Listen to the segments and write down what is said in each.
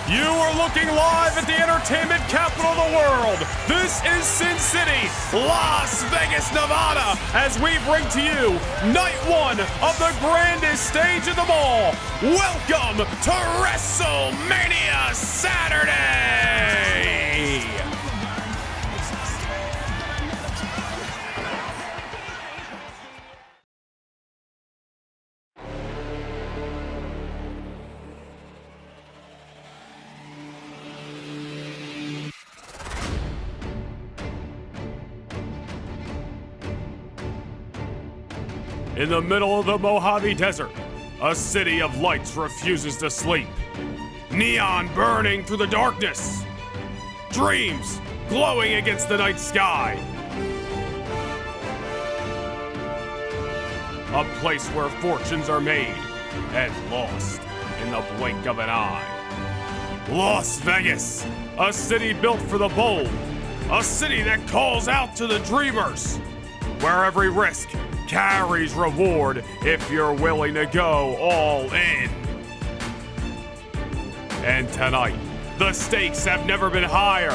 You are looking live at the entertainment capital of the world. This is Sin City, Las Vegas, Nevada, as we bring to you night one of the grandest stage of them all. Welcome to WrestleMania Saturday! In the middle of the Mojave Desert, a city of lights refuses to sleep. Neon burning through the darkness. Dreams glowing against the night sky. A place where fortunes are made and lost in the blink of an eye. Las Vegas, a city built for the bold. A city that calls out to the dreamers. Where every risk carries reward if you're willing to go all in. And tonight, the stakes have never been higher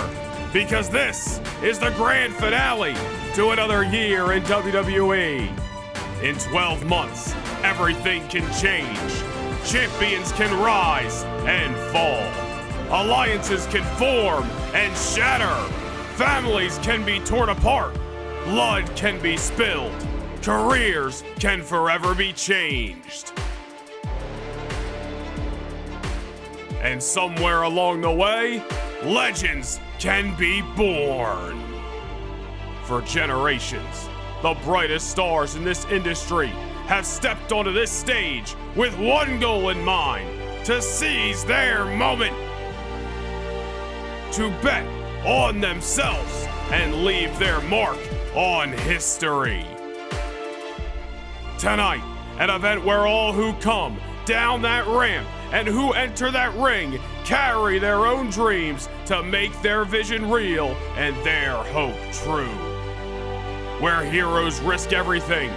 because this is the grand finale to another year in WWE. In 12 months, everything can change. Champions can rise and fall. Alliances can form and shatter. Families can be torn apart. Blood can be spilled. Careers can forever be changed. And somewhere along the way, legends can be born. For generations, the brightest stars in this industry have stepped onto this stage with one goal in mind: to seize their moment. To bet on themselves and leave their mark on history. Tonight, an event where all who come down that ramp and who enter that ring carry their own dreams to make their vision real and their hope true. Where heroes risk everything,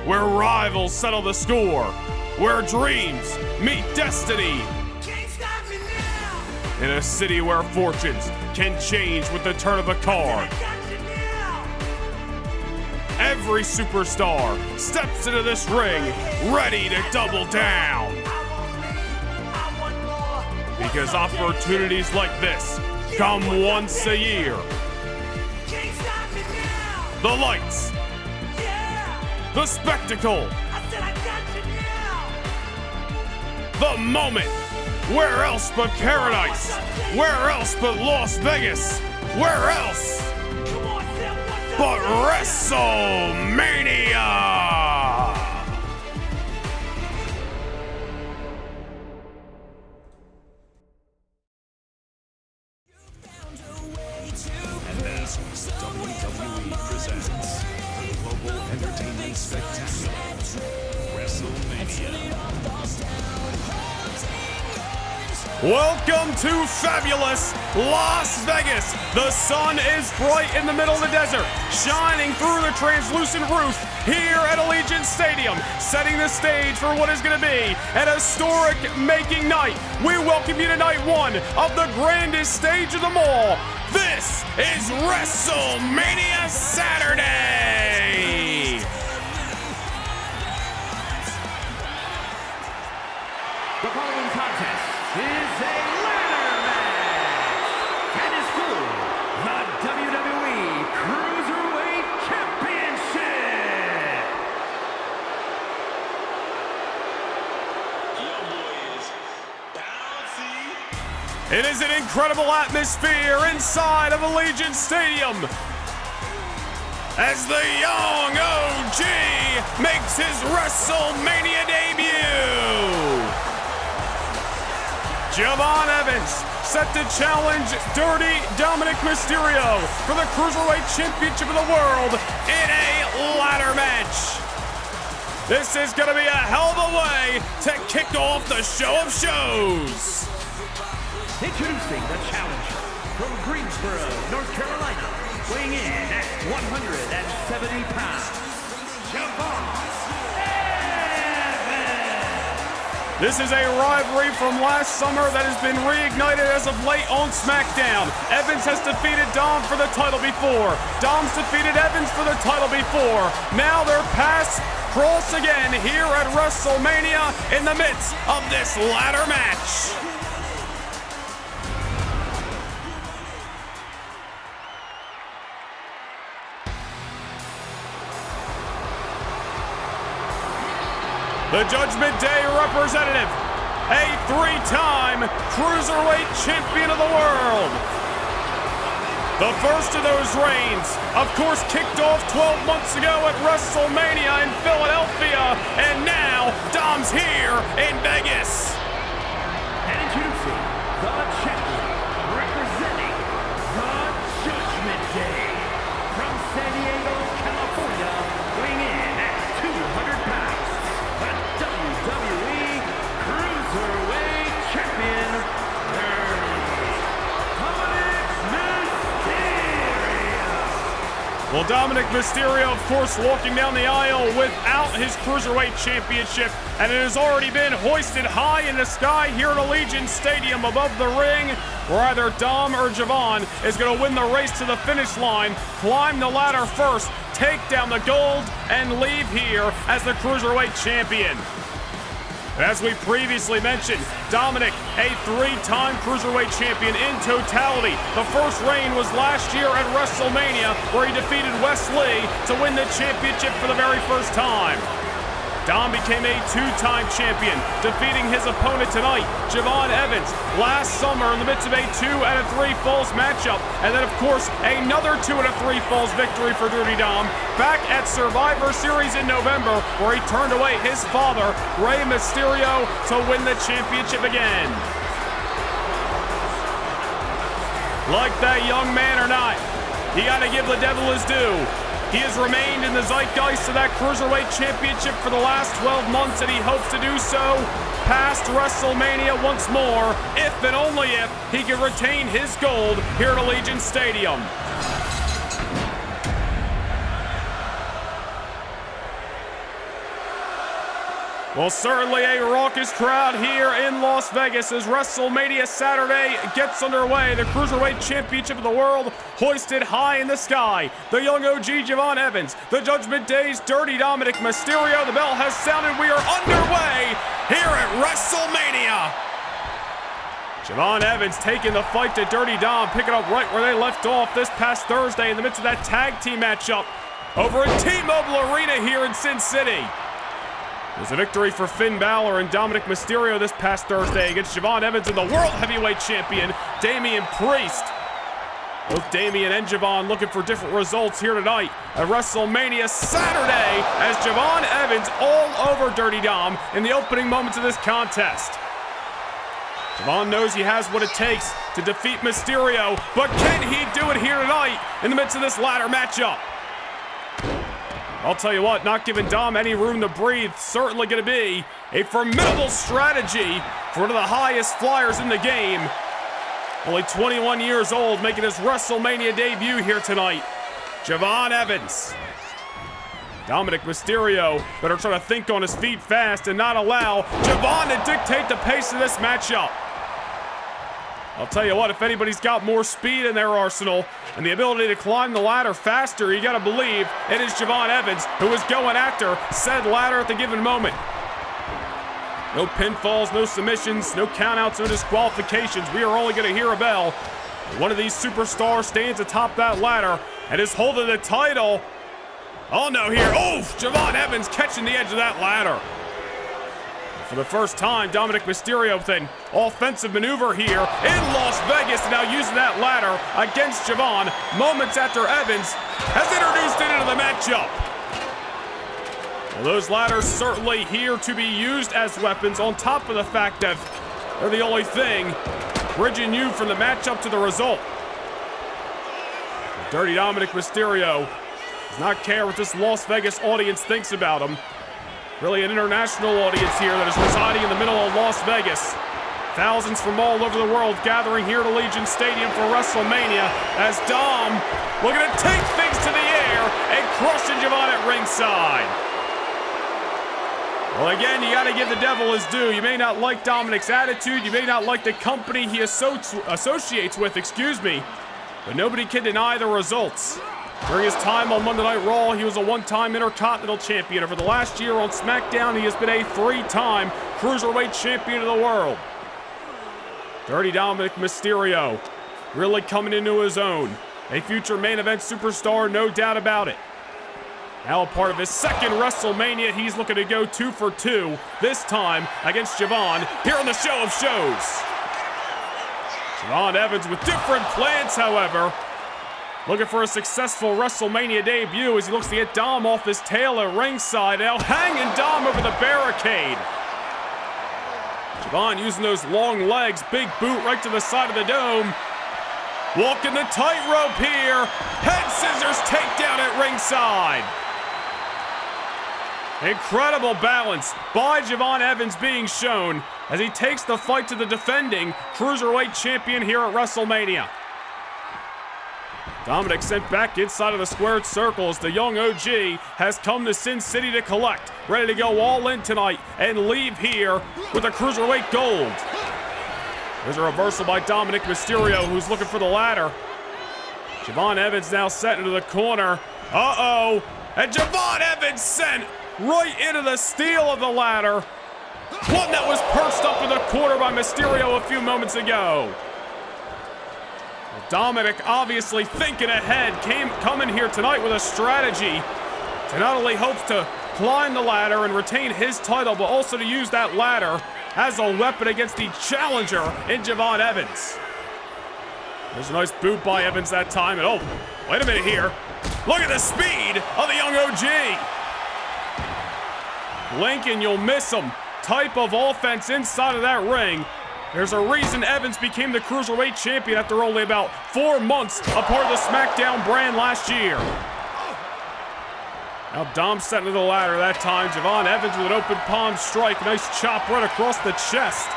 where rivals settle the score, where dreams meet destiny. Can't stop me now. In a city where fortunes can change with the turn of a card. Every superstar steps into this ring ready to double down. Because opportunities like this come once a year. The lights. The spectacle. The moment. Where else but paradise? Where else but Las Vegas? Where else but WrestleMania! And now, WWE presents the Global Entertainment Spectacular, WrestleMania. Welcome to fabulous Las Vegas. The sun is bright in the middle of the desert, shining through the translucent roof here at Allegiant Stadium, setting the stage for what is going to be an historic making night. We welcome you to night one of the grandest stage of them all. This is WrestleMania Saturday. The following contest is a ladder match and is for the WWE Cruiserweight Championship. Your boy is bouncy. It is an incredible atmosphere inside of Allegiant Stadium as the young OG makes his WrestleMania debut. Javon Evans set to challenge Dirty Dominik Mysterio for the Cruiserweight Championship of the World in a ladder match. This is going to be a hell of a way to kick off the show of shows. Introducing the challenger from Greensboro, North Carolina, weighing in at 170 pounds, Javon Evans. This is a rivalry from last summer that has been reignited as of late on SmackDown. Evans has defeated Dom for the title before. Dom's defeated Evans for the title before. Now their paths cross again here at WrestleMania in the midst of this ladder match. The Judgment Day representative, a three-time Cruiserweight champion of the world. The first of those reigns, of course, kicked off 12 months ago at WrestleMania in Philadelphia, and now Dom's here in Vegas. And introducing the champion, representing the Judgment Day, from San Diego, California, weighing in at 200 pounds. The WWE Cruiserweight Champion, Dominik Mysterio. Well, Dominik Mysterio, of course, walking down the aisle without his Cruiserweight Championship, and it has already been hoisted high in the sky here at Allegiant Stadium above the ring, where either Dom or Javon is going to win the race to the finish line, climb the ladder first, take down the gold, and leave here as the Cruiserweight Champion. As we previously mentioned, Dominik, a three-time Cruiserweight champion in totality. The first reign was last year at WrestleMania, where he defeated Wes Lee to win the championship for the very first time. Dom became a two-time champion, defeating his opponent tonight, Javon Evans, last summer in the midst of a 2 out of 3 falls matchup. And then, of course, another 2 out of 3 falls victory for Dirty Dom back at Survivor Series in November, where he turned away his father, Rey Mysterio, to win the championship again. Like that young man or not, you gotta give the devil his due. He has remained in the zeitgeist of that Cruiserweight Championship for the last 12 months, and he hopes to do so past WrestleMania once more, if and only if he can retain his gold here at Allegiant Stadium. Well, certainly a raucous crowd here in Las Vegas as WrestleMania Saturday gets underway. The Cruiserweight Championship of the world hoisted high in the sky. The young OG Javon Evans, the Judgment Day's Dirty Dominik Mysterio. The bell has sounded. We are underway here at WrestleMania. Javon Evans taking the fight to Dirty Dom, picking up right where they left off this past Thursday in the midst of that tag team matchup over at T-Mobile Arena here in Sin City. There's a victory for Finn Balor and Dominik Mysterio this past Thursday against Javon Evans and the World Heavyweight Champion, Damian Priest. Both Damian and Javon looking for different results here tonight at WrestleMania Saturday as Javon Evans all over Dirty Dom in the opening moments of this contest. Javon knows he has what it takes to defeat Mysterio, but can he do it here tonight in the midst of this ladder matchup? I'll tell you what, not giving Dom any room to breathe, certainly going to be a formidable strategy for one of the highest flyers in the game. Only 21 years old, making his WrestleMania debut here tonight, Javon Evans. Dominik Mysterio better try to think on his feet fast and not allow Javon to dictate the pace of this matchup. I'll tell you what, if anybody's got more speed in their arsenal and the ability to climb the ladder faster, you gotta believe it is Javon Evans who is going after said ladder at the given moment. No pinfalls, no submissions, no countouts, no disqualifications. We are only gonna hear a bell. One of these superstars stands atop that ladder and is holding the title. Oh no, here, oh, Javon Evans catching the edge of that ladder. For the first time, Dominik Mysterio with an offensive maneuver here in Las Vegas, now using that ladder against Javon moments after Evans has introduced it into the matchup. Well, those ladders certainly here to be used as weapons, on top of the fact that they're the only thing bridging you from the matchup to the result. Dirty Dominik Mysterio does not care what this Las Vegas audience thinks about him. Really an international audience here that is residing in the middle of Las Vegas. Thousands from all over the world gathering here at Allegiant Stadium for WrestleMania as Dom looking to take things to the air and crushing Javon at ringside. Well, again, you got to give the devil his due. You may not like Dominik's attitude. You may not like the company he associates with, but nobody can deny the results. During his time on Monday Night Raw, he was a one-time Intercontinental Champion. Over the last year on SmackDown, he has been a three-time Cruiserweight Champion of the world. Dirty Dominik Mysterio really coming into his own. A future main event superstar, no doubt about it. Now a part of his second WrestleMania, he's looking to go 2 for 2, this time against Javon, here on the Show of Shows. Javon Evans with different plans, however. Looking for a successful WrestleMania debut as he looks to get Dom off his tail at ringside. Now hanging Dom over the barricade. Javon using those long legs, big boot right to the side of the dome. Walking the tightrope here. Head scissors takedown at ringside. Incredible balance by Javon Evans being shown as he takes the fight to the defending Cruiserweight Champion here at WrestleMania. Dominik sent back inside of the squared circle as the young OG has come to Sin City to collect. Ready to go all in tonight and leave here with the Cruiserweight gold. There's a reversal by Dominik Mysterio, who's looking for the ladder. Javon Evans now set into the corner. Uh-oh. And Javon Evans sent right into the steel of the ladder. One that was perched up in the corner by Mysterio a few moments ago. Dominik obviously thinking ahead, coming here tonight with a strategy to not only hope to climb the ladder and retain his title, but also to use that ladder as a weapon against the challenger in Javon Evans. There's a nice boot by Evans that time, and oh, wait a minute here. Look at the speed of the young OG. Lincoln, you'll miss him. Type of offense inside of that ring. There's a reason Evans became the Cruiserweight Champion after only about 4 months a part of the SmackDown brand last year. Now Dom setting to the ladder that time. Javon Evans with an open palm strike. Nice chop right across the chest.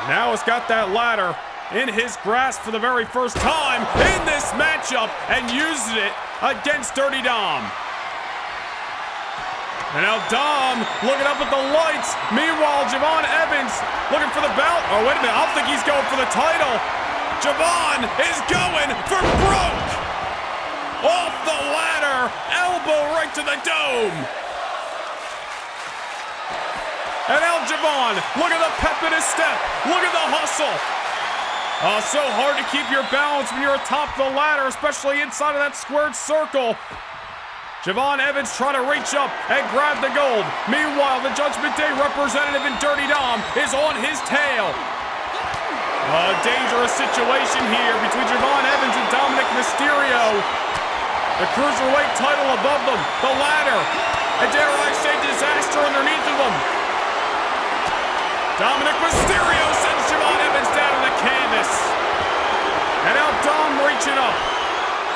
Now he's got that ladder in his grasp for the very first time in this matchup and using it against Dirty Dom. And now Dom looking up at the lights. Meanwhile, Javon Evans looking for the belt. Oh, wait a minute. I don't think he's going for the title. Javon is going for broke. Off the ladder. Elbow right to the dome. And now Javon, look at the pep in his step. Look at the hustle. Oh, so hard to keep your balance when you're atop the ladder, especially inside of that squared circle. Javon Evans trying to reach up and grab the gold. Meanwhile, the Judgment Day representative in Dirty Dom is on his tail. A dangerous situation here between Javon Evans and Dominik Mysterio. The Cruiserweight title above them, the ladder, and dare I say disaster underneath of them. Dominik Mysterio sends Javon Evans down to the canvas. And now Dom reaching up,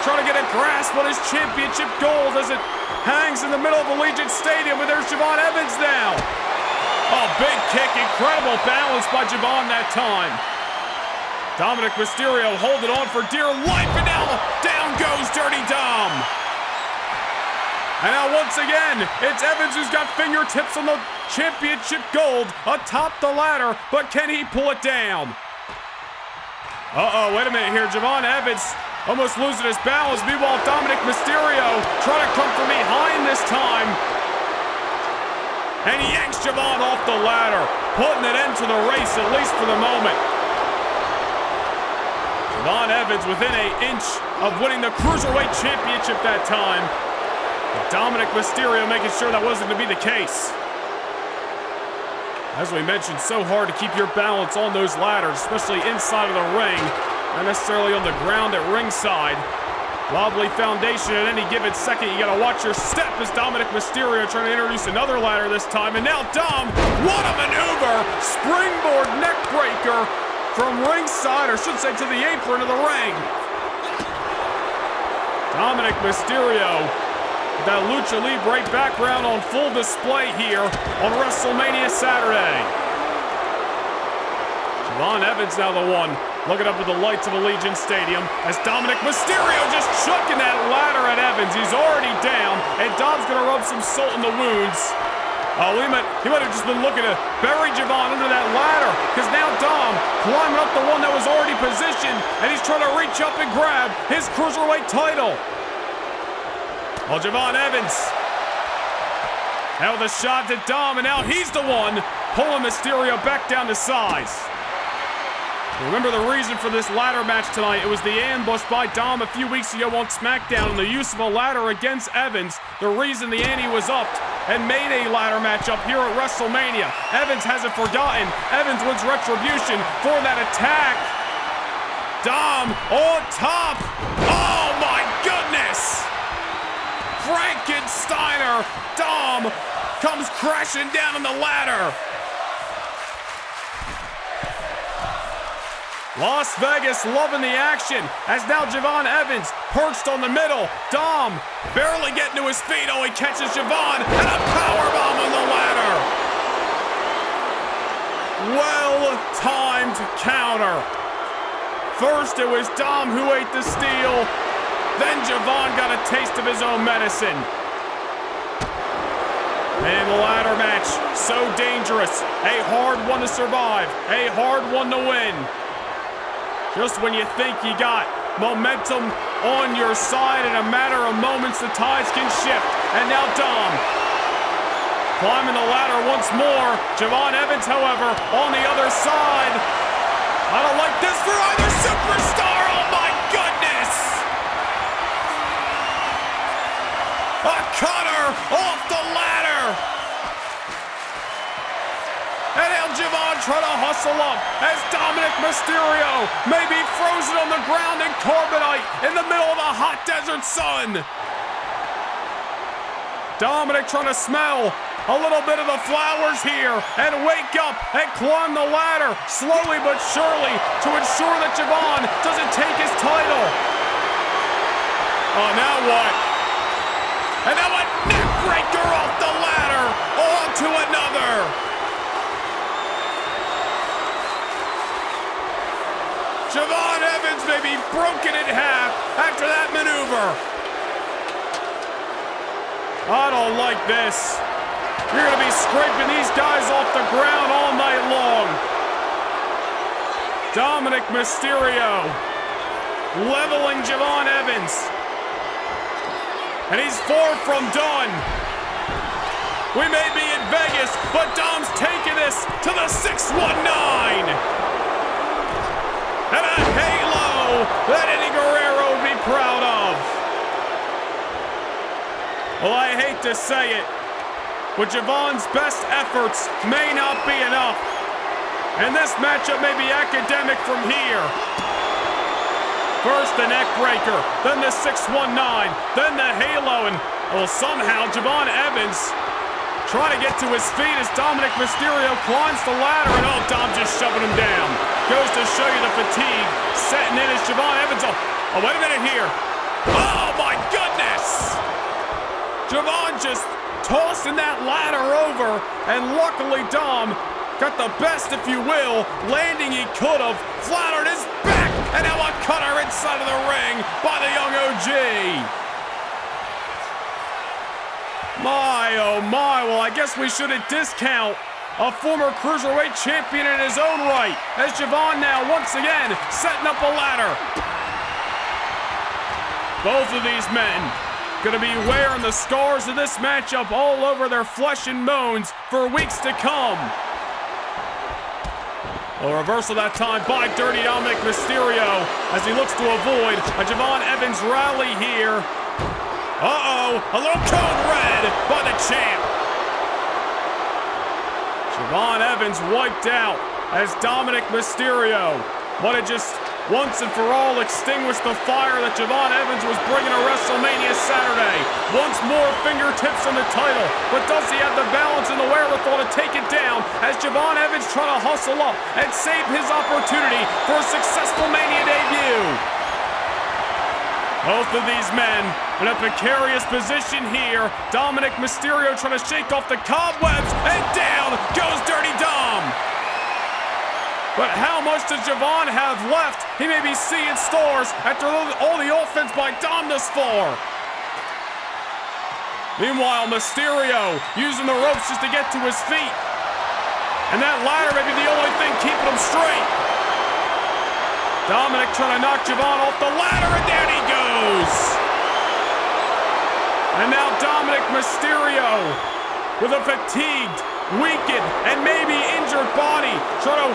trying to get a grasp on his championship gold as it hangs in the middle of Allegiant Stadium, but there's Javon Evans now. Oh, big kick, incredible balance by Javon that time. Dominik Mysterio holding on for dear life, and now down goes Dirty Dom. And now once again, it's Evans who's got fingertips on the championship gold atop the ladder, but can he pull it down? Uh-oh, wait a minute here, Javon Evans almost losing his balance. Meanwhile, Dominik Mysterio trying to come from behind this time. And he yanks Javon off the ladder, putting an end to the race, at least for the moment. Javon Evans within an inch of winning the Cruiserweight Championship that time. But Dominik Mysterio making sure that wasn't to be the case. As we mentioned, so hard to keep your balance on those ladders, especially inside of the ring. Not necessarily on the ground at ringside. Wobbly foundation at any given second. You gotta watch your step as Dominik Mysterio trying to introduce another ladder this time. And now Dom, what a maneuver! Springboard neck breaker from ringside, or should say to the apron of the ring. Dominik Mysterio, with that Lucha Libre background on full display here on WrestleMania Saturday. Javon Evans now the one looking up at the lights of Allegiant Stadium as Dominik Mysterio just chucking that ladder at Evans. He's already down, and Dom's gonna rub some salt in the wounds Oh, he might have just been looking to bury Javon under that ladder, because now Dom climbing up the one that was already positioned, and he's trying to reach up and grab his Cruiserweight title. Well, Javon Evans now with a shot to Dom, and now he's the one pulling Mysterio back down to size. Remember the reason for this ladder match tonight. It was the ambush by Dom a few weeks ago on SmackDown and the use of a ladder against Evans. The reason the ante was upped and made a ladder match up here at WrestleMania. Evans hasn't forgotten. Evans wants retribution for that attack. Dom on top. Oh my goodness! Frankensteiner. Dom comes crashing down on the ladder. Las Vegas loving the action as now Javon Evans perched on the middle. Dom barely getting to his feet. Oh, he catches Javon and a powerbomb on the ladder. Well-timed counter. First it was Dom who ate the steel. Then Javon got a taste of his own medicine. And the ladder match, so dangerous. A hard one to survive. A hard one to win. Just when you think you got momentum on your side, in a matter of moments, the tides can shift. And now Dom climbing the ladder once more. Javon Evans, however, on the other side. I don't like this for either superstar. Oh my goodness! A cutter off the ladder. And now Javon trying to hustle up as Dominik Mysterio may be frozen on the ground in carbonite in the middle of a hot desert sun. Dominik trying to smell a little bit of the flowers here and wake up and climb the ladder slowly but surely to ensure that Javon doesn't take his title. Oh, now what? And now a neck breaker off the ladder onto another. Javon Evans may be broken in half after that maneuver. I don't like this. You're going to be scraping these guys off the ground all night long. Dominik Mysterio leveling Javon Evans. And he's far from done. We may be in Vegas, but Dom's taking this to the 619. And a halo that Eddie Guerrero would be proud of. Well, I hate to say it, but Javon's best efforts may not be enough. And this matchup may be academic from here. First the neck breaker, then the 619, then the halo, and well, somehow Javon Evans trying to get to his feet as Dominik Mysterio climbs the ladder, and oh, Dom just shoving him down. Goes to show you the fatigue setting in as Javon Evans. Oh, wait a minute here. Oh, my goodness! Javon just tossing that ladder over, and luckily Dom got the best, if you will, landing he could have, flattered his back, and now a cutter inside of the ring by the young OG. My, oh my, well, I guess we shouldn't discount a former Cruiserweight champion in his own right, as Javon now once again setting up a ladder. Both of these men gonna be wearing the scars of this matchup all over their flesh and bones for weeks to come. A reversal that time by Dirty Dominik Mysterio as he looks to avoid a Javon Evans rally here. Uh-oh, a little code red by the champ. Javon Evans wiped out as Dominik Mysterio wanted just once and for all extinguish the fire that Javon Evans was bringing to WrestleMania Saturday. Once more fingertips on the title, but does he have the balance and the wherewithal to take it down as Javon Evans trying to hustle up and save his opportunity for a successful Mania debut? Both of these men in a precarious position here. Dominik Mysterio trying to shake off the cobwebs, and down goes Dirty Dom. But how much does Javon have left? He may be seeing stars after all the offense by Dom thus far. Meanwhile, Mysterio using the ropes just to get to his feet. And that ladder may be the only thing keeping him straight. Dominik trying to knock Javon off the ladder, and down he goes. And now Dominik Mysterio with a fatigued, weakened, and maybe injured body trying to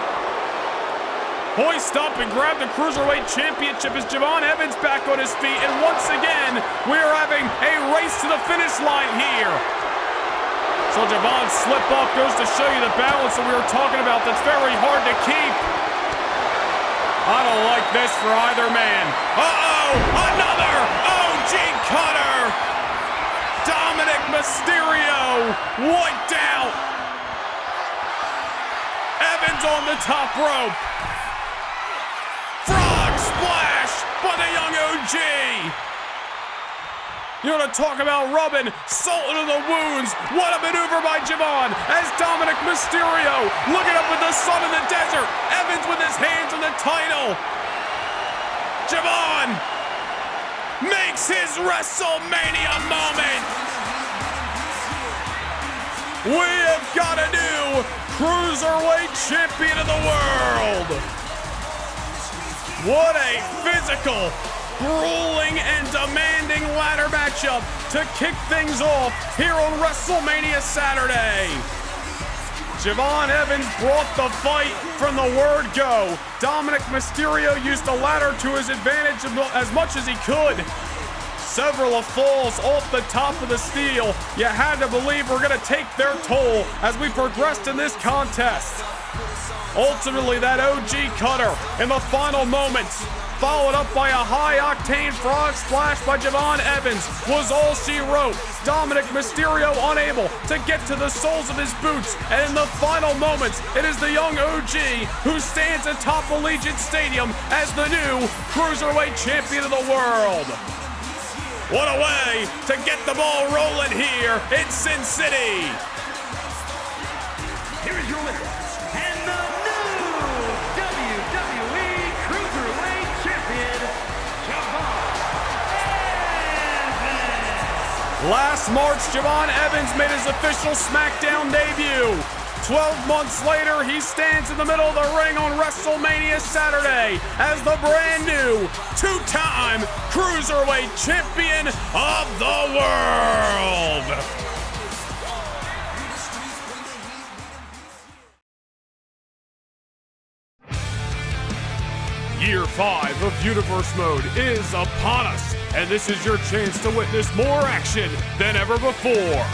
hoist up and grab the Cruiserweight Championship as Javon Evans back on his feet. And once again, we're having a race to the finish line here. So Javon's slip up goes to show you the balance that we were talking about that's very hard to keep. I don't like this for either man. Uh-oh, another OG cutter. Dominik Mysterio wiped out. Evans on the top rope. Frog splash by the young OG. You want to talk about rubbing salt into the wounds? What a maneuver by Javon as Dominik Mysterio looking up at the sun in the desert. Evans with his hands on the title. Javon makes his WrestleMania moment. We have got a new Cruiserweight Champion of the world. What a physical, grueling, and demanding ladder matchup to kick things off here on WrestleMania Saturday. Javon Evans brought the fight from the word go. Dominik Mysterio used the ladder to his advantage as much as he could. Several of falls off the top of the steel. You had to believe we're going to take their toll as we progressed in this contest. Ultimately, that OG cutter in the final moments, followed up by a high-octane frog splash by Javon Evans, was all she wrote. Dominik Mysterio unable to get to the soles of his boots, and in the final moments, it is the young OG who stands atop Allegiant Stadium as the new Cruiserweight Champion of the world. What a way to get the ball rolling here in Sin City. Here is your winner, and the new WWE Cruiserweight Champion, Javon Evans. Last March, Javon Evans made his official SmackDown debut. 12 months later, he stands in the middle of the ring on WrestleMania Saturday as the brand new two-time Cruiserweight Champion of the world. Year 5 of Universe Mode is upon us, and this is your chance to witness more action than ever before.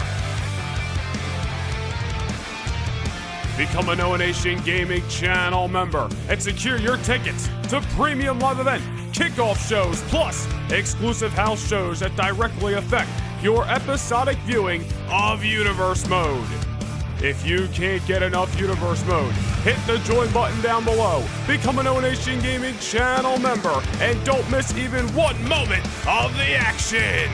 Become a No Nation Gaming channel member and secure your tickets to premium live event, kickoff shows, plus exclusive house shows that directly affect your episodic viewing of Universe Mode. If you can't get enough Universe Mode, hit the join button down below, become a No Nation Gaming channel member, and don't miss even one moment of the action.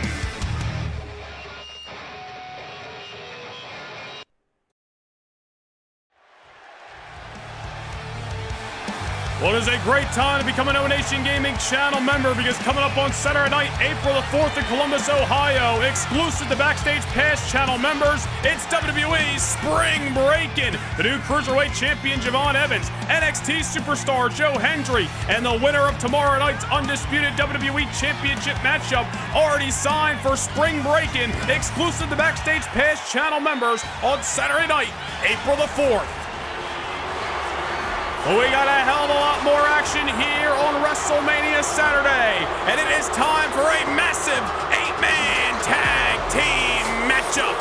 Well, it is a great time to become a No Nation Gaming channel member because coming up on Saturday night, April the 4th in Columbus, Ohio, exclusive to Backstage Pass channel members, it's WWE Spring Breakin'. The new Cruiserweight Champion Javon Evans, NXT Superstar Joe Hendry, and the winner of tomorrow night's undisputed WWE Championship matchup already signed for Spring Breakin', exclusive to Backstage Pass channel members on Saturday night, April the 4th. We got a hell of a lot more action here on WrestleMania Saturday, and it is time for a massive 8-man tag team matchup.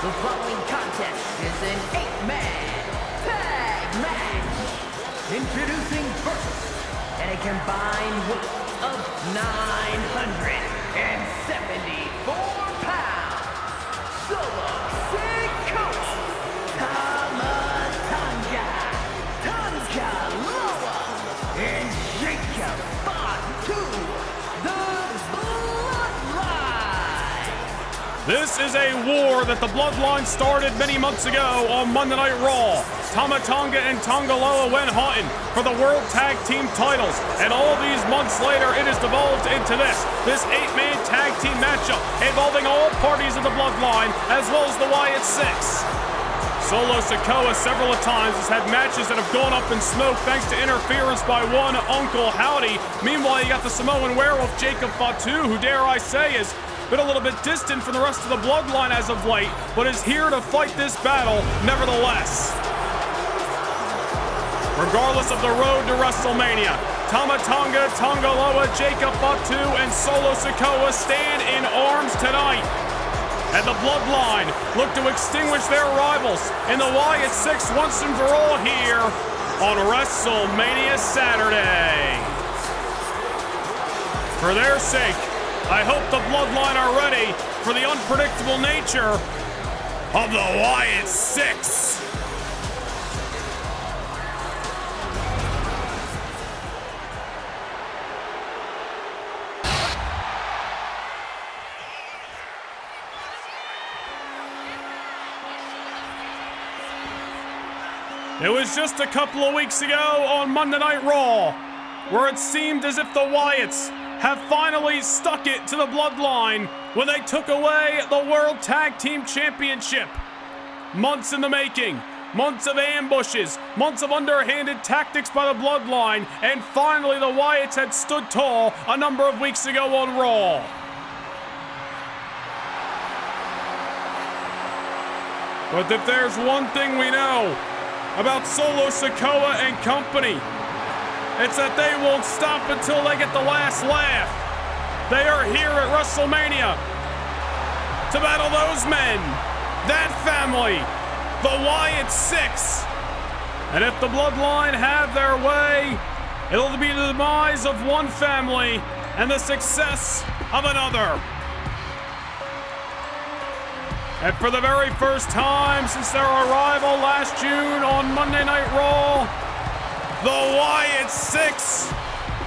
The following contest is an 8-man tag match. Introducing first, at a combined weight of 974 pounds, Solo Sikoa. And Jacob Fatu, the Bloodline. This is a war that the Bloodline started many months ago on Monday Night Raw. Tama Tonga and Tonga Loa went hunting for the World Tag Team titles. And all these months later, it has devolved into this 8-man tag team matchup involving all parties of the Bloodline, as well as the Wyatt Six. Solo Sikoa several times has had matches that have gone up in smoke thanks to interference by one Uncle Howdy. Meanwhile, you got the Samoan werewolf Jacob Fatu, who, dare I say, is been a little bit distant from the rest of the Bloodline as of late, but is here to fight this battle nevertheless. Regardless of the road to WrestleMania, Tama Tonga, Tonga Loa, Jacob Fatu, and Solo Sikoa stand in arms tonight. And the Bloodline look to extinguish their rivals in the Wyatt Six once and for all here on WrestleMania Saturday. For their sake, I hope the Bloodline are ready for the unpredictable nature of the Wyatt Six. It was just a couple of weeks ago on Monday Night Raw where it seemed as if the Wyatts have finally stuck it to the Bloodline when they took away the World Tag Team Championship. Months in the making, months of ambushes, months of underhanded tactics by the Bloodline, and finally the Wyatts had stood tall a number of weeks ago on Raw. But if there's one thing we know about Solo Sikoa and company, it's that they won't stop until they get the last laugh. They are here at WrestleMania to battle those men, that family, the Wyatt Six. And if the Bloodline have their way, it'll be the demise of one family and the success of another. And for the very first time since their arrival last June on Monday Night Raw, the Wyatt Six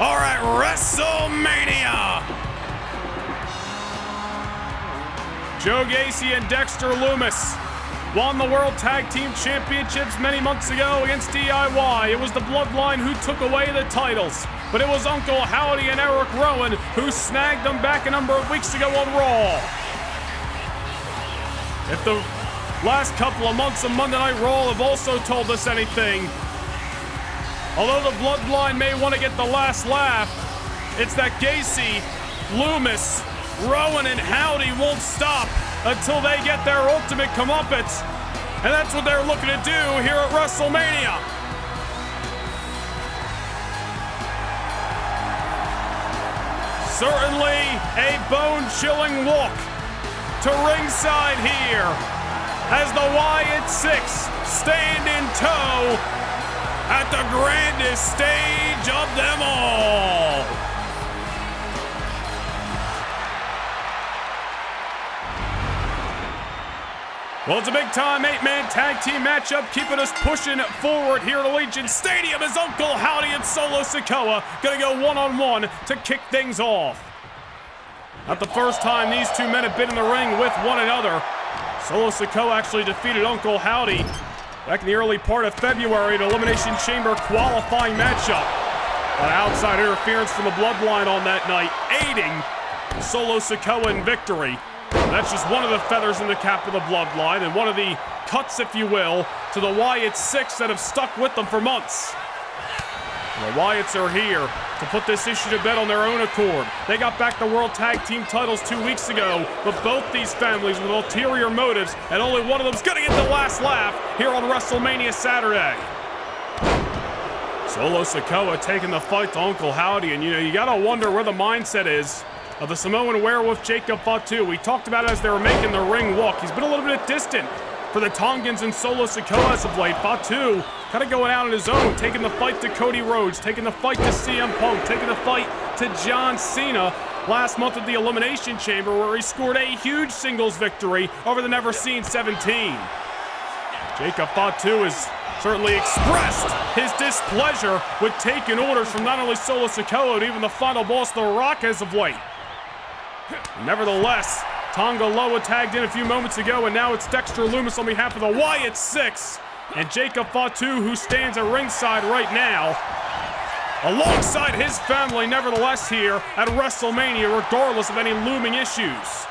are at WrestleMania. Joe Gacy and Dexter Lumis won the World Tag Team Championships many months ago against DIY. It was the Bloodline who took away the titles, but it was Uncle Howdy and Eric Rowan who snagged them back a number of weeks ago on Raw. If the last couple of months of Monday Night Raw have also told us anything, although the Bloodline may want to get the last laugh, it's that Gacy, Lumis, Rowan, and Howdy won't stop until they get their ultimate comeuppance. And that's what they're looking to do here at WrestleMania. Certainly a bone-chilling walk to ringside here as the Wyatt Six stand in tow at the grandest stage of them all. Well, it's a big-time 8-man tag team matchup, keeping us pushing forward here at Allegiant Stadium as Uncle Howdy and Solo Sikoa gonna go one-on-one to kick things off. Not the first time these two men have been in the ring with one another. Solo Sikoa actually defeated Uncle Howdy back in the early part of February in an Elimination Chamber qualifying matchup. But outside interference from the Bloodline on that night, aiding Solo Sikoa in victory. That's just one of the feathers in the cap of the Bloodline and one of the cuts, if you will, to the Wyatt Six that have stuck with them for months. The Wyatts are here to put this issue to bed on their own accord. They got back the World Tag Team titles 2 weeks ago, but both these families with ulterior motives, and only one of them's gonna get the last laugh here on WrestleMania Saturday. Solo Sikoa taking the fight to Uncle Howdy, and you gotta wonder where the mindset is of the Samoan werewolf Jacob Fatu. We talked about it as they were making the ring walk. He's been a little bit distant for the Tongans and Solo Sikoa as of late. Fatu kind of going out on his own, taking the fight to Cody Rhodes, taking the fight to CM Punk, taking the fight to John Cena last month at the Elimination Chamber, where he scored a huge singles victory over the Never Seen 17. Jacob Fatu has certainly expressed his displeasure with taking orders from not only Solo Sikoa, but even the final boss, The Rock, as of late. Nevertheless, Tonga Loa tagged in a few moments ago, and now it's Dexter Lumis on behalf of the Wyatt Six And Jacob Fatu, who stands at ringside right now, alongside his family, nevertheless, here at WrestleMania, regardless of any looming issues.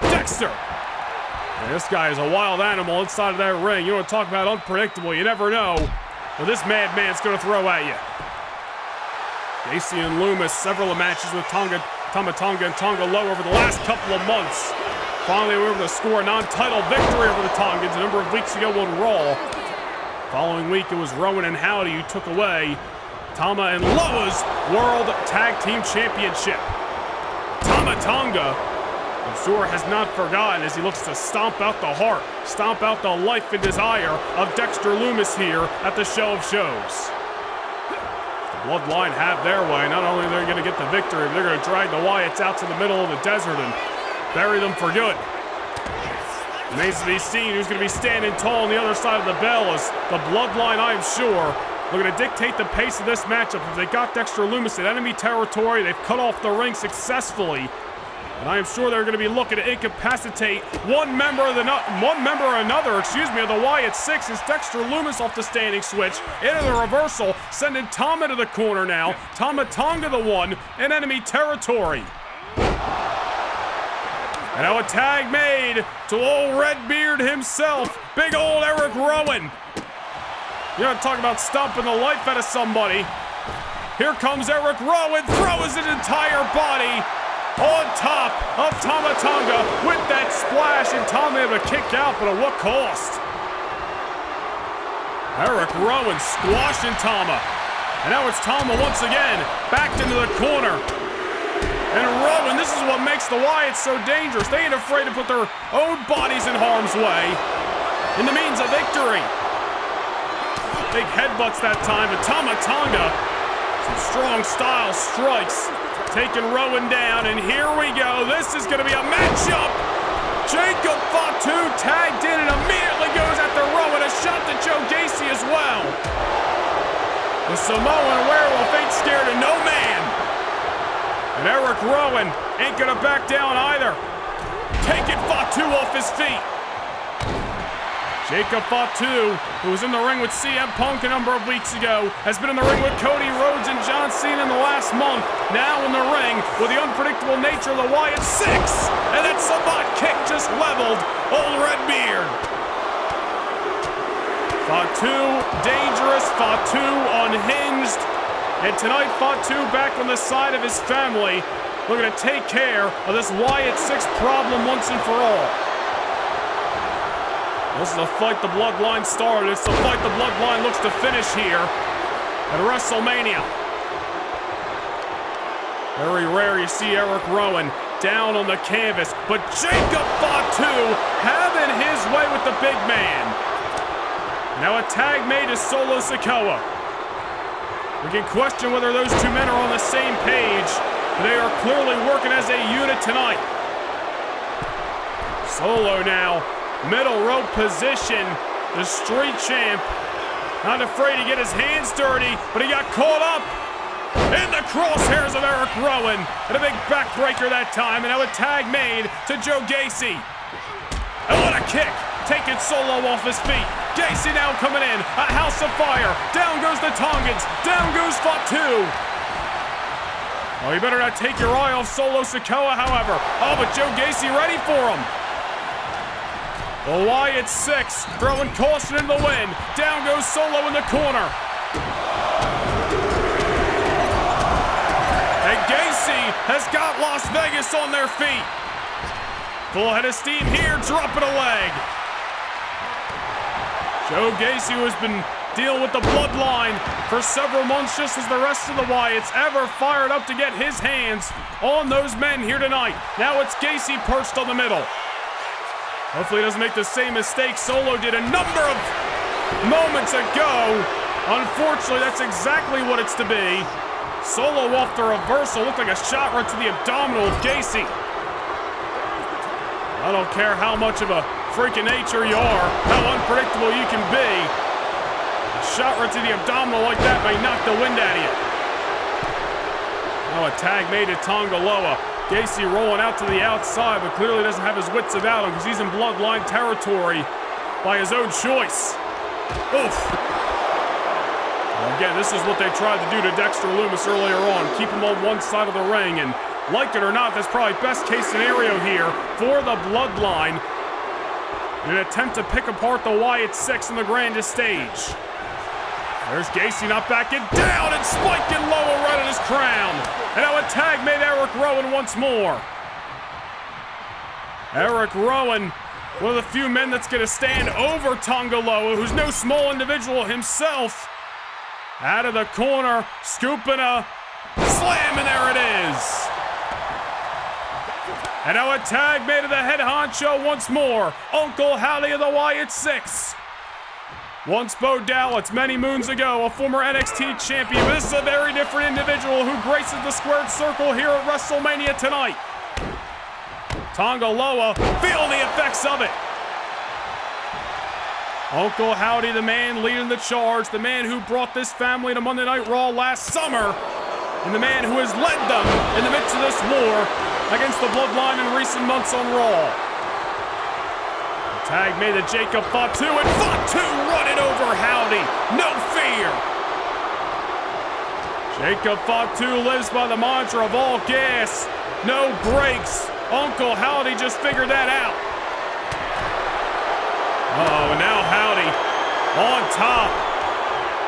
Dexter. And this guy is a wild animal inside of that ring. You want to talk about unpredictable. You never know what this madman's going to throw at you. Gacy and Loomis, several matches with Tama Tonga and Tonga Loa over the last couple of months. Finally, we were able to score a non-title victory over the Tongans a number of weeks ago on Raw. Following week, it was Rowan and Howdy who took away Tama and Loa's World Tag Team Championship. Tama Tonga, I'm sure, has not forgotten as he looks to stomp out the heart, stomp out the life and desire of Dexter Loomis here at the Show of Shows. The Bloodline have their way. Not only are they going to get the victory, but they're going to drag the Wyatts out to the middle of the desert and bury them for good. Remains to be seen who's going to be standing tall on the other side of the bell as the Bloodline, I am sure, are going to dictate the pace of this matchup. If they got Dexter Loomis in enemy territory, they've cut off the ring successfully. And I am sure they're going to be looking to incapacitate one member or another, of the Wyatt Six, as Dexter Loomis off the standing switch into the reversal, sending Tama to the corner now. Tama Tonga the one in enemy territory. And now a tag made to old Redbeard himself, big old Eric Rowan. You want to talk about stomping the life out of somebody. Here comes Eric Rowan, throws his entire body on top of Tama Tonga with that splash, and Tama able to kick out, but at what cost? Eric Rowan squashing Tama. And now it's Tama once again, backed into the corner. And Rowan, this is what makes the Wyatts so dangerous. They ain't afraid to put their own bodies in harm's way in the means of victory. Big headbutts that time, but Tama Tonga, some strong style strikes, taking Rowan down, and here we go. This is going to be a matchup. Jacob Fatu tagged in and immediately goes after Rowan. A shot to Joe Gacy as well. The Samoan werewolf ain't scared of no man. And Eric Rowan ain't going to back down either. Taking Fatu off his feet. Jacob Fatu, who was in the ring with CM Punk a number of weeks ago, has been in the ring with Cody Rhodes and John Cena in the last month. Now in the ring with the unpredictable nature of the Wyatt Six. And that savant kick just leveled old Redbeard. Fatu dangerous, Fatu unhinged. And tonight Fatu back on the side of his family, looking to take care of this Wyatt Six problem once and for all. This is a fight the Bloodline started. It's the fight the Bloodline looks to finish here at WrestleMania. Very rare you see Eric Rowan down on the canvas, but Jacob Fatu having his way with the big man. Now a tag made to Solo Sikoa. We can question whether those two men are on the same page. They are clearly working as a unit tonight. Solo now. Middle rope position, the street champ, not afraid to get his hands dirty, but he got caught up in the crosshairs of Eric Rowan, and a big backbreaker that time, and now a tag made to Joe Gacy. And what a kick, taking Solo off his feet. Gacy now coming in, a house of fire, down goes the Tongans, down goes Fatu. Oh, you better not take your eye off Solo Sikoa, however. Oh, but Joe Gacy ready for him. The Wyatt Six throwing caution in the wind. Down goes Solo in the corner. And Gacy has got Las Vegas on their feet. Full head of steam here, dropping a leg. Joe Gacy, who has been dealing with the Bloodline for several months, just as the rest of the Wyatts, ever fired up to get his hands on those men here tonight. Now it's Gacy perched on the middle. Hopefully he doesn't make the same mistake Solo did a number of moments ago. Unfortunately, that's exactly what it's to be. Solo off the reversal, looked like a shot right to the abdominal of Gacy. I don't care how much of a freak of nature you are, how unpredictable you can be. A shot right to the abdominal like that may knock the wind out of you. Now a tag made to Tonga Loa. Gacy rolling out to the outside, but clearly doesn't have his wits about him because he's in Bloodline territory by his own choice. Oof. Well, again, this is what they tried to do to Dexter Lumis earlier on. Keep him on one side of the ring, and like it or not, that's probably best case scenario here for the Bloodline in an attempt to pick apart the Wyatt Six on the grandest stage. There's Gacy not backing down and spiking lower right on his crown. And now a tag made Eric Rowan once more. Eric Rowan, one of the few men that's going to stand over Tonga Loa, who's no small individual himself. Out of the corner, scooping a slam, and there it is. And now a tag made of the head honcho once more. Uncle Howdy of the Wyatt Six. Once Bo Dallas, many moons ago, a former NXT champion. But this is a very different individual who graces the squared circle here at WrestleMania tonight. Tonga Loa feeling the effects of it. Uncle Howdy, the man leading the charge, the man who brought this family to Monday Night Raw last summer, and the man who has led them in the midst of this war against the Bloodline in recent months on Raw. The tag made to Jacob Fatu, and Fatu running over Howdy. No fear. Jacob Fatu lives by the mantra of all gas, no brakes. Uncle Howdy just figured that out. Uh-oh, and now Howdy on top.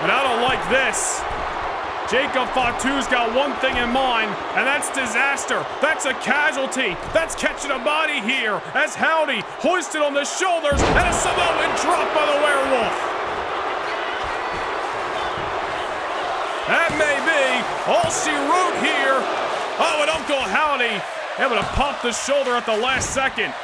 And I don't like this. Jacob Fatu's got one thing in mind, and that's disaster. That's a casualty. That's catching a body here as Howdy hoisted on the shoulders and a Samoan drop by the werewolf. That may be all she wrote here. Oh, and Uncle Howdy able to pump the shoulder at the last second.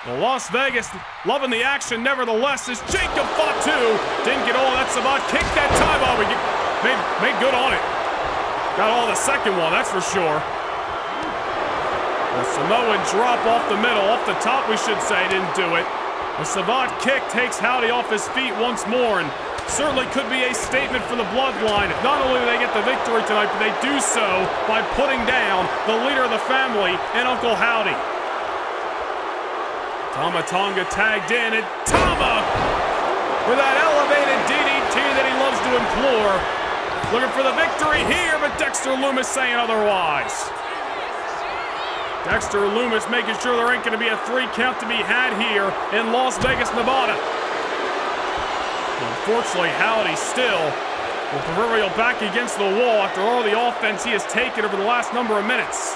Well, Las Vegas loving the action nevertheless as Jacob Fatu didn't get all that Sabat kick that time. Oh, made good on it. Got all the second one, that's for sure. The Samoan drop off the middle, off the top we should say, didn't do it. The Sabat kick takes Howdy off his feet once more, and certainly could be a statement for the Bloodline. Not only do they get the victory tonight, but they do so by putting down the leader of the family and Uncle Howdy. Tama Tonga tagged in, and Tama with that elevated DDT that he loves to implore. Looking for the victory here, but Dexter Lumis saying otherwise. Dexter Lumis making sure there ain't going to be a 3 count to be had here in Las Vegas, Nevada. Unfortunately, Howdy still with the proverbial back against the wall after all the offense he has taken over the last number of minutes.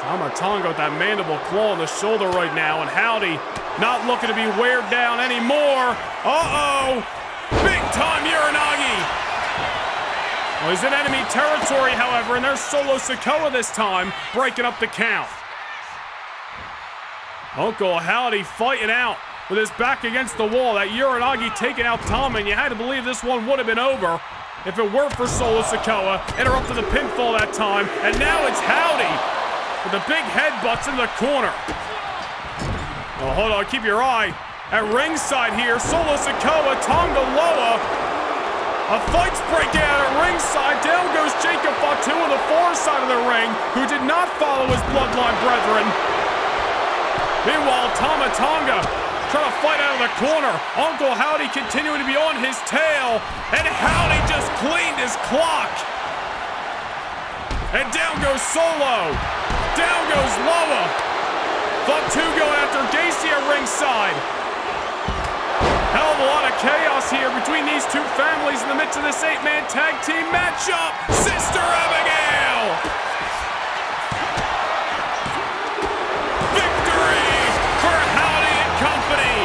Tama Tonga with that mandible claw on the shoulder right now, and Howdy not looking to be weared down anymore. Uh-oh! Big time Uranagi! Well, he's in enemy territory, however, and there's Solo Sikoa this time, breaking up the count. Uncle Howdy fighting out with his back against the wall. That Uranagi taking out Tama, and you had to believe this one would have been over if it weren't for Solo Sikoa. Interrupted the pinfall that time, and now it's Howdy with the big headbutts in the corner. Well, hold on, keep your eye at ringside here. Solo Sikoa, Tonga Loa. A fight's breaking out at ringside. Down goes Jacob Fatu on the far side of the ring, who did not follow his Bloodline brethren. Meanwhile, Tama Tonga trying to fight out of the corner. Uncle Howdy continuing to be on his tail, and Howdy just cleaned his clock. And down goes Solo. Down goes Loa. Fatu going after Gacy at ringside. Hell of a lot of chaos here between these two families in the midst of this 8-man tag team matchup. Sister Abigail! Victory for Howdy and company!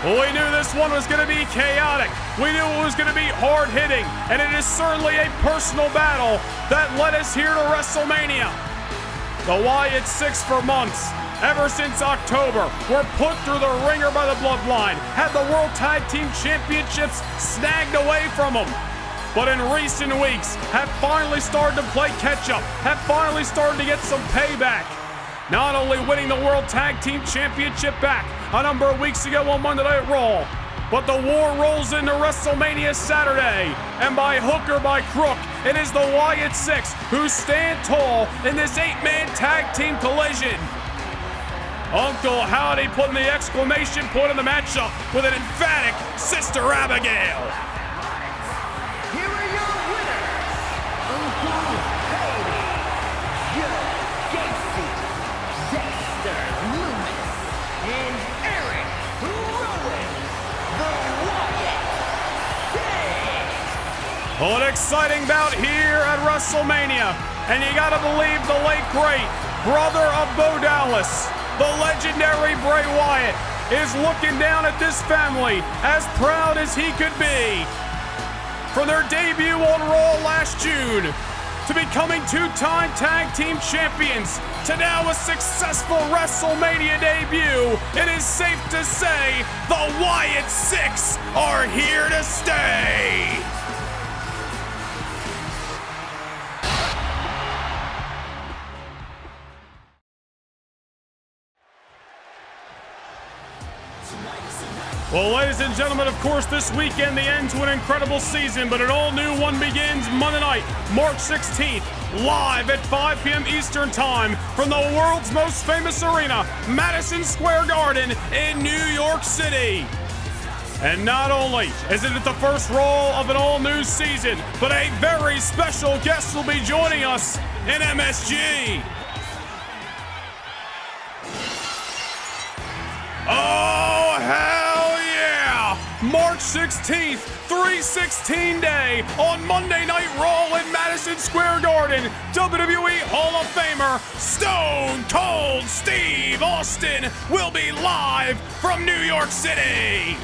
Well, we knew this one was going to be chaotic. We knew it was going to be hard-hitting, and it is certainly a personal battle that led us here to WrestleMania. The Wyatt Six for months, ever since October, were put through the ringer by the Bloodline, had the World Tag Team Championships snagged away from them. But in recent weeks, have finally started to play catch-up, have finally started to get some payback. Not only winning the World Tag Team Championship back a number of weeks ago on Monday Night Raw, but the war rolls into WrestleMania Saturday, and by hook or by crook, it is the Wyatt Six who stand tall in this 8-man tag team collision. Uncle Howdy putting the exclamation point in the matchup with an emphatic Sister Abigail. Here are your winners, Uncle Howdy, Joe Gacy, Dexter Loomis, and Eric Rowan, the Wyatt Six. Well, an exciting bout here at WrestleMania. And you gotta believe the late great brother of Bo Dallas, the legendary Bray Wyatt, is looking down at this family as proud as he could be. From their debut on Raw last June, to becoming two-time tag team champions, to now a successful WrestleMania debut, it is safe to say the Wyatt Six are here to stay. Well, ladies and gentlemen, of course, this weekend, the end to an incredible season, but an all-new one begins Monday night, March 16th, live at 5 p.m. Eastern Time from the world's most famous arena, Madison Square Garden in New York City. And not only is it the first Raw of an all-new season, but a very special guest will be joining us in MSG. Oh, hell yeah! March 16th, 3/16 day on Monday Night Raw in Madison Square Garden, WWE Hall of Famer Stone Cold Steve Austin will be live from New York City.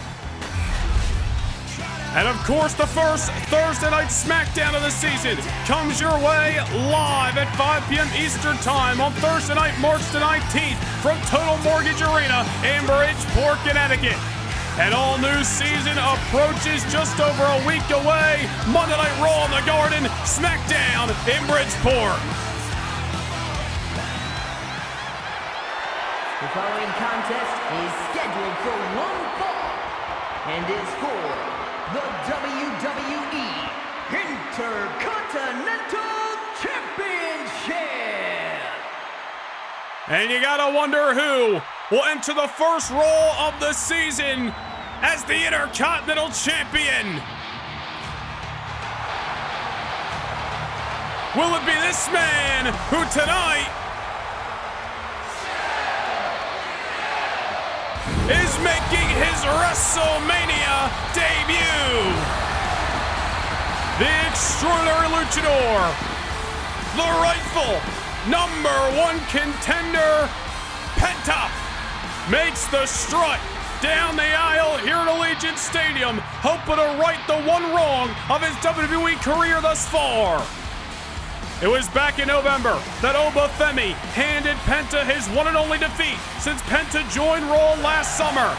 And of course, the first Thursday night SmackDown of the season comes your way live at 5 p.m. Eastern Time on Thursday night, March the 19th from Total Mortgage Arena in Bridgeport, Connecticut. An all-new season approaches just over a week away. Monday Night Raw in the Garden, SmackDown in Bridgeport. The following contest is scheduled for one fall and is for the WWE Intercontinental Championship. And you gotta wonder who will enter the first Raw of the season as the Intercontinental Champion. Will it be this man who tonight is making his WrestleMania debut? The extraordinary luchador, the rightful #1 contender, Penta, makes the strut down the aisle here at Allegiant Stadium, hoping to right the one wrong of his WWE career thus far. It was back in November that Oba Femi handed Penta his one and only defeat since Penta joined Raw last summer.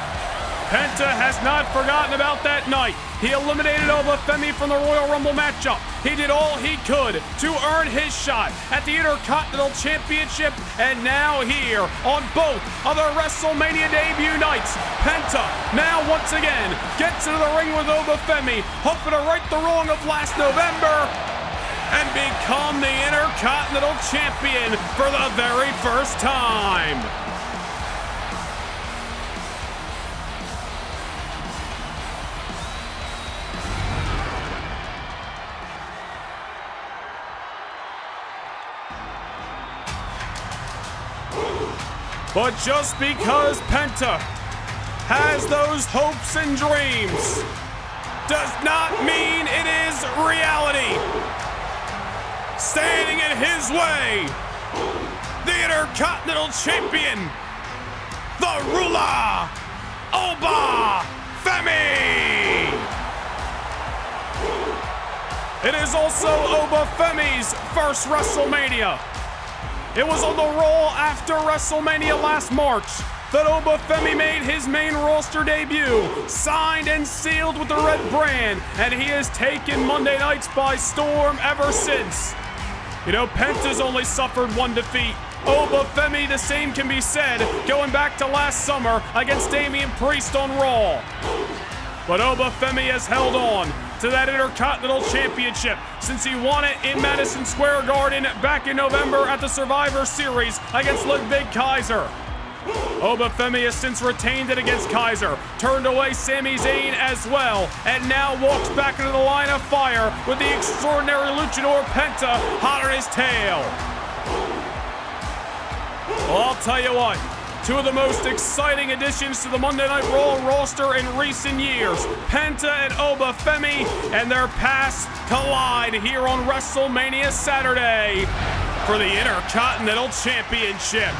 Penta has not forgotten about that night. He eliminated Oba Femi from the Royal Rumble matchup. He did all he could to earn his shot at the Intercontinental Championship, and now here on both of the WrestleMania debut nights, Penta now once again gets into the ring with Oba Femi, hoping to right the wrong of last November and become the Intercontinental Champion for the very first time. But just because Penta has those hopes and dreams does not mean it is reality. Standing in his way, the Intercontinental Champion, the ruler, Oba Femi. It is also Oba Femi's first WrestleMania. It was on the Raw after WrestleMania last March that Oba Femi made his main roster debut, signed and sealed with the red brand, and he has taken Monday nights by storm ever since. You know, Penta's only suffered one defeat. Oba Femi, the same can be said, going back to last summer against Damian Priest on Raw. But Oba Femi has held on to that Intercontinental Championship since he won it in Madison Square Garden back in November at the Survivor Series against Ludwig Kaiser. Oba Femi has since retained it against Kaiser, turned away Sami Zayn as well, and now walks back into the line of fire with the extraordinary luchador Penta hot on his tail. Well, I'll tell you what, two of the most exciting additions to the Monday Night Raw roster in recent years, Penta and Oba Femi, and their paths collide here on WrestleMania Saturday for the Intercontinental Championship.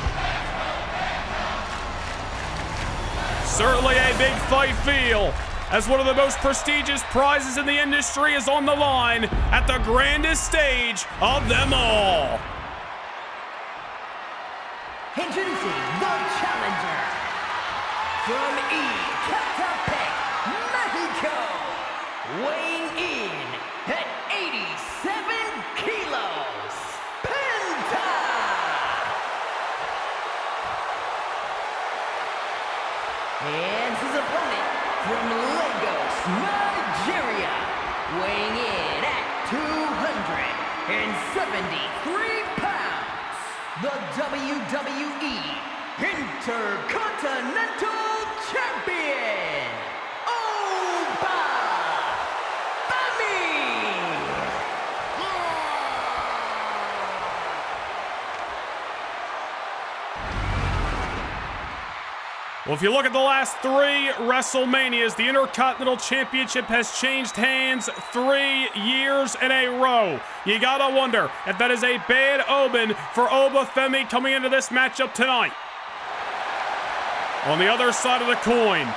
Certainly a big fight feel, as one of the most prestigious prizes in the industry is on the line at the grandest stage of them all. Introducing the challenger from Ecatepec, Mexico, weighing in at 87 kilos, Penta! And his opponent from Lagos, Nigeria, weighing in at 273 pounds, the WWE Intercontinental Champion, Oba Femi! Well, if you look at the last three WrestleManias, the Intercontinental Championship has changed hands 3 years in a row. You gotta wonder if that is a bad omen for Oba Femi coming into this matchup tonight. On the other side of the coin,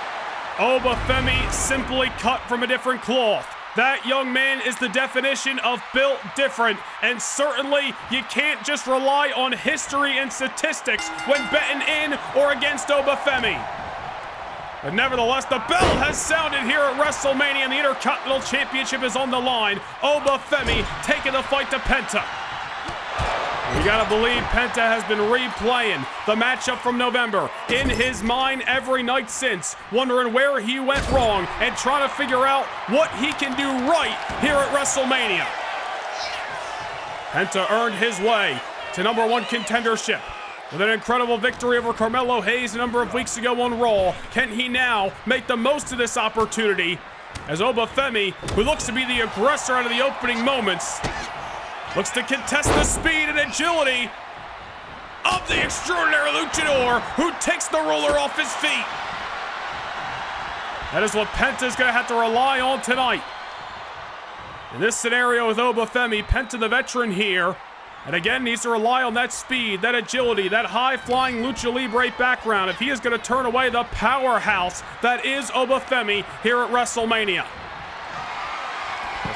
Oba Femi simply cut from a different cloth. That young man is the definition of built different, and certainly you can't just rely on history and statistics when betting in or against Oba Femi. But nevertheless, the bell has sounded here at WrestleMania, and the Intercontinental Championship is on the line. Oba Femi taking the fight to Penta. You gotta believe Penta has been replaying the matchup from November in his mind every night since, wondering where he went wrong and trying to figure out what he can do right here at WrestleMania. Penta earned his way to #1 contendership with an incredible victory over Carmelo Hayes a number of weeks ago on Raw. Can he now make the most of this opportunity as Oba Femi, who looks to be the aggressor out of the opening moments, looks to contest the speed and agility of the extraordinary luchador who takes the ruler off his feet. That is what Penta's going to have to rely on tonight. In this scenario with Oba Femi, Penta the veteran here, and again needs to rely on that speed, that agility, that high-flying lucha libre background if he is going to turn away the powerhouse that is Oba Femi here at WrestleMania.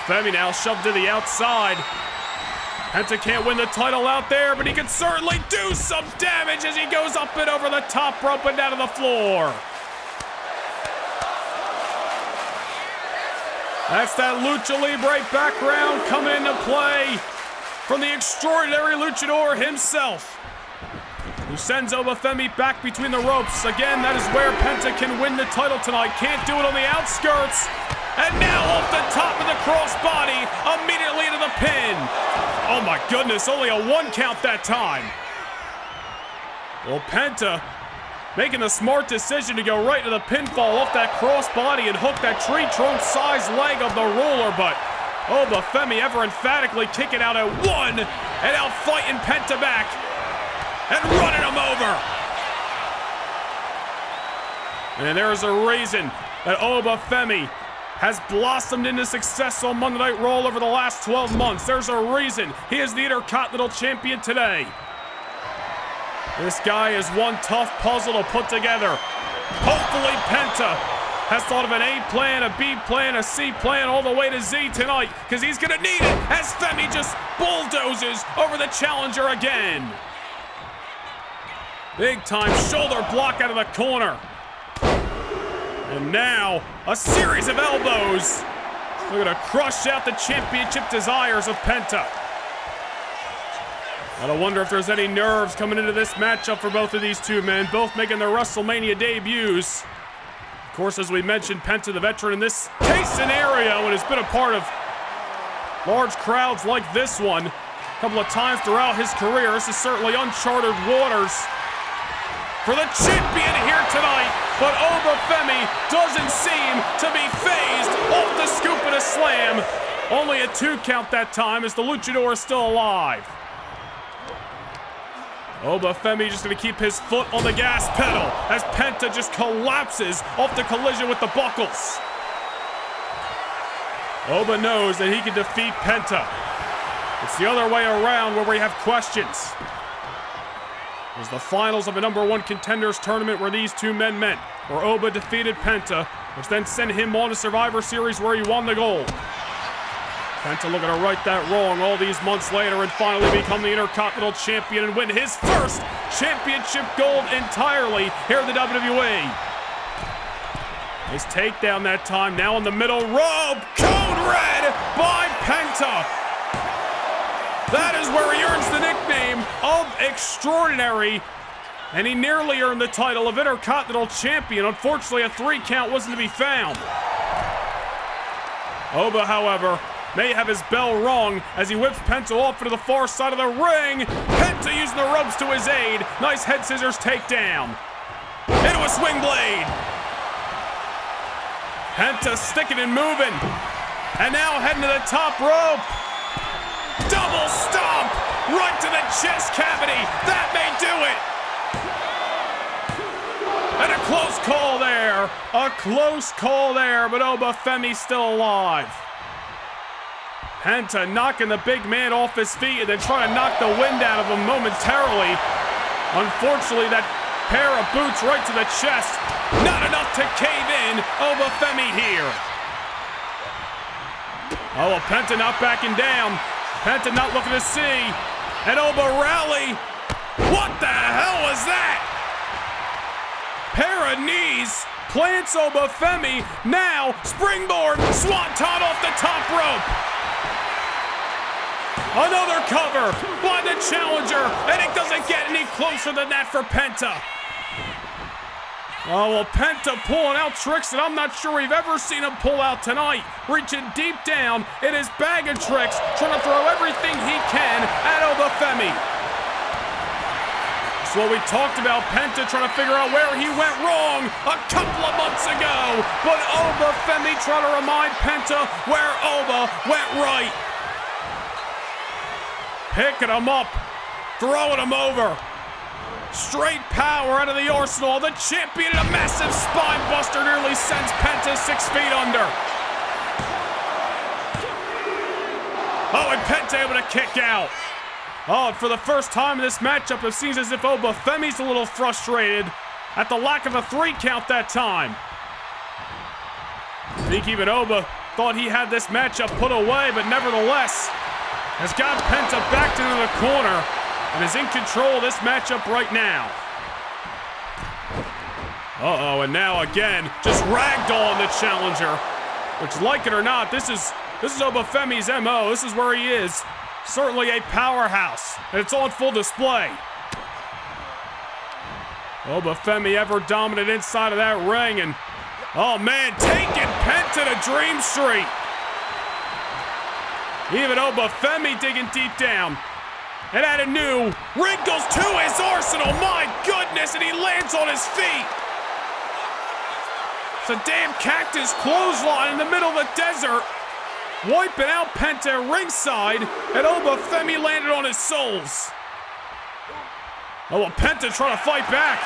Femi now shoved to the outside. Penta can't win the title out there, but he can certainly do some damage as he goes up and over the top rope and down to the floor. That's that lucha libre background coming into play from the extraordinary luchador himself, who sends Oba Femi back between the ropes. Again, that is where Penta can win the title tonight. Can't do it on the outskirts. And now off the top of the crossbody, immediately into the pin. Oh my goodness, only a 1 count that time. Well, Penta making the smart decision to go right to the pinfall off that crossbody and hook that tree trunk size leg of the ruler, but Oba Femi ever emphatically kicking out at 1 and out fighting Penta back and running him over. And there's a reason that Oba Femi has blossomed into success on Monday Night Raw over the last 12 months. There's a reason he is the Intercontinental Champion today. This guy is one tough puzzle to put together. Hopefully Penta has thought of an A plan, a B plan, a C plan, all the way to Z tonight, because he's gonna need it as Femi just bulldozes over the challenger again. Big time shoulder block out of the corner. And now, a series of elbows. They're gonna crush out the championship desires of Penta. Gotta wonder if there's any nerves coming into this matchup for both of these two men, both making their WrestleMania debuts. Of course, as we mentioned, Penta the veteran in this case scenario and has been a part of large crowds like this one a couple of times throughout his career. This is certainly uncharted waters for the champion here tonight, but Oba Femi doesn't seem to be phased off the scoop and a slam. Only a 2 count that time as the luchador is still alive. Oba Femi just going to keep his foot on the gas pedal as Penta just collapses off the collision with the buckles. Oba knows that he can defeat Penta. It's the other way around where we have questions. It was the finals of a #1 contenders tournament where these two men met, where Oba defeated Penta, which then sent him on to Survivor Series where he won the gold. Penta looking to right that wrong all these months later and finally become the Intercontinental Champion and win his first championship gold entirely here in the WWE. His takedown that time, now on the middle rope, code red by Penta. That is where he earns the nickname of Extraordinary, and he nearly earned the title of Intercontinental Champion. Unfortunately, a 3 count wasn't to be found. Oba, however, may have his bell rung as he whips Penta off to the far side of the ring. Penta using the ropes to his aid. Nice head scissors takedown. Into a swing blade. Penta sticking and moving. And now heading to the top rope. Double stomp right to the chest cavity. That may do it. And a close call there. A close call there, but Oba Femi's still alive. Penta knocking the big man off his feet and then trying to knock the wind out of him momentarily. Unfortunately, that pair of boots right to the chest. Not enough to cave in Oba Femi here. Oh, well, Penta not backing down. Penta not looking to see. And Oba rally. What the hell was that? Pair of knees. Plants Oba Femi. Now, springboard. Swanton off the top rope. Another cover by the challenger, and it doesn't get any closer than that for Penta. Oh, well, Penta pulling out tricks that I'm not sure we've ever seen him pull out tonight. Reaching deep down in his bag of tricks, trying to throw everything he can at Oba Femi. So we talked about Penta trying to figure out where he went wrong a couple of months ago, but Oba Femi trying to remind Penta where Oba went right. Picking him up, throwing him over. Straight power out of the arsenal. The champion in a massive spine buster nearly sends Penta 6 feet under. Oh, and Penta able to kick out. Oh, and for the first time in this matchup, it seems as if Oba Femi's a little frustrated at the lack of a 3 count that time. I think even Oba thought he had this matchup put away, but nevertheless, has got Penta backed into the corner and is in control of this matchup right now. Uh-oh, and now again, just ragdoll the challenger. Which, like it or not, this is Oba Femi's MO. This is where he is. Certainly a powerhouse, and it's on full display. Oba Femi ever dominant inside of that ring, and oh man, taking Penta to Dream Street. Even Oba Femi digging deep down. And adding new wrinkles to his arsenal. My goodness, and he lands on his feet. It's a damn cactus clothesline in the middle of the desert. Wiping out Penta ringside, and Oba Femi landed on his soles. Oh, well, Penta trying to fight back.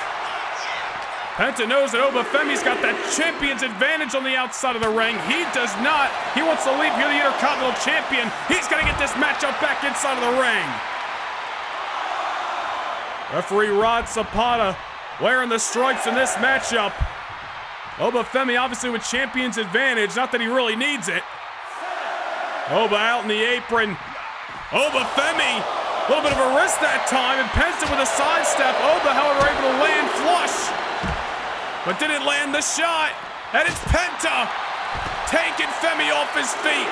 Penta knows that Oba Femi's got that champion's advantage on the outside of the ring. He does not. He wants to leave here the Intercontinental Champion. He's going to get this matchup back inside of the ring. Referee Rod Zapata wearing the stripes in this matchup. Oba Femi obviously with champion's advantage. Not that he really needs it. Oba out in the apron. Oba Femi, a little bit of a risk that time, and Penta with a sidestep. Oba, however, able to land flush, but didn't land the shot. And it's Penta taking Femi off his feet.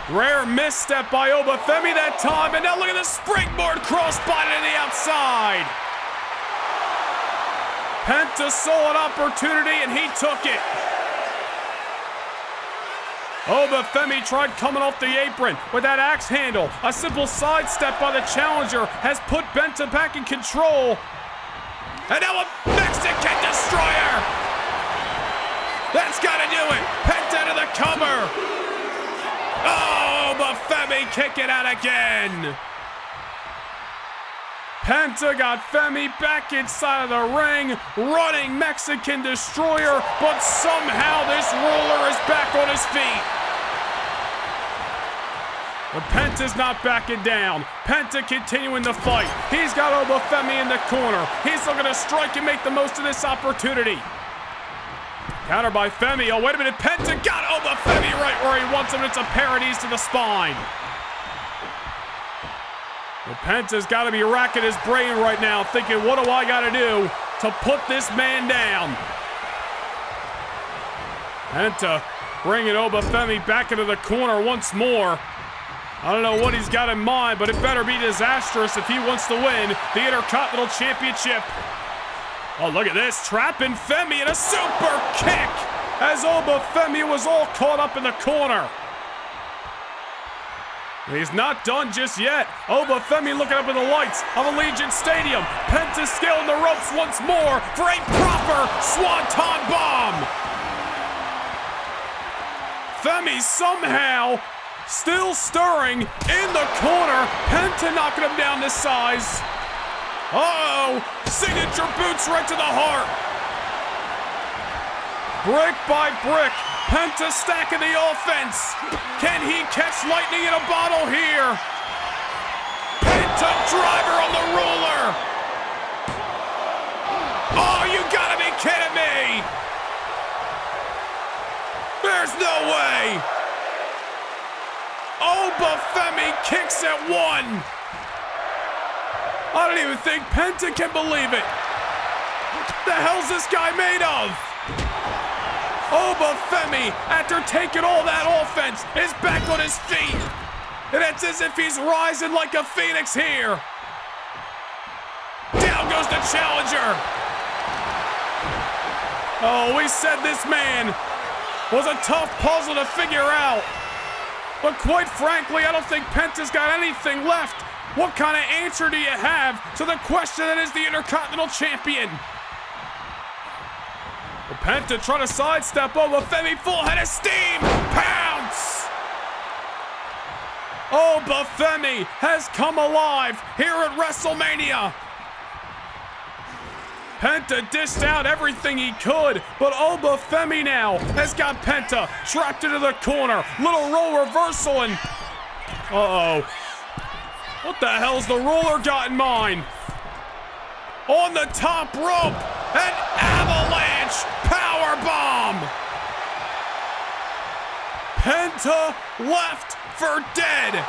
Rare misstep by Oba Femi that time, and now look at the springboard crossbody to the outside. Penta saw an opportunity, and he took it. Oba Femi tried coming off the apron with that axe handle. A simple sidestep by the challenger has put Penta back in control. And now a Mexican Destroyer. That's got to do it. Penta to the cover. Oh, Oba Femi kicking out again. Penta got Femi back inside of the ring, running Mexican Destroyer, but somehow this ruler is back on his feet. But Penta's not backing down. Penta continuing the fight. He's got Oba Femi in the corner. He's looking to strike and make the most of this opportunity. Counter by Femi. Oh, wait a minute. Penta got Oba Femi right where he wants him. It's a paradies to the spine. But Penta's got to be racking his brain right now, thinking, what do I got to do to put this man down? Penta bringing Oba Femi back into the corner once more. I don't know what he's got in mind, but it better be disastrous if he wants to win the Intercontinental Championship. Oh, look at this. Trapping Femi in a super kick as Oba Femi was all caught up in the corner. He's not done just yet. Oba Femi looking up at the lights of Allegiant Stadium. Penta scaling the ropes once more for a proper Swanton Bomb. Femi somehow still stirring in the corner. Penta knocking him down to size. Uh-oh, signature boots right to the heart. Brick by brick, Penta stacking the offense. Can he catch lightning in a bottle here? Penta driver on the ruler. Oh, you gotta be kidding me. There's no way. Oba Femi kicks at one. I don't even think Penta can believe it. What the hell's this guy made of? Oba Femi, after taking all that offense, is back on his feet. And it's as if he's rising like a phoenix here. Down goes the challenger. Oh, we said this man was a tough puzzle to figure out. But quite frankly, I don't think Penta's got anything left. What kind of answer do you have to the question that is the Intercontinental Champion? Penta trying to sidestep Oba Femi, full head of steam, pounce! Oba Femi has come alive here at WrestleMania. Penta dished out everything he could, but Oba Femi now has got Penta trapped into the corner. Little role reversal and... Uh-oh. What the hell's the ruler got in mind? On the top rope, an avalanche power bomb. Penta left for dead.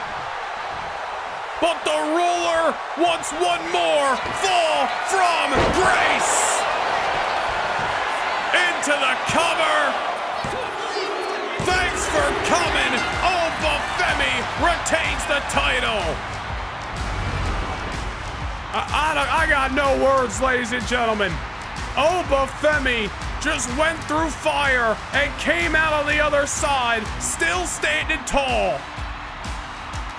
But the ruler wants one more fall from grace. Into the cover. Thanks for coming. Oba Femi retains the title. I got no words, ladies and gentlemen. Oba Femi just went through fire and came out on the other side, still standing tall.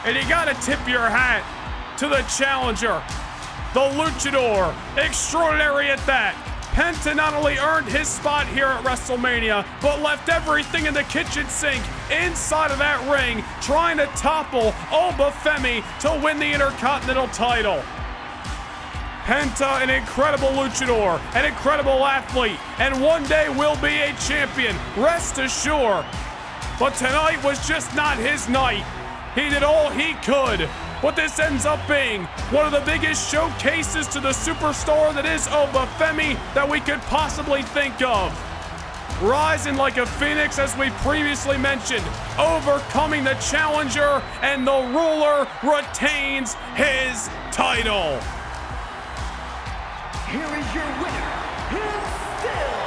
And you gotta tip your hat to the challenger, the luchador, extraordinary at that. Penta not only earned his spot here at WrestleMania, but left everything in the kitchen sink inside of that ring, trying to topple Oba Femi to win the Intercontinental title. Penta, an incredible luchador, an incredible athlete, and one day will be a champion, rest assured. But tonight was just not his night. He did all he could, but this ends up being one of the biggest showcases to the superstar that is Oba Femi that we could possibly think of. Rising like a phoenix, as we previously mentioned, overcoming the challenger, and the ruler retains his title. Here is your winner, and still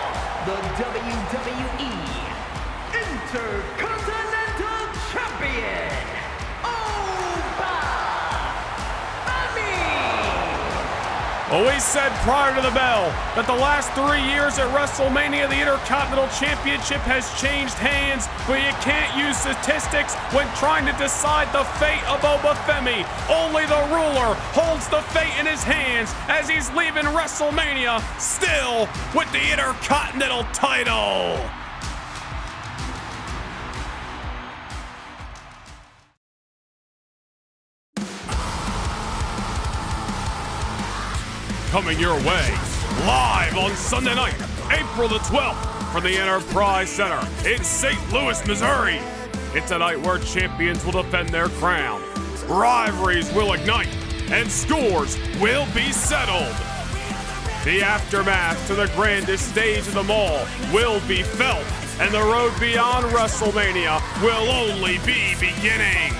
the WWE Intercontinental Champion, Oba Femi! Well, we said prior to the bell that the last 3 years at WrestleMania, the Intercontinental Championship has changed hands, but you can't use statistics when trying to decide the fate of Oba Femi. Only the ruler holds the fate in his hands as he's leaving WrestleMania still with the Intercontinental title. Coming your way, live on Sunday night, April the 12th, from the Enterprise Center in St. Louis, Missouri. It's a night where champions will defend their crown, rivalries will ignite, and scores will be settled. The aftermath to the grandest stage of them all will be felt, and the road beyond WrestleMania will only be beginning.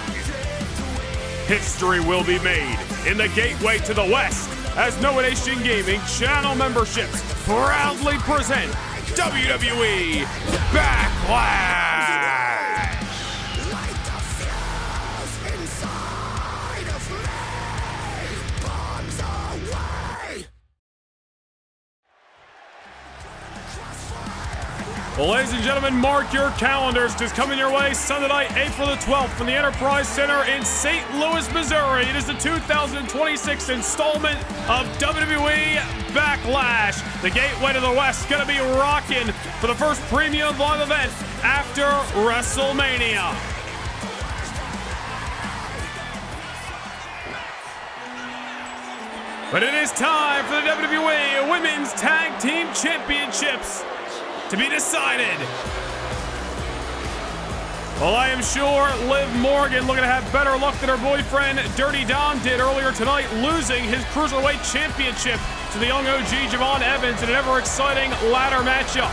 History will be made in the gateway to the West, as Nomination Gaming channel memberships proudly present WWE Backlash! Well, ladies and gentlemen, mark your calendars, because coming your way Sunday night, April the 12th, from the Enterprise Center in St. Louis, Missouri. It is the 2026 installment of WWE Backlash. The gateway to the West going to be rocking for the first premium live event after WrestleMania. But it is time for the WWE Women's Tag Team Championships to be decided. Well, I am sure Liv Morgan looking to have better luck than her boyfriend Dirty Dom did earlier tonight, losing his Cruiserweight Championship to the young OG Javon Evans in an ever-exciting ladder matchup.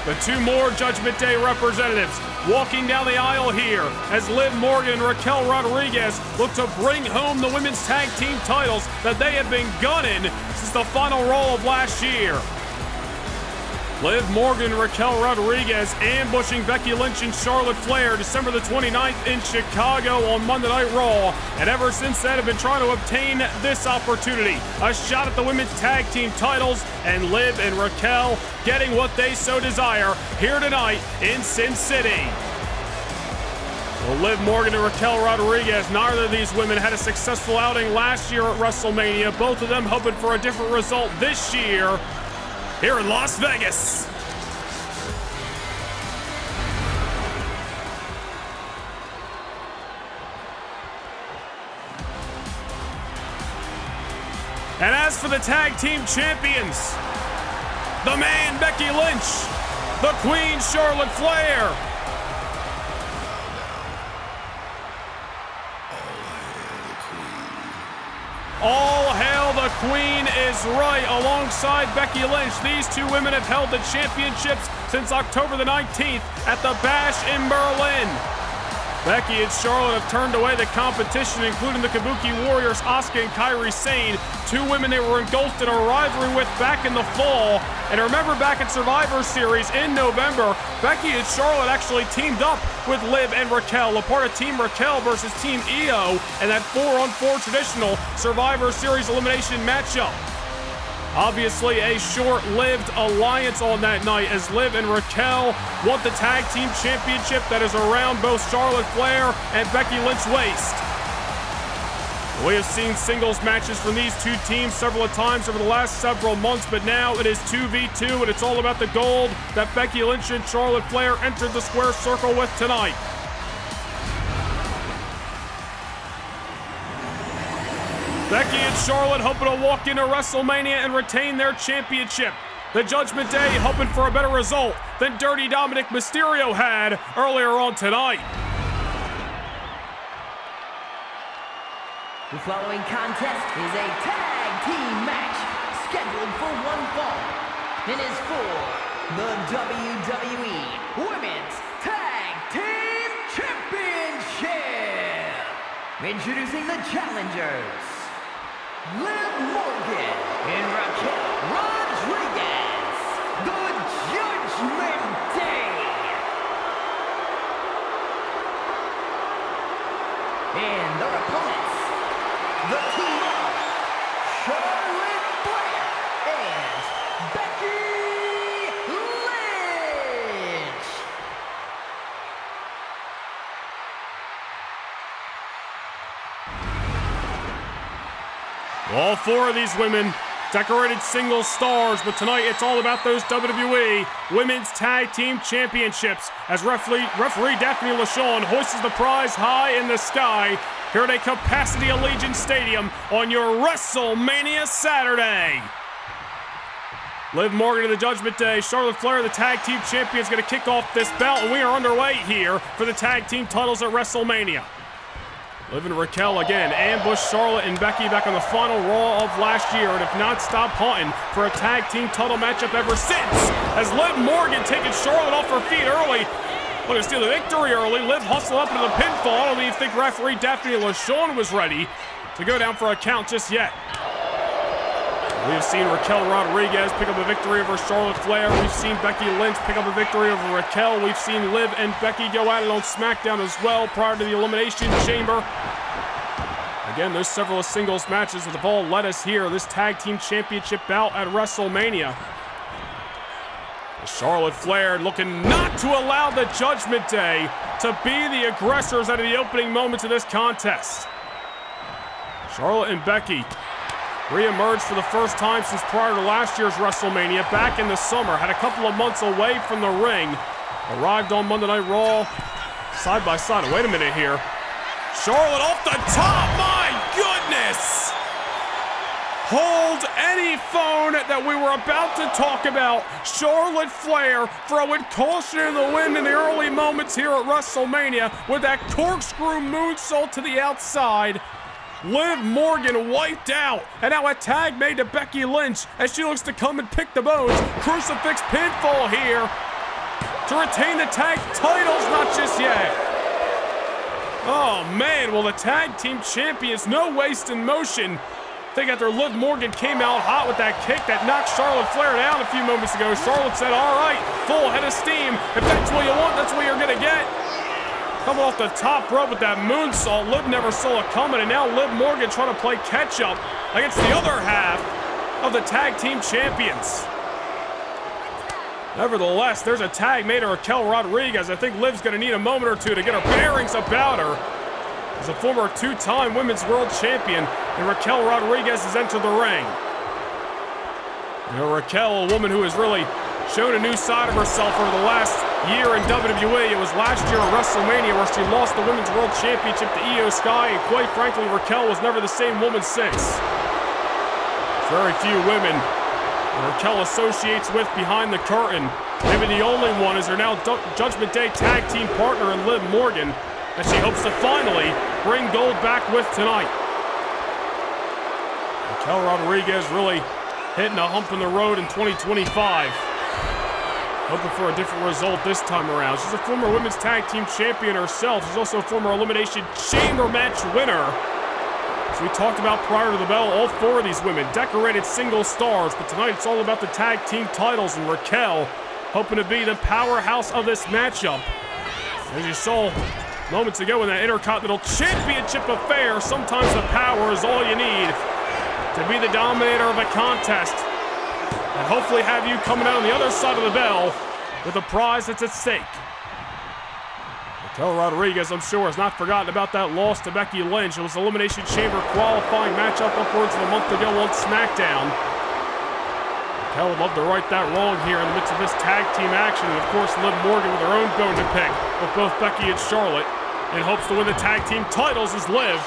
The two more Judgment Day representatives walking down the aisle here as Liv Morgan and Raquel Rodriguez look to bring home the women's tag team titles that they have been gunning since the final Raw of last year. Liv Morgan and Raquel Rodriguez ambushing Becky Lynch and Charlotte Flair December the 29th in Chicago on Monday Night Raw, and ever since then have been trying to obtain this opportunity, a shot at the women's tag team titles, and Liv and Raquel getting what they so desire here tonight in Sin City. Well, Liv Morgan and Raquel Rodriguez, neither of these women had a successful outing last year at WrestleMania, both of them hoping for a different result this year here in Las Vegas. And as for the tag team champions, the man Becky Lynch, the Queen Charlotte Flair, all hail the Queen is right. Alongside Becky Lynch, these two women have held the championships since October the 19th at the Bash in Berlin. Becky and Charlotte have turned away the competition, including the Kabuki Warriors, Asuka and Kairi Sane, two women they were engulfed in a rivalry with back in the fall. And remember back at Survivor Series in November, Becky and Charlotte actually teamed up with Liv and Raquel, a part of Team Raquel versus Team Io, and that 4-on-4 traditional Survivor Series elimination matchup. Obviously a short-lived alliance on that night, as Liv and Raquel want the tag team championship that is around both Charlotte Flair and Becky Lynch's waist. We have seen singles matches from these two teams several times over the last several months, but now it is 2v2, and it's all about the gold that Becky Lynch and Charlotte Flair entered the square circle with tonight. Becky and Charlotte hoping to walk into WrestleMania and retain their championship. The Judgment Day hoping for a better result than Dirty Dominik Mysterio had earlier on tonight. The following contest is a tag team match scheduled for one fall and is for the WWE Women's Tag Team Championship. Introducing the challengers, Liv Morgan and Raquel Rodriguez, the Judgment Day. And their opponents, the team of Charlotte Flair All four of these women decorated single stars, but tonight it's all about those WWE Women's Tag Team Championships as referee Daphne LaShawn hoists the prize high in the sky here at a Capacity Allegiant Stadium on your WrestleMania Saturday. Liv Morgan to the Judgment Day. Charlotte Flair, the Tag Team Champion, is going to kick off this bout, and we are underway here for the Tag Team titles at WrestleMania. Liv and Raquel again ambush Charlotte and Becky back on the final Raw of last year and have not stopped hunting for a tag team title matchup ever since. As Liv Morgan taking Charlotte off her feet early, looking to steal the victory early. Liv hustled up into the pinfall. I don't even think referee Daphne LaShawn was ready to go down for a count just yet. We have seen Raquel Rodriguez pick up a victory over Charlotte Flair. We've seen Becky Lynch pick up a victory over Raquel. We've seen Liv and Becky go at it on SmackDown as well prior to the Elimination Chamber. Again, there's several singles matches that have all led us here. This Tag Team Championship bout at WrestleMania. Charlotte Flair looking not to allow the Judgment Day to be the aggressors out of the opening moments of this contest. Charlotte and Becky re-emerged for the first time since prior to last year's WrestleMania back in the summer. Had a couple of months away from the ring. Arrived on Monday Night Raw side by side. Wait a minute here. Charlotte off the top. My goodness. Hold any phone that we were about to talk about. Charlotte Flair throwing caution in the wind in the early moments here at WrestleMania with that corkscrew moonsault to the outside. Liv Morgan wiped out, and now a tag made to Becky Lynch as she looks to come and pick the bones. Crucifix pinfall here to retain the tag titles, not just yet. Oh man, well the tag team champions, no waste in motion. I think after Liv Morgan came out hot with that kick that knocked Charlotte Flair down a few moments ago, Charlotte said, all right, full head of steam. If that's what you want, that's what you're gonna get. Coming off the top rope with that moonsault, Liv never saw it coming, and now Liv Morgan trying to play catch-up against the other half of the tag team champions. Nevertheless, there's a tag made to Raquel Rodriguez. I think Liv's going to need a moment or two to get her bearings about her. As a former two-time Women's World Champion, and Raquel Rodriguez has entered the ring. You know, Raquel, a woman who has really shown a new side of herself over the last year in WWE. It was last year at WrestleMania where she lost the Women's World Championship to Io Sky, and quite frankly, Raquel was never the same woman since. Very few women Raquel associates with behind the curtain. Maybe the only one is her now Judgment Day tag team partner in Liv Morgan, that she hopes to finally bring gold back with tonight. Raquel Rodriguez really hitting a hump in the road in 2025. Hoping for a different result this time around. She's a former Women's Tag Team Champion herself. She's also a former Elimination Chamber match winner. As we talked about prior to the bell, all four of these women decorated single stars, but tonight it's all about the tag team titles, and Raquel hoping to be the powerhouse of this matchup. As you saw moments ago in that Intercontinental Championship affair, sometimes the power is all you need to be the dominator of a contest. And hopefully have you coming out on the other side of the bell with a prize that's at stake. Raquel Rodriguez, I'm sure, has not forgotten about that loss to Becky Lynch. It was an Elimination Chamber qualifying matchup upwards of a month ago on SmackDown. Raquel would love to right that wrong here in the midst of this tag team action. And of course, Liv Morgan with her own bone to pick with both Becky and Charlotte in hopes to win the tag team titles as Liv.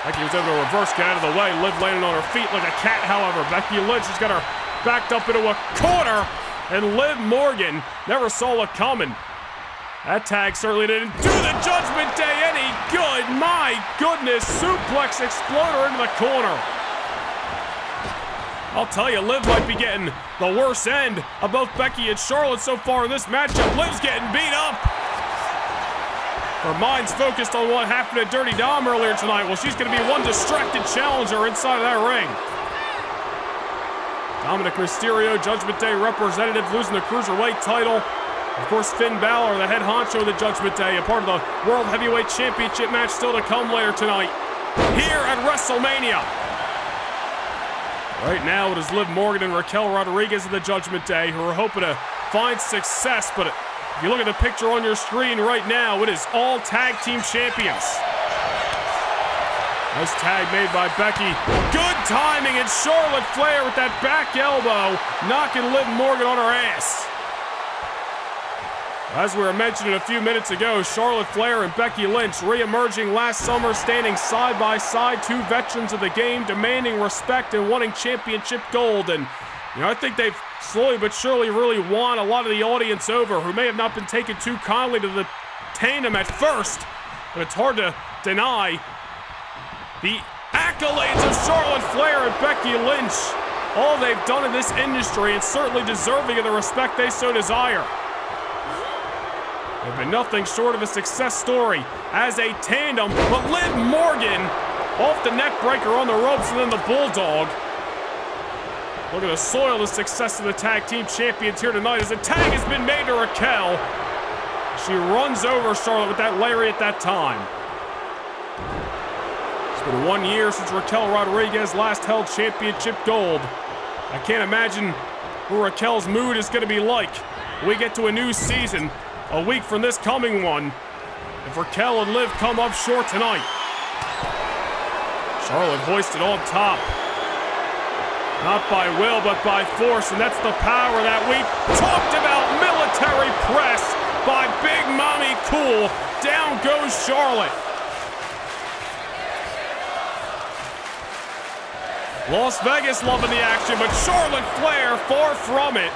Becky was able to reverse, get out of the way. Liv landing on her feet like a cat, however. Becky Lynch has got her backed up into a corner, and Liv Morgan never saw it coming. That tag certainly didn't do the Judgment Day any good. My goodness, suplex exploder into the corner. I'll tell you, Liv might be getting the worst end of both Becky and Charlotte so far in this matchup. Liv's getting beat up. Her mind's focused on what happened to Dirty Dom earlier tonight. Well, she's going to be one distracted challenger inside of that ring. Dominik Mysterio, Judgment Day representative, losing the Cruiserweight title. Of course, Finn Balor, the head honcho of the Judgment Day, a part of the World Heavyweight Championship match still to come later tonight here at WrestleMania. Right now, it is Liv Morgan and Raquel Rodriguez of the Judgment Day who are hoping to find success, but if you look at the picture on your screen right now, it is all tag team champions. Nice tag made by Becky. Good timing, and Charlotte Flair with that back elbow, knocking Liv Morgan on her ass. As we were mentioning a few minutes ago, Charlotte Flair and Becky Lynch re-emerging last summer, standing side by side, two veterans of the game, demanding respect and wanting championship gold. And I think they've slowly but surely really won a lot of the audience over, who may have not been taken too kindly to the tandem at first, but it's hard to deny the accolades of Charlotte Flair and Becky Lynch, all they've done in this industry, and certainly deserving of the respect they so desire. They've been nothing short of a success story as a tandem, but Liv Morgan off the neck breaker on the ropes, and then the Bulldog. Looking to soil the success of the tag team champions here tonight as a tag has been made to Raquel. She runs over Charlotte with that lariat that time. It's been 1 year since Raquel Rodriguez last held championship gold. I can't imagine what Raquel's mood is going to be like when we get to a new season a week from this coming one, if Raquel and Liv come up short tonight. Charlotte hoisted on top. Not by will, but by force, and that's the power that we talked about. Military press by Big Mommy Cool. Down goes Charlotte. Las Vegas loving the action, but Charlotte Flair far from it,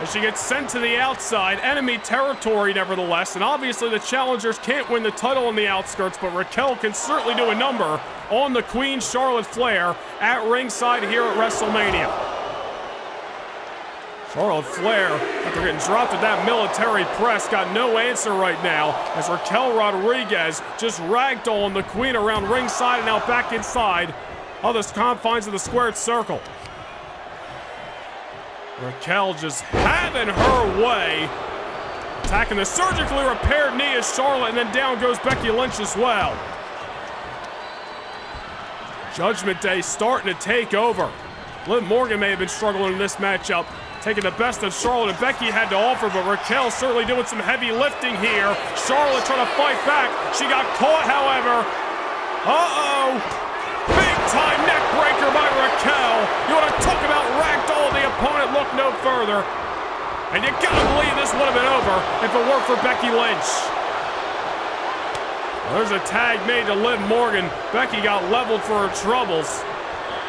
as she gets sent to the outside. Enemy territory, nevertheless, and obviously the challengers can't win the title on the outskirts, but Raquel can certainly do a number on the Queen Charlotte Flair at ringside here at WrestleMania. Charlotte Flair, after getting dropped with that military press, got no answer right now, as Raquel Rodriguez just ragdolling the Queen around ringside and now back inside of the confines of the squared circle. Raquel just having her way, attacking the surgically repaired knee of Charlotte, and then down goes Becky Lynch as well. Judgment Day starting to take over. Liv Morgan may have been struggling in this matchup, taking the best that Charlotte and Becky had to offer, but Raquel certainly doing some heavy lifting here. Charlotte trying to fight back. She got caught, however. Big time neck breaker by Raquel. You want to talk about ragdoll the opponent, look no further. And you gotta believe this would have been over if it weren't for Becky Lynch. Well, there's a tag made to Liv Morgan. Becky got leveled for her troubles.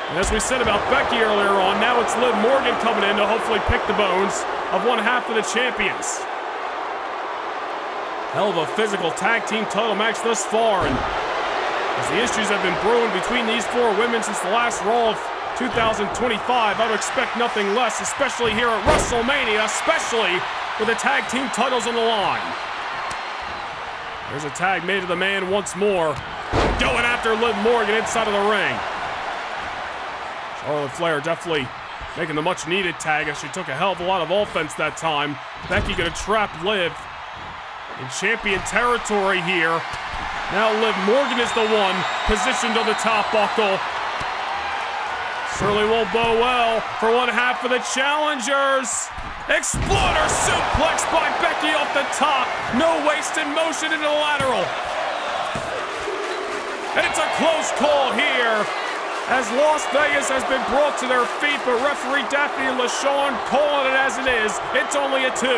And as we said about Becky earlier on, now it's Liv Morgan coming in to hopefully pick the bones of one half of the champions. Hell of a physical tag team title match thus far, and as the issues have been brewing between these four women since the last Raw of 2025, I would expect nothing less, especially here at WrestleMania, especially with the tag team titles on the line. There's a tag made to the man once more, going after Liv Morgan inside of the ring. Charlotte Flair definitely making the much needed tag, as she took a hell of a lot of offense that time. Becky gonna trap Liv in champion territory here. Now Liv Morgan is the one positioned on the top buckle. Certainly won't bow well for one half of the challengers. Exploder suplex by Becky off the top. No wasted motion into the lateral. And it's a close call here, as Las Vegas has been brought to their feet, but referee Daphne LaShawn calling it as it is. It's only a 2.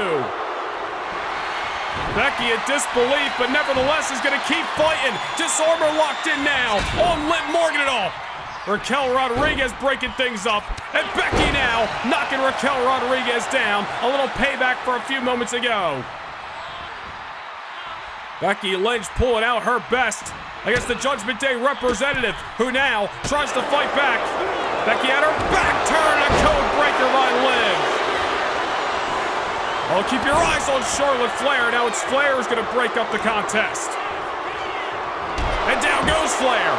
Becky in disbelief, but nevertheless is going to keep fighting. Disarmer locked in now on Liv Morgan at all. Raquel Rodriguez breaking things up, and Becky now knocking Raquel Rodriguez down. A little payback for a few moments ago. Becky Lynch pulling out her best against the Judgment Day representative, who now tries to fight back. Becky at her back turn, a code breaker by Liv. Oh, keep your eyes on Charlotte Flair. Now it's Flair who's going to break up the contest. And down goes Flair.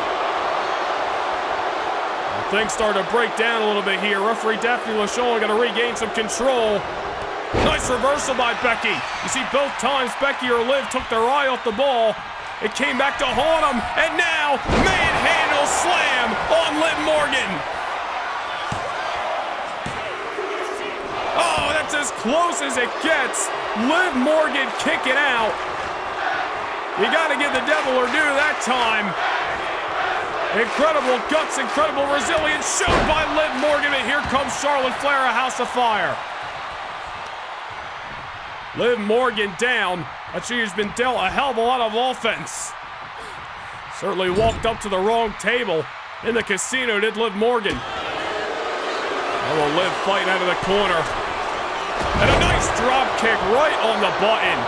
Well, things start to break down a little bit here. Referee Daphne LaShawn going to regain some control. Nice reversal by Becky. You see, both times Becky or Liv took their eye off the ball. It came back to haunt them. And now, manhandle slam on Liv Morgan. Oh, that's as close as it gets. Liv Morgan kicking out. You got to give the devil her due that time. Incredible guts, incredible resilience shown by Liv Morgan, and here comes Charlotte Flair, a house of fire. Liv Morgan down, but she has been dealt a hell of a lot of offense. Certainly walked up to the wrong table in the casino, did Liv Morgan. Oh, well, Liv fighting out of the corner. And a nice drop kick right on the button.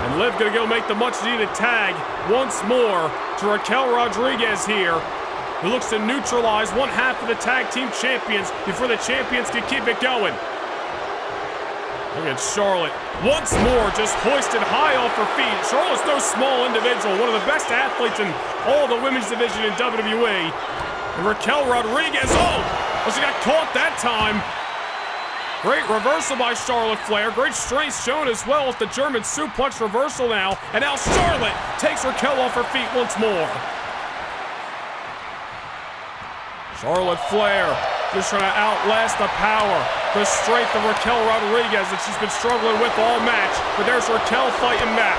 And Liv gonna go make the much needed tag once more to Raquel Rodriguez here, who looks to neutralize one half of the tag team champions before the champions can keep it going. Look at Charlotte. Once more, just hoisted high off her feet. Charlotte's no small individual, one of the best athletes in all the women's division in WWE. And Raquel Rodriguez, oh, she got caught that time. Great reversal by Charlotte Flair. Great strength shown as well with the German suplex reversal now. And now Charlotte takes Raquel off her feet once more. Charlotte Flair just trying to outlast the power, the strength of Raquel Rodriguez that she's been struggling with all match. But there's Raquel fighting back.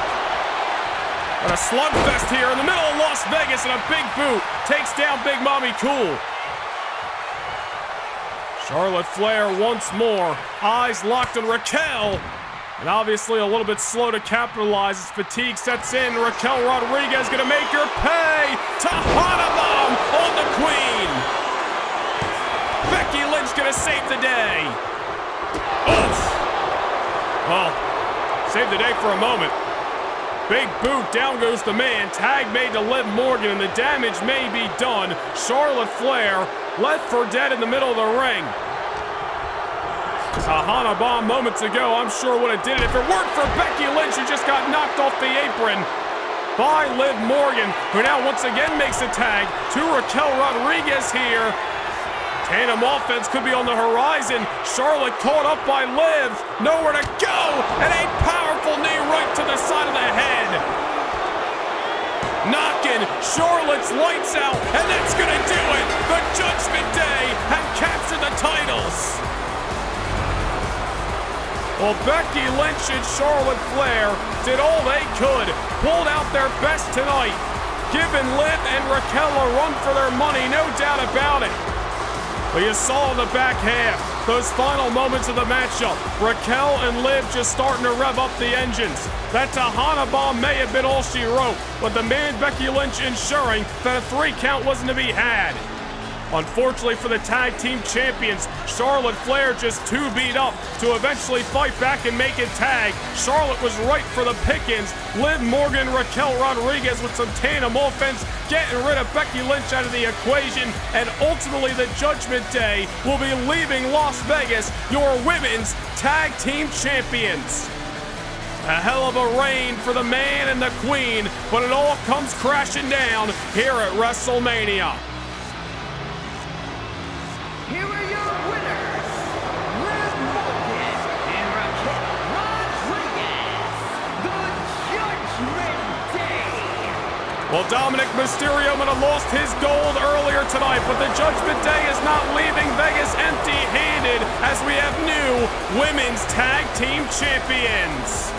And a slugfest here in the middle of Las Vegas, and a big boot takes down Big Mommy Cool. Charlotte Flair once more, eyes locked on Raquel, and obviously a little bit slow to capitalize as fatigue sets in. Raquel Rodriguez gonna make her pay. Tahana bomb on the Queen. Becky Lynch gonna save the day. Oof. Well, save the day for a moment. Big boot, down goes the man. Tag made to Liv Morgan, and the damage may be done. Charlotte Flair left for dead in the middle of the ring. Tahana bomb moments ago, I'm sure would have did it if it weren't for Becky Lynch, who just got knocked off the apron by Liv Morgan, who now once again makes a tag to Raquel Rodriguez here. Tandem offense could be on the horizon. Charlotte caught up by Liv. Nowhere to go. And a powerful knee right to the side of the head. Knocking Charlotte's lights out. And that's going to do it. The Judgment Day have captured the titles. Well, Becky Lynch and Charlotte Flair did all they could. Pulled out their best tonight. Giving Liv and Raquel a run for their money. No doubt about it. But you saw in the back half, those final moments of the matchup, Raquel and Liv just starting to rev up the engines. That Tahana bomb may have been all she wrote, but the man Becky Lynch ensuring that a 3 count wasn't to be had. Unfortunately for the tag team champions, Charlotte Flair just too beat up to eventually fight back and make it tag. Charlotte was right for the pickings. Liv Morgan, Raquel Rodriguez with some tandem offense, getting rid of Becky Lynch out of the equation, and ultimately the Judgment Day will be leaving Las Vegas, your women's tag team champions. A hell of a reign for the man and the queen, but it all comes crashing down here at WrestleMania. Here are your winners, Liv Morgan and Raquel Rodriguez, the Judgment Day. Well, Dominik Mysterio might have lost his gold earlier tonight, but the Judgment Day is not leaving Vegas empty-handed as we have new women's tag team champions.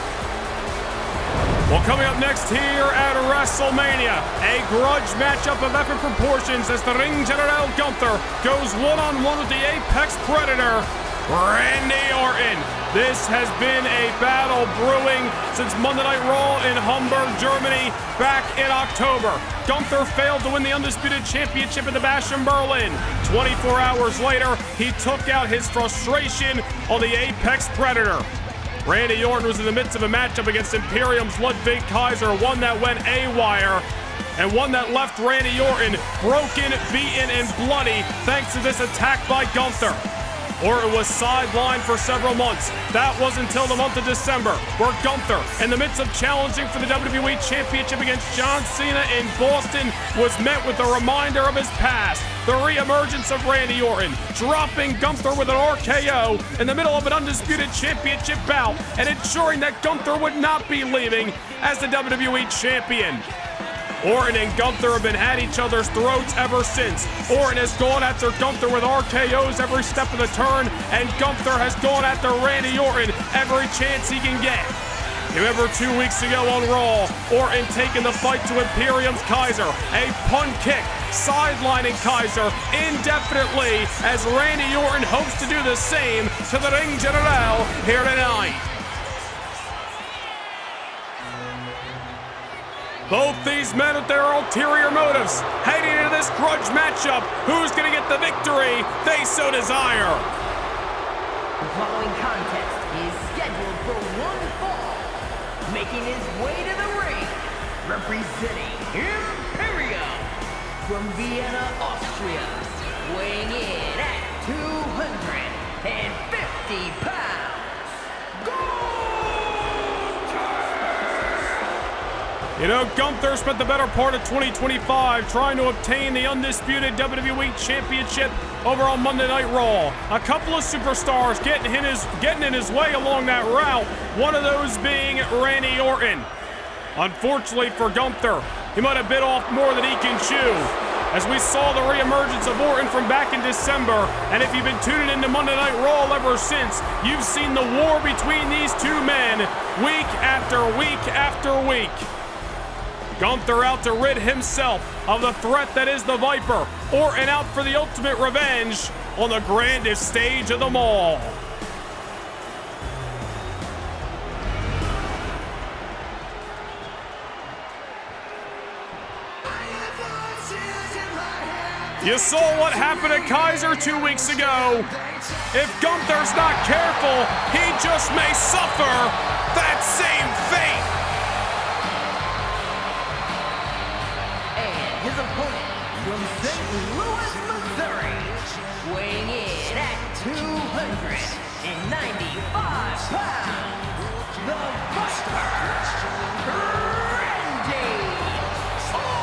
Well, coming up next here at WrestleMania, a grudge matchup of epic proportions as the Ring General Gunther goes one-on-one with the Apex Predator, Randy Orton. This has been a battle brewing since Monday Night Raw in Hamburg, Germany, back in October. Gunther failed to win the Undisputed Championship at the Bash in Berlin. 24 hours later, he took out his frustration on the Apex Predator. Randy Orton was in the midst of a matchup against Imperium's Ludwig Kaiser, one that went AWire, and one that left Randy Orton broken, beaten, and bloody thanks to this attack by Gunther. Orton was sidelined for several months. That was until the month of December, where Gunther, in the midst of challenging for the WWE Championship against John Cena in Boston, was met with a reminder of his past. The re-emergence of Randy Orton, dropping Gunther with an RKO in the middle of an Undisputed Championship bout, and ensuring that Gunther would not be leaving as the WWE Champion. Orton and Gunther have been at each other's throats ever since. Orton has gone after Gunther with RKOs every step of the turn, and Gunther has gone after Randy Orton every chance he can get. Remember 2 weeks ago on Raw, Orton taking the fight to Imperium's Kaiser, a punt kick, sidelining Kaiser indefinitely as Randy Orton hopes to do the same to the Ring General here tonight. Both these men with their ulterior motives heading into this grudge matchup. Who's going to get the victory they so desire? The following contest is scheduled for one fall. Making his way to the ring, representing Imperium from Vienna, Austria, weighing in at 250 pounds, Gunther! You know, Gunther spent the better part of 2025 trying to obtain the undisputed WWE Championship over on Monday Night Raw. A couple of superstars getting in his way along that route, one of those being Randy Orton. Unfortunately for Gunther, he might have bit off more than he can chew, as we saw the reemergence of Orton from back in December. And if you've been tuning into Monday Night Raw ever since, you've seen the war between these two men week after week after week. Gunther out to rid himself of the threat that is the Viper. Orton out for the ultimate revenge on the grandest stage of them all. You saw what happened to Kaiser 2 weeks ago. If Gunther's not careful, he just may suffer that same fate. And his opponent from St. Louis, Missouri, weighing in at 295 pounds, the Viper, Randy Orton.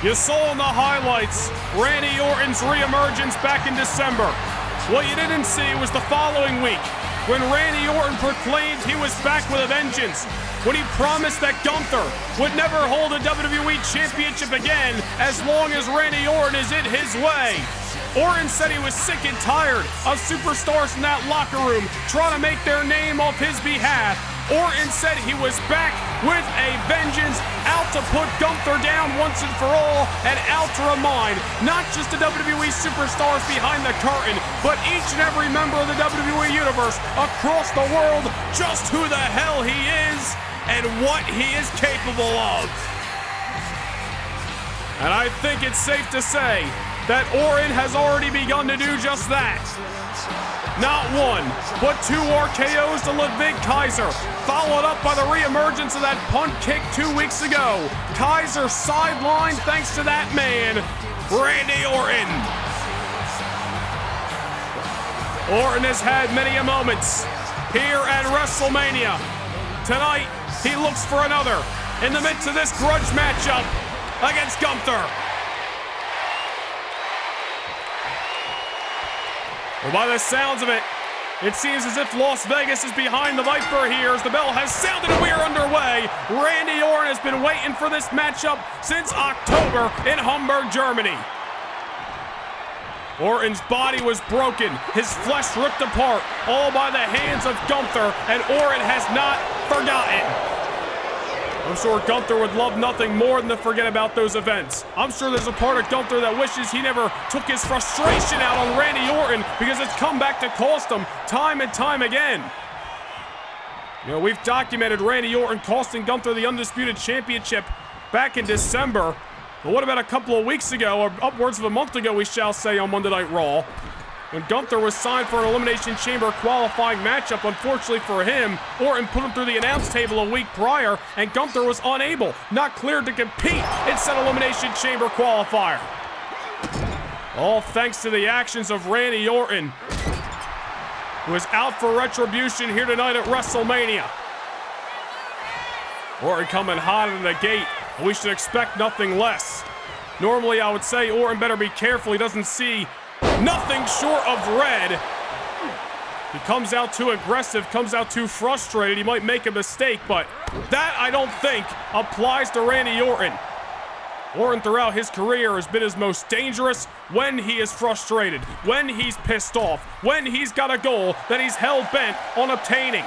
You saw in the highlights Randy Orton's reemergence back in December. What you didn't see was the following week, when Randy Orton proclaimed he was back with a vengeance, when he promised that Gunther would never hold a WWE Championship again as long as Randy Orton is in his way. Orton said he was sick and tired of superstars in that locker room trying to make their name off his behalf. Orton said he was back with a vengeance, out to put Gunther down once and for all, and out to remind not just the WWE superstars behind the curtain, but each and every member of the WWE Universe across the world just who the hell he is and what he is capable of. And I think it's safe to say that Orton has already begun to do just that. Not one, but two RKOs to Ludwig Kaiser, followed up by the reemergence of that punt kick 2 weeks ago. Kaiser sidelined thanks to that man, Randy Orton. Orton has had many a moments here at WrestleMania. Tonight, he looks for another in the midst of this grudge matchup against Gunther. Well, by the sounds of it, it seems as if Las Vegas is behind the Viper here as the bell has sounded and we are underway. Randy Orton has been waiting for this matchup since October in Hamburg, Germany. Orton's body was broken, his flesh ripped apart, all by the hands of Gunther, and Orton has not forgotten. I'm sure Gunther would love nothing more than to forget about those events. I'm sure there's a part of Gunther that wishes he never took his frustration out on Randy Orton, because it's come back to cost him time and time again. You know, we've documented Randy Orton costing Gunther the Undisputed Championship back in December. But what about a couple of weeks ago, or upwards of a month ago, we shall say, on Monday Night Raw, when Gunther was signed for an Elimination Chamber qualifying matchup? Unfortunately for him, Orton put him through the announce table a week prior, and Gunther was unable, not cleared to compete in said Elimination Chamber qualifier. All thanks to the actions of Randy Orton, who is out for retribution here tonight at WrestleMania. Orton coming hot out of the gate. We should expect nothing less. Normally, I would say Orton better be careful he doesn't see nothing short of red. He comes out too aggressive, comes out too frustrated, he might make a mistake, but that, I don't think, applies to Randy Orton. Orton throughout his career has been his most dangerous when he is frustrated, when he's pissed off, when he's got a goal that he's hell-bent on obtaining.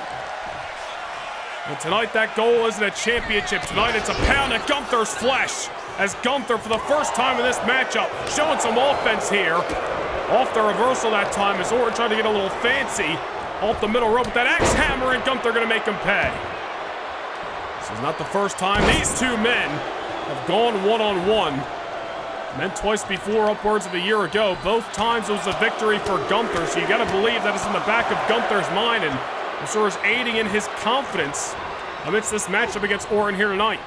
And tonight that goal isn't a championship. Tonight it's a pound of Gunther's flesh. As Gunther, for the first time in this matchup, showing some offense here. Off the reversal that time as Orton tried to get a little fancy. Off the middle rope with that axe hammer, and Gunther gonna make him pay. This is not the first time these two men have gone one-on-one. Meant twice before, upwards of a year ago. Both times it was a victory for Gunther, so you gotta believe that is in the back of Gunther's mind, and I'm sure is aiding in his confidence amidst this matchup against Orton here tonight.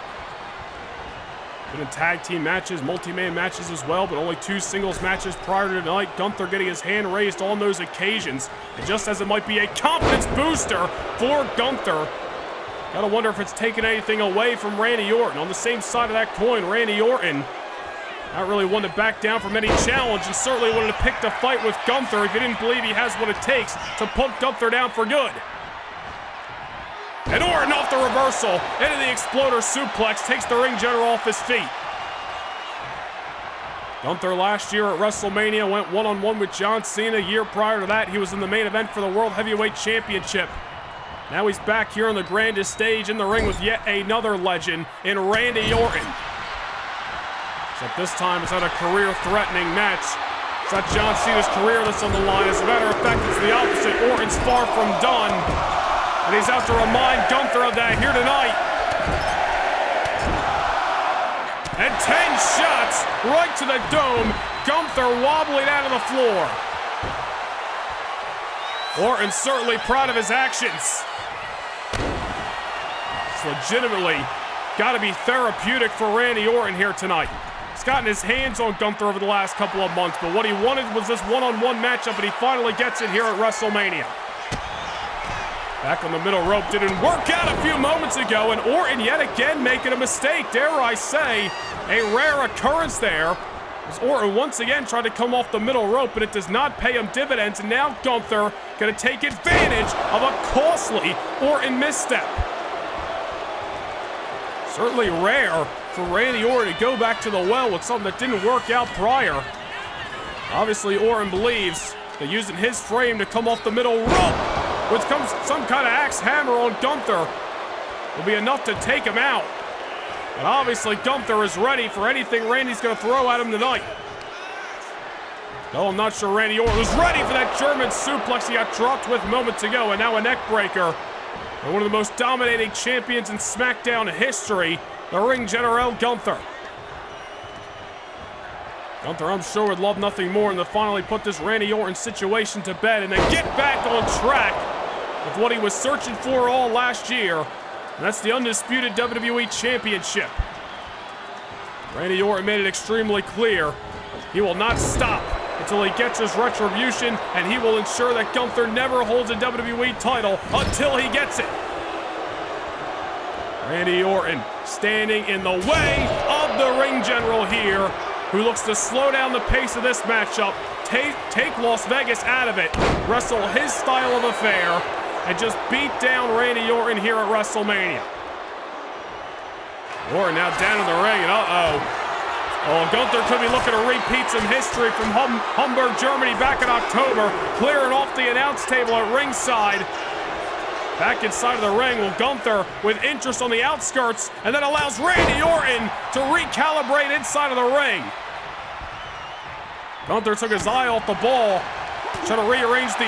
Been in tag team matches, multi-man matches as well, but only 2 singles matches prior to tonight. Gunther getting his hand raised on those occasions. And just as it might be a confidence booster for Gunther, gotta wonder if it's taken anything away from Randy Orton. On the same side of that coin, Randy Orton, not really one to back down from any challenge, and certainly wanted to pick the fight with Gunther if he didn't believe he has what it takes to put Gunther down for good. And Orton off the reversal into the exploder suplex, takes the ring general off his feet. Gunther last year at WrestleMania went one-on-one with John Cena. A year prior to that, he was in the main event for the World Heavyweight Championship. Now he's back here on the grandest stage in the ring with yet another legend in Randy Orton. Except this time it's not a career-threatening match. It's not John Cena's career that's on the line. As a matter of fact, it's the opposite. Orton's far from done. And he's out to remind Gunther of that here tonight. And 10 shots right to the dome. Gunther wobbling out of the floor. Orton certainly proud of his actions. It's legitimately got to be therapeutic for Randy Orton here tonight. He's gotten his hands on Gunther over the last couple of months, but what he wanted was this one-on-one matchup, and he finally gets it here at WrestleMania. Back on the middle rope, didn't work out a few moments ago, and Orton yet again making a mistake. Dare I say, a rare occurrence there. As Orton once again tried to come off the middle rope, but it does not pay him dividends, and now Gunther going to take advantage of a costly Orton misstep. Certainly rare for Randy Orton to go back to the well with something that didn't work out prior. Obviously, Orton believes that using his frame to come off the middle rope with some kind of axe hammer on Gunther will be enough to take him out. But obviously, Gunther is ready for anything Randy's going to throw at him tonight. Though I'm not sure Randy Orton was ready for that German suplex he got dropped with moments ago, and now a neck breaker. And one of the most dominating champions in SmackDown history, the ring general Gunther. Gunther, I'm sure, would love nothing more than to finally put this Randy Orton situation to bed and then get back on track with what he was searching for all last year. And that's the undisputed WWE Championship. Randy Orton made it extremely clear he will not stop until he gets his retribution, and he will ensure that Gunther never holds a WWE title until he gets it. Randy Orton standing in the way of the ring general here, who looks to slow down the pace of this matchup, take Las Vegas out of it, wrestle his style of affair, and just beat down Randy Orton here at WrestleMania. Orton now down in the ring, and oh, Gunther could be looking to repeat some history from Hamburg, Germany back in October, clearing off the announce table at ringside. Back inside of the ring, will Gunther with interest on the outskirts, and then allows Randy Orton to recalibrate inside of the ring. Gunther took his eye off the ball, trying to rearrange the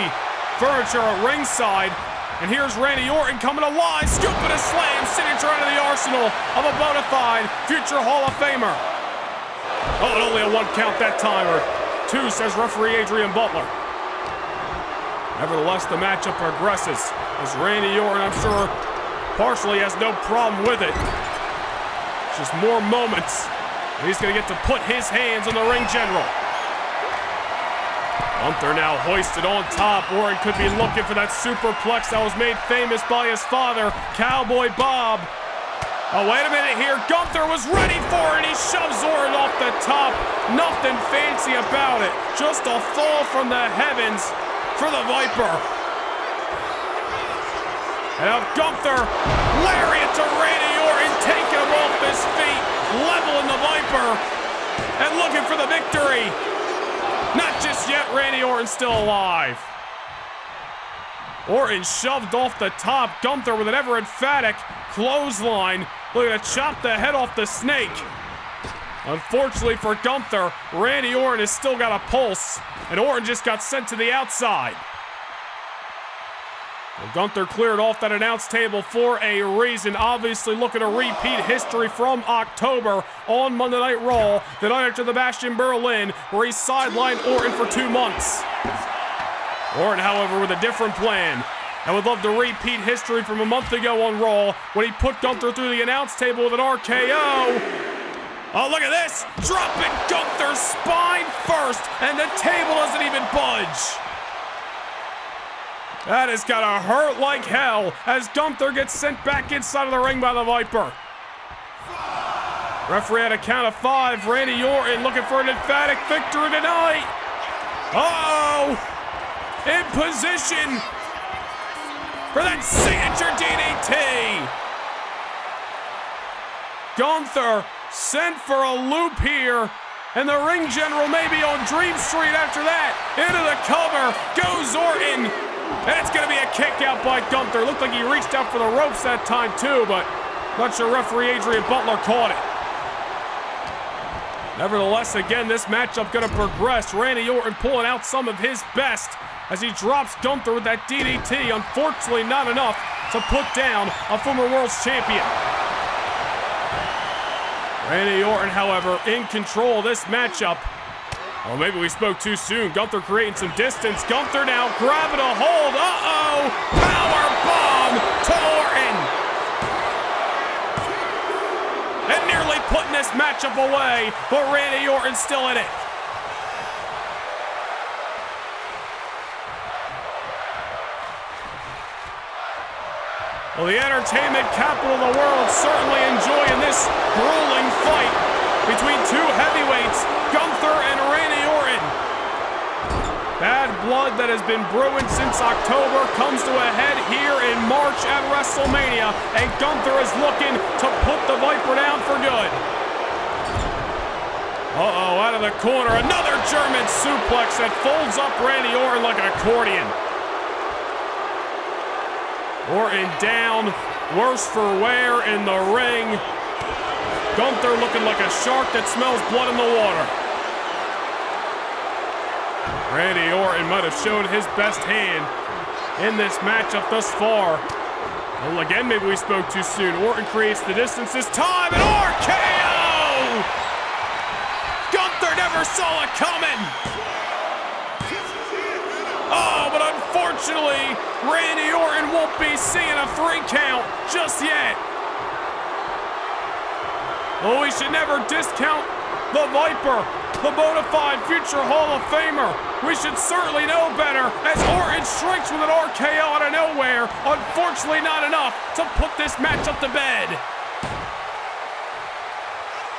furniture at ringside, and here's Randy Orton coming alive, scooping a slam, signature out of the arsenal of a bona fide future Hall of Famer. Oh, and only a 1 count that time, or 2, says referee Adrian Butler. Nevertheless, the matchup progresses as Randy Orton, I'm sure, partially has no problem with it. It's just more moments, and he's going to get to put his hands on the ring general. Gunther now hoisted on top. Orton could be looking for that superplex that was made famous by his father, Cowboy Bob. Oh, wait a minute here. Gunther was ready for it. He shoves Orton off the top. Nothing fancy about it. Just a fall from the heavens for the Viper. And now Gunther, lariat to Randy Orton, taking him off his feet. leveling the Viper and looking for the victory. Not just yet, Randy Orton's still alive. Orton shoved off the top. Gunther with an ever emphatic clothesline. Looking to chop the head off the snake. Unfortunately for Gunther, Randy Orton has still got a pulse, and Orton just got sent to the outside. Well, Gunther cleared off that announce table for a reason. Obviously looking to repeat history from October on Monday Night Raw, the night after the Bash in Berlin, where he sidelined Orton for 2 months. Orton, however, with a different plan, and would love to repeat history from a month ago on Raw when he put Gunther through the announce table with an RKO. Oh, look at this! Dropping Gunther's spine first, and the table doesn't even budge. That has gotta hurt like hell as Gunther gets sent back inside of the ring by the Viper. Referee had a count of 5. Randy Orton looking for an emphatic victory tonight. Uh-oh! In position for that signature DDT. Gunther sent for a loop here, and the ring general may be on Dream Street after that. Into the cover goes Orton, and it's going to be a kick out by Gunther. Looked like he reached out for the ropes that time too, but not sure referee Adrian Butler caught it. Nevertheless, again, this matchup going to progress. Randy Orton pulling out some of his best as he drops Gunther with that DDT. Unfortunately, not enough to put down a former World's Champion. Randy Orton, however, in control of this matchup. Well, maybe we spoke too soon. Gunther creating some distance. Gunther now grabbing a hold. Uh-oh! Power bomb to Orton. And nearly putting this matchup away, but Randy Orton's still in it. Well, the entertainment capital of the world certainly enjoying this grueling fight between 2 heavyweights, Gunther and Randy Orton. Bad blood that has been brewing since October comes to a head here in March at WrestleMania, and Gunther is looking to put the Viper down for good. Uh-oh, out of the corner, another German suplex that folds up Randy Orton like an accordion. Orton down, worse for wear in the ring. Gunther looking like a shark that smells blood in the water. Randy Orton might have shown his best hand in this matchup thus far. Well, again, maybe we spoke too soon. Orton creates the distance this time, and RKO! Gunther never saw it coming. Oh, but unfortunately, Randy Orton won't be seeing a 3 count just yet. Well, we should never discount the Viper, the bona fide future Hall of Famer. We should certainly know better as Orton shrinks with an RKO out of nowhere. Unfortunately, not enough to put this matchup to bed.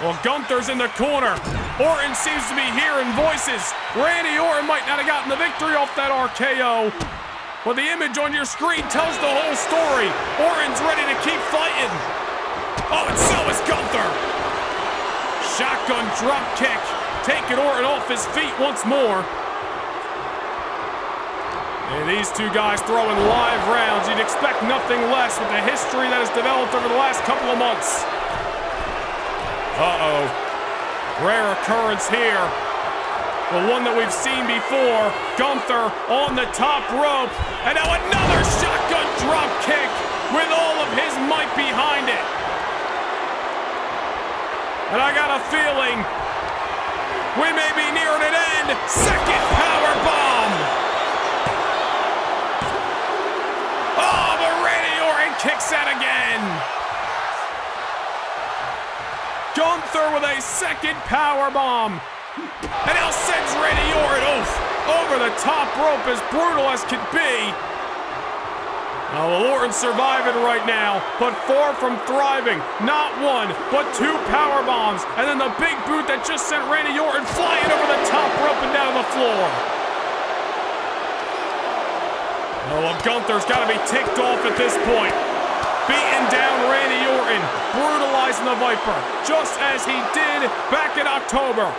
Well, Gunther's in the corner. Orton seems to be hearing voices. Randy Orton might not have gotten the victory off that RKO, but the image on your screen tells the whole story. Orton's ready to keep fighting. Oh, and so is Gunther. Shotgun drop kick, taking Orton off his feet once more. And these 2 guys throwing live rounds. You'd expect nothing less with the history that has developed over the last couple of months. Uh-oh. Rare occurrence here. The one that we've seen before. Gunther on the top rope. And now another shotgun drop kick with all of his might behind it. And I got a feeling we may be nearing an end. Second power bomb. Oh, but Randy Orton kicks that again. Gunther with a second power bomb. And now sends Randy Orton over the top rope, as brutal as can be. Now, Orton's surviving right now, but far from thriving. Not 1, but 2 power bombs. And then the big boot that just sent Randy Orton flying over the top rope and down the floor. Oh, well, Gunther's got to be ticked off at this point. beating down Randy Orton, brutalizing the Viper, just as he did back in October.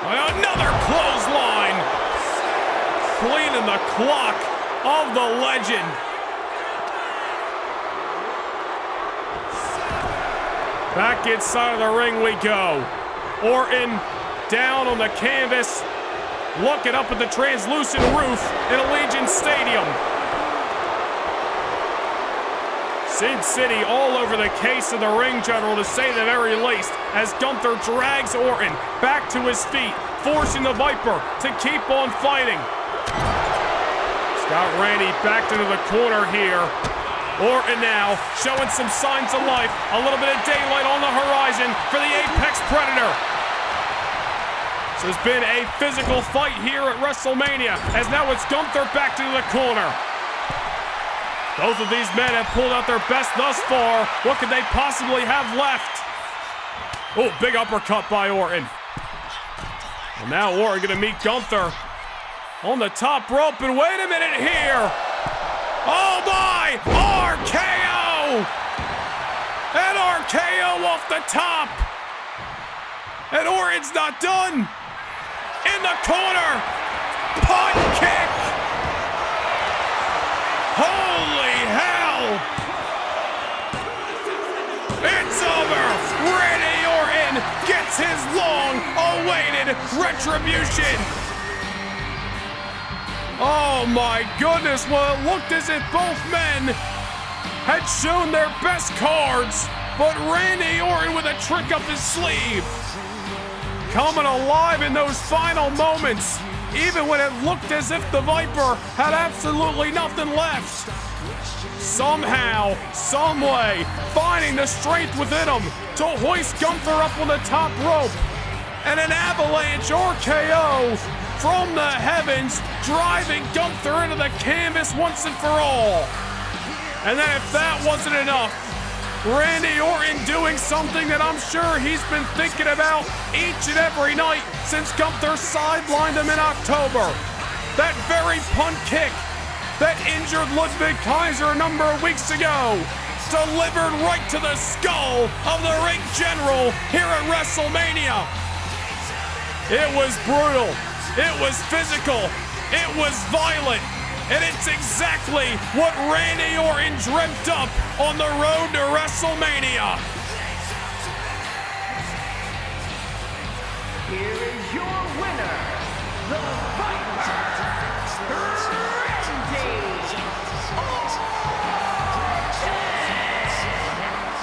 Another clothesline, cleaning the clock of the legend. Back inside of the ring we go. Orton down on the canvas, looking up at the translucent roof in Allegiant Stadium. Sin City all over the case of the ring general, to say the very least, as Gunther drags Orton back to his feet, forcing the Viper to keep on fighting. Got Randy backed into the corner here. Orton now showing some signs of life. A little bit of daylight on the horizon for the Apex Predator. So it's been a physical fight here at WrestleMania, as now it's Gunther back into the corner. Both of these men have pulled out their best thus far. What could they possibly have left? Oh, big uppercut by Orton. And now Orton gonna meet Gunther on the top rope, and wait a minute here. Oh my, RKO! An RKO off the top. And Orton's not done. In the corner, punt kick. Holy hell. It's over. Randy Orton gets his long-awaited retribution. Oh my goodness, well, it looked as if both men had shown their best cards, but Randy Orton with a trick up his sleeve, coming alive in those final moments, even when it looked as if the Viper had absolutely nothing left. Somehow, some way, finding the strength within him to hoist Gunther up on the top rope, and an avalanche RKO from the heavens, driving Gunther into the canvas once and for all. And then if that wasn't enough, Randy Orton doing something that I'm sure he's been thinking about each and every night since Gunther sidelined him in October. That very punt kick that injured Ludwig Kaiser a number of weeks ago, delivered right to the skull of the ring general here at WrestleMania. It was brutal. It was physical. It was violent. And it's exactly what Randy Orton dreamt up on the road to WrestleMania. Here is your winner, the Viper, Randy Orton.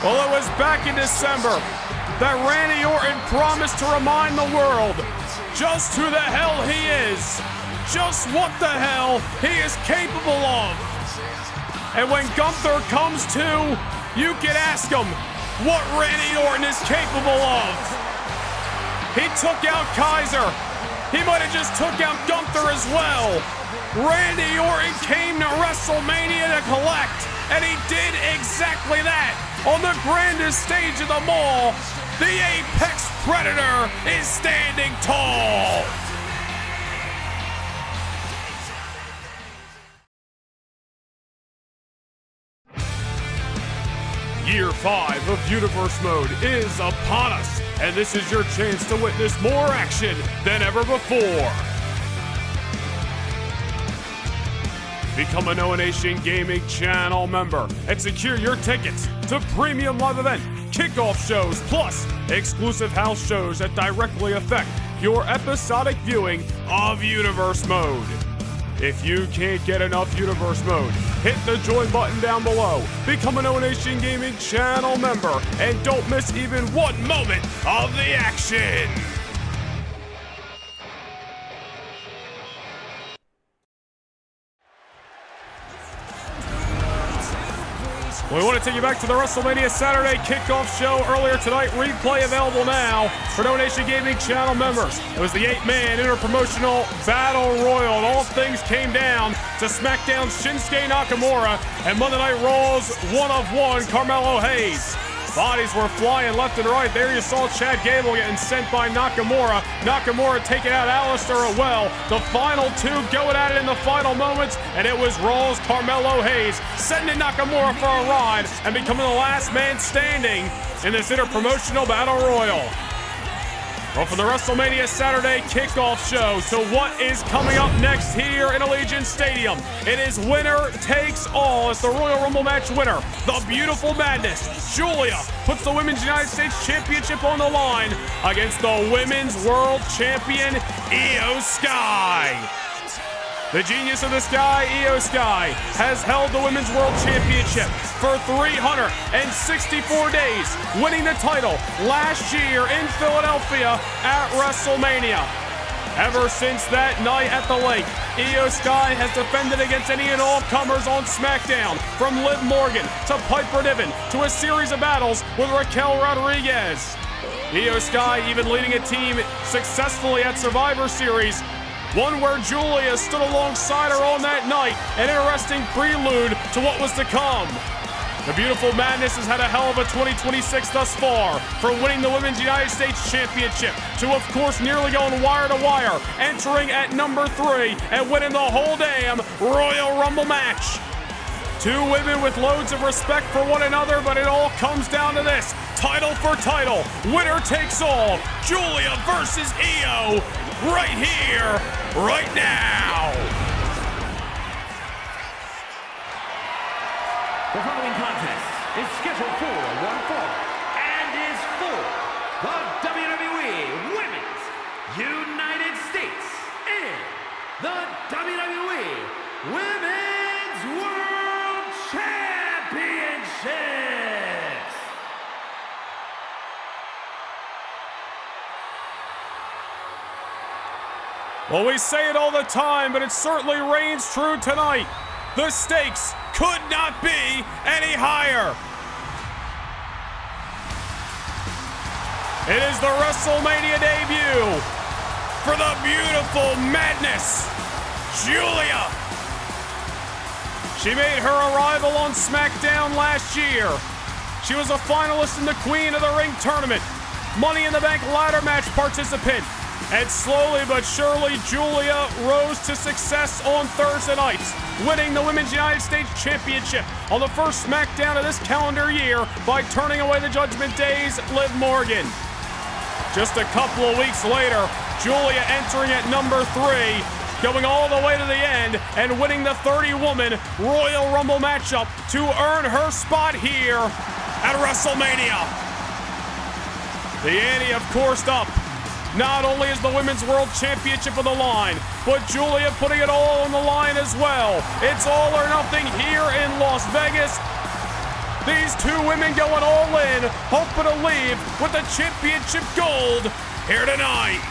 Well, it was back in December that Randy Orton promised to remind the world just who the hell he is. Just what the hell he is capable of. And when Gunther comes to, you can ask him what Randy Orton is capable of. He took out Kaiser. He might have just took out Gunther as well. Randy Orton came to WrestleMania to collect, and he did exactly that on the grandest stage of them all. The Apex Predator is standing tall. Year 5 of Universe Mode is upon us, and this is your chance to witness more action than ever before. Become a No Nation Gaming channel member and secure your tickets to premium live event, kickoff shows, plus exclusive house shows that directly affect your episodic viewing of Universe Mode. If you can't get enough Universe Mode, hit the join button down below, become a No Nation Gaming channel member, and don't miss even one moment of the action! We want to take you back to the WrestleMania Saturday kickoff show earlier tonight. Replay available now for No Nation Gaming channel members. It was the 8-man interpromotional battle royal, and all things came down to SmackDown's Shinsuke Nakamura and Monday Night Raw's one-of-one Carmelo Hayes. Bodies were flying left and right. There you saw Chad Gable getting sent by Nakamura. Nakamura taking out Alistair as well. The final two going at it in the final moments, and it was Raw's Carmelo Hayes sending Nakamura for a ride and becoming the last man standing in this interpromotional battle royal. Well, from the WrestleMania Saturday kickoff show to what is coming up next here in Allegiant Stadium, it is winner takes all. It's the Royal Rumble match winner, the Beautiful Madness. Giulia puts the Women's United States Championship on the line against the Women's World Champion, Io Sky. The genius of this guy, Io Sky, has held the Women's World Championship for 364 days, winning the title last year in Philadelphia at WrestleMania. Ever since that night at the lake, Io Sky has defended against any and all comers on SmackDown, from Liv Morgan to Piper Niven to a series of battles with Raquel Rodriguez. Io Sky even leading a team successfully at Survivor Series, one where Giulia stood alongside her on that night, an interesting prelude to what was to come. The Beautiful Madness has had a hell of a 2026 thus far, from winning the Women's United States Championship to, of course, nearly going wire to wire, entering at number 3 and winning the whole damn Royal Rumble match. Two women with loads of respect for one another, but it all comes down to this. Title for title, winner takes all. Giulia versus Io, right here, right now. The following contest is scheduled for one fall and is for the WWE Women's United States and the WWE Women's World Championships. Well, we say it all the time, but it certainly reigns true tonight. The stakes could not be any higher. It is the WrestleMania debut for the Beautiful Madness, Giulia. She made her arrival on SmackDown last year. She was a finalist in the Queen of the Ring tournament, Money in the Bank ladder match participant, and slowly but surely, Giulia rose to success on Thursday nights, winning the Women's United States Championship on the first SmackDown of this calendar year by turning away the Judgment Day's Liv Morgan. Just a couple of weeks later, Giulia entering at number 3, going all the way to the end and winning the 30-woman Royal Rumble matchup to earn her spot here at WrestleMania. The ante, of course, up. Not only is the Women's World Championship on the line, but Giulia putting it all on the line as well. It's all or nothing here in Las Vegas. These two women going all in, hoping to leave with the championship gold here tonight.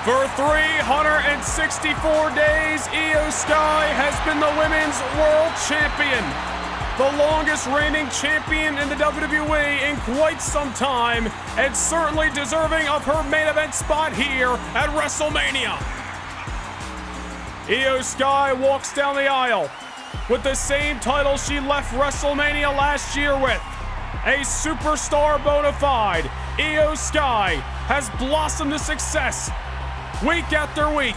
For 364 days, Io Sky has been the Women's World Champion, the longest reigning champion in the WWE in quite some time, and certainly deserving of her main event spot here at WrestleMania. Io Sky walks down the aisle with the same title she left WrestleMania last year with, a superstar bona fide. Io Sky has blossomed to success week after week,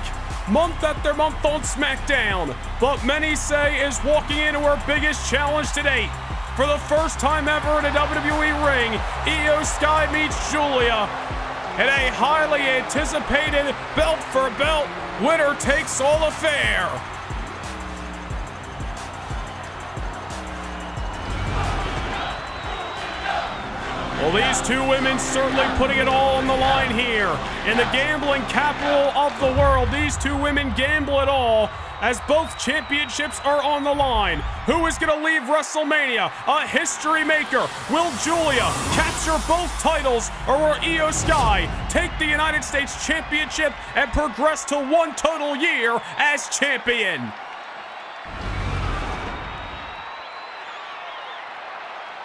month after month on SmackDown, but many say is walking into her biggest challenge to date. For the first time ever in a WWE ring, Io Sky meets Giulia in a highly anticipated belt-for-belt, winner-takes-all affair. Well, these two women certainly putting it all on the line here. In the gambling capital of the world, these two women gamble it all as both championships are on the line. Who is going to leave WrestleMania a history maker? Will Giulia capture both titles, or will Io Sky take the United States Championship and progress to one total year as champion?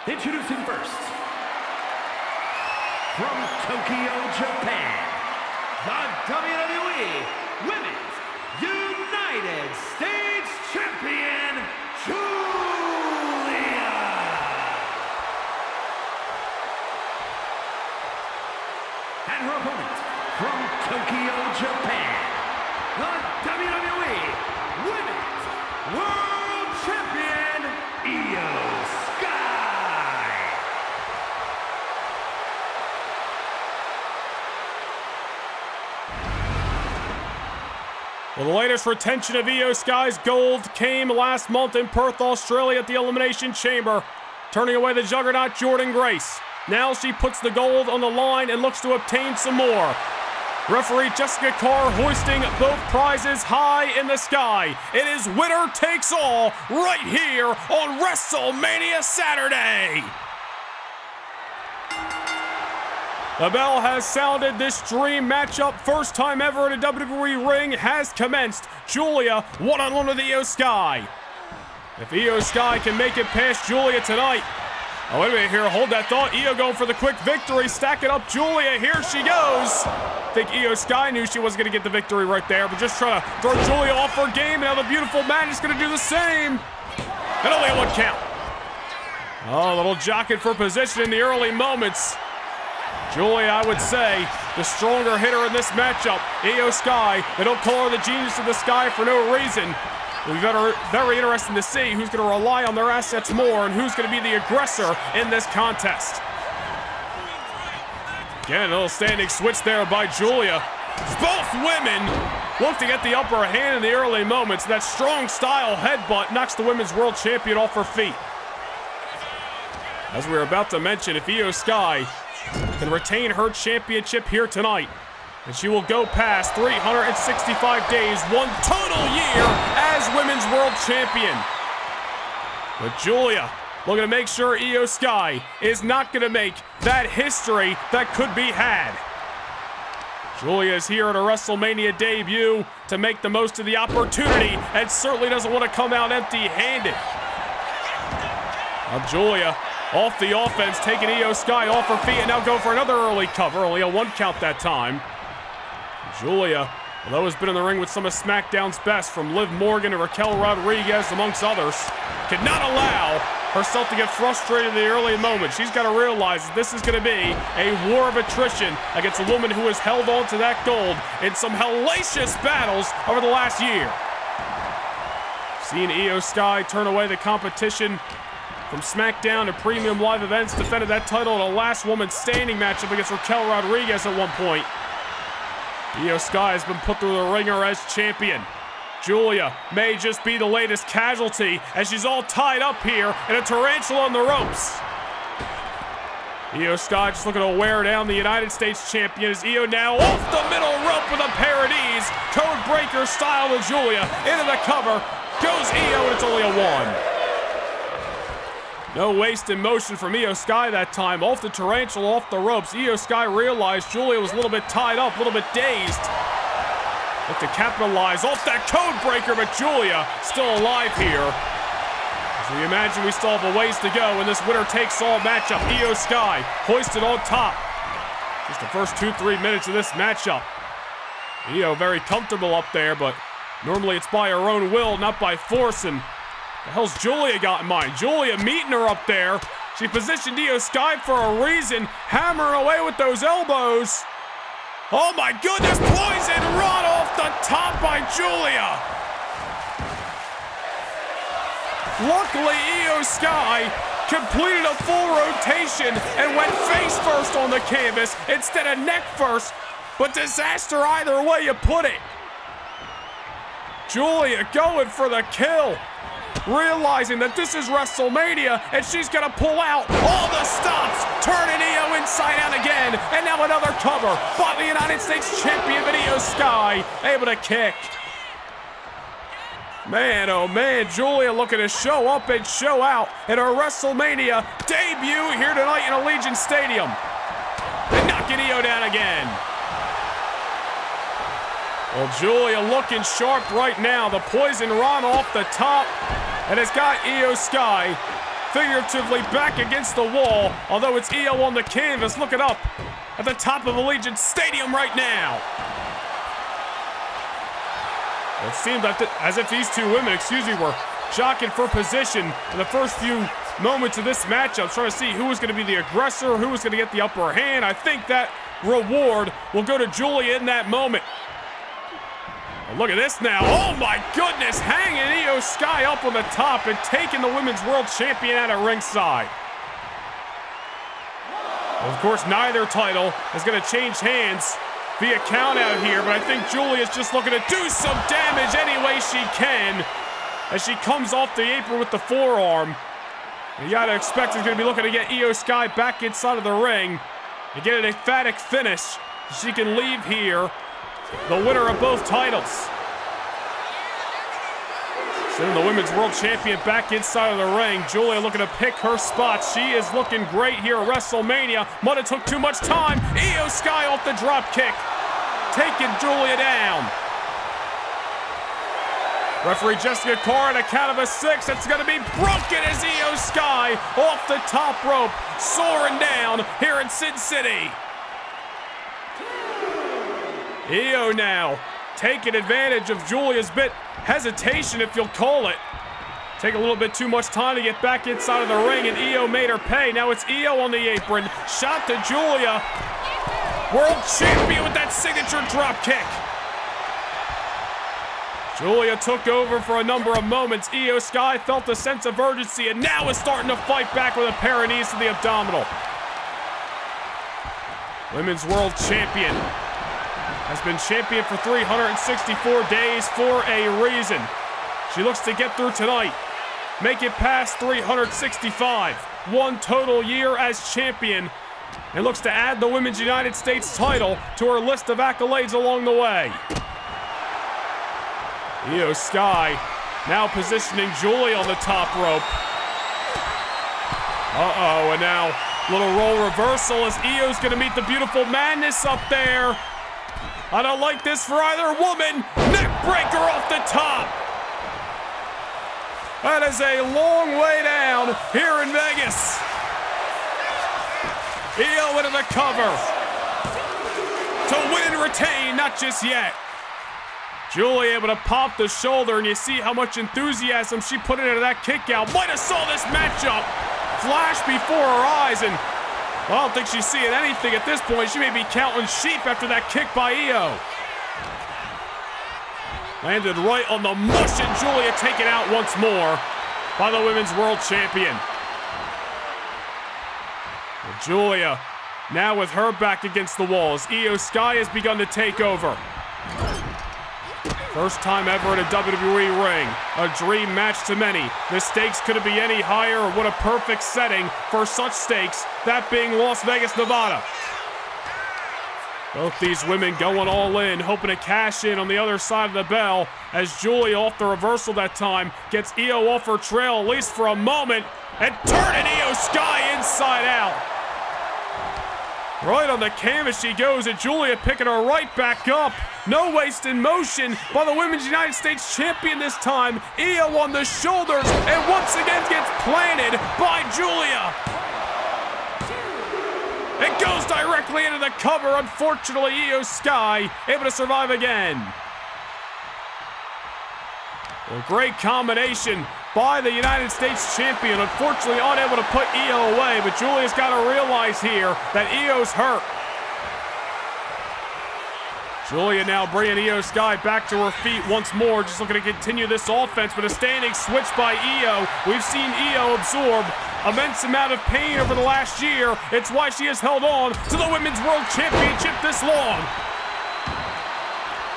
Introducing first, from Tokyo, Japan, the WWE Women's United States Champion, Giulia. And her opponent, from Tokyo, Japan, the WWE Women's World Champion, Io Sky. Well, the latest retention of Io Sky's gold came last month in Perth, Australia at the Elimination Chamber, turning away the juggernaut Jordynne Grace. Now she puts the gold on the line and looks to obtain some more. Referee Jessica Carr hoisting both prizes high in the sky. It is winner takes all right here on WrestleMania Saturday. The bell has sounded. This dream matchup, first time ever in a WWE ring, has commenced. Giulia one-on-one with Io Sky. If Io Sky can make it past Giulia tonight. Oh, wait a minute here. Hold that thought. Io going for the quick victory. Stack it up, Giulia. Here she goes. I think Io Sky knew she wasn't going to get the victory right there, but just trying to throw Giulia off her game. And now the beautiful man is going to do the same. And only a one count. Oh, a little jockeying for position in the early moments. Giulia, I would say, the stronger hitter in this matchup. Io Sky, they don't call her the genius of the sky for no reason. It'll be very interesting to see who's going to rely on their assets more and who's going to be the aggressor in this contest. Again, a little standing switch there by Giulia. Both women look to get the upper hand in the early moments. That strong style headbutt knocks the women's world champion off her feet. As we were about to mention, if Io Sky can retain her championship here tonight, and she will go past 365 days, one total year as Women's World Champion. But Giulia looking to make sure Io Sky is not going to make that history that could be had. Giulia is here at a WrestleMania debut to make the most of the opportunity and certainly doesn't want to come out empty-handed. Now Giulia off the offense, taking Io Sky off her feet, and now go for another early cover. Only a one count that time. Giulia, although has been in the ring with some of SmackDown's best, from Liv Morgan and Raquel Rodriguez, amongst others, cannot allow herself to get frustrated in the early moments. She's got to realize that this is going to be a war of attrition against a woman who has held on to that gold in some hellacious battles over the last year. Seen Io Sky turn away the competition from SmackDown to Premium Live Events, defended that title in a last woman standing matchup against Raquel Rodriguez at one point. Io Sky has been put through the ringer as champion. Giulia may just be the latest casualty as she's all tied up here in a tarantula on the ropes. Io Sky just looking to wear down the United States champion as Io now off the middle rope with a paradies. Code breaker style to Giulia. Into the cover. Goes Io, and it's only a one. No waste in motion from Io Sky that time. Off the tarantula, off the ropes. Io Sky realized Giulia was a little bit tied up, a little bit dazed. Look to capitalize off that code breaker, but Giulia still alive here. As we imagine we still have a ways to go in this winner-takes-all matchup. Io Sky hoisted on top. Just the first 2-3 minutes of this matchup. Io very comfortable up there, but normally it's by her own will, not by force. And the hell's Giulia got in mind? Giulia meeting her up there. She positioned Io Sky for a reason, hammering away with those elbows. Oh my goodness, poison run off the top by Giulia. Luckily, Io Sky completed a full rotation and went face first on the canvas instead of neck first, but disaster either way you put it. Giulia going for the kill, realizing that this is WrestleMania and she's gonna pull out all the stops, turning Io inside out again, and now another cover by the United States Champion Io Sky, able to kick. Man, oh man, Giulia looking to show up and show out in her WrestleMania debut here tonight in Allegiant Stadium. And knocking Io down again. Well, Giulia looking sharp right now. The poison run off the top, and it's got Io Sky figuratively back against the wall, although it's Io on the canvas looking up at the top of Allegiant Stadium right now. It seemed as if these two women, were jockeying for position in the first few moments of this matchup, trying to see who was going to be the aggressor, who was going to get the upper hand. I think that reward will go to Giulia in that moment. Oh, look at this now. Oh my goodness, hanging Io Sky up on the top and taking the Women's World Champion out of ringside. Of course, neither title is going to change hands via count out here, but I think Giulia's just looking to do some damage any way she can as she comes off the apron with the forearm. You gotta expect she's gonna be looking to get Io Sky back inside of the ring and get an emphatic finish so she can leave here the winner of both titles. Sending the Women's World Champion back inside of the ring. Giulia looking to pick her spot. She is looking great here at WrestleMania. Might have took too much time. Io Sky off the drop kick, taking Giulia down. Referee Jessica Carr at a count of a 6. It's going to be broken as Io Sky off the top rope, soaring down here in Sin City. Io now taking advantage of Giulia's bit hesitation, if you'll call it. Take a little bit too much time to get back inside of the ring, and Io made her pay. Now it's Io on the apron. Shot to Giulia. World champion with that signature drop kick. Giulia took over for a number of moments. Io Sky felt a sense of urgency and now is starting to fight back with a pair of knees to the abdominal. Women's World Champion has been champion for 364 days for a reason. She looks to get through tonight, make it past 365, one total year as champion, and looks to add the Women's United States title to her list of accolades along the way. Io Sky now positioning Giulia on the top rope. Uh-oh, and now little role reversal as Io's gonna meet the beautiful Madness up there. I don't like this for either woman. Neck breaker off the top. That is a long way down here in Vegas. Io into the cover to win and retain, not just yet. Giulia able to pop the shoulder, and you see how much enthusiasm she put into that kick out. Might have saw this matchup flash before her eyes, and I don't think she's seeing anything at this point. She may be counting sheep after that kick by Io. Landed right on the mush, and Giulia taken out once more by the Women's World Champion. Well, Giulia now with her back against the walls. Io Sky has begun to take over. First time ever in a WWE ring. A dream match to many. The stakes couldn't be any higher, or what a perfect setting for such stakes, that being Las Vegas, Nevada. Both these women going all in, hoping to cash in on the other side of the bell, as Giulia off the reversal that time gets Io off her trail, at least for a moment, and turning Io Sky inside out. Right on the canvas she goes, and Giulia picking her right back up. No waste in motion by the Women's United States Champion this time. Io on the shoulders, and once again gets planted by Giulia. It goes directly into the cover. Unfortunately, Io Sky able to survive again. Well, great combination by the United States Champion. Unfortunately, unable to put Io away, but Giulia's got to realize here that Io's hurt. Giulia now bringing Io Sky back to her feet once more, just looking to continue this offense, but a standing switch by Io. We've seen Io absorb immense amount of pain over the last year. It's why she has held on to the Women's World Championship this long.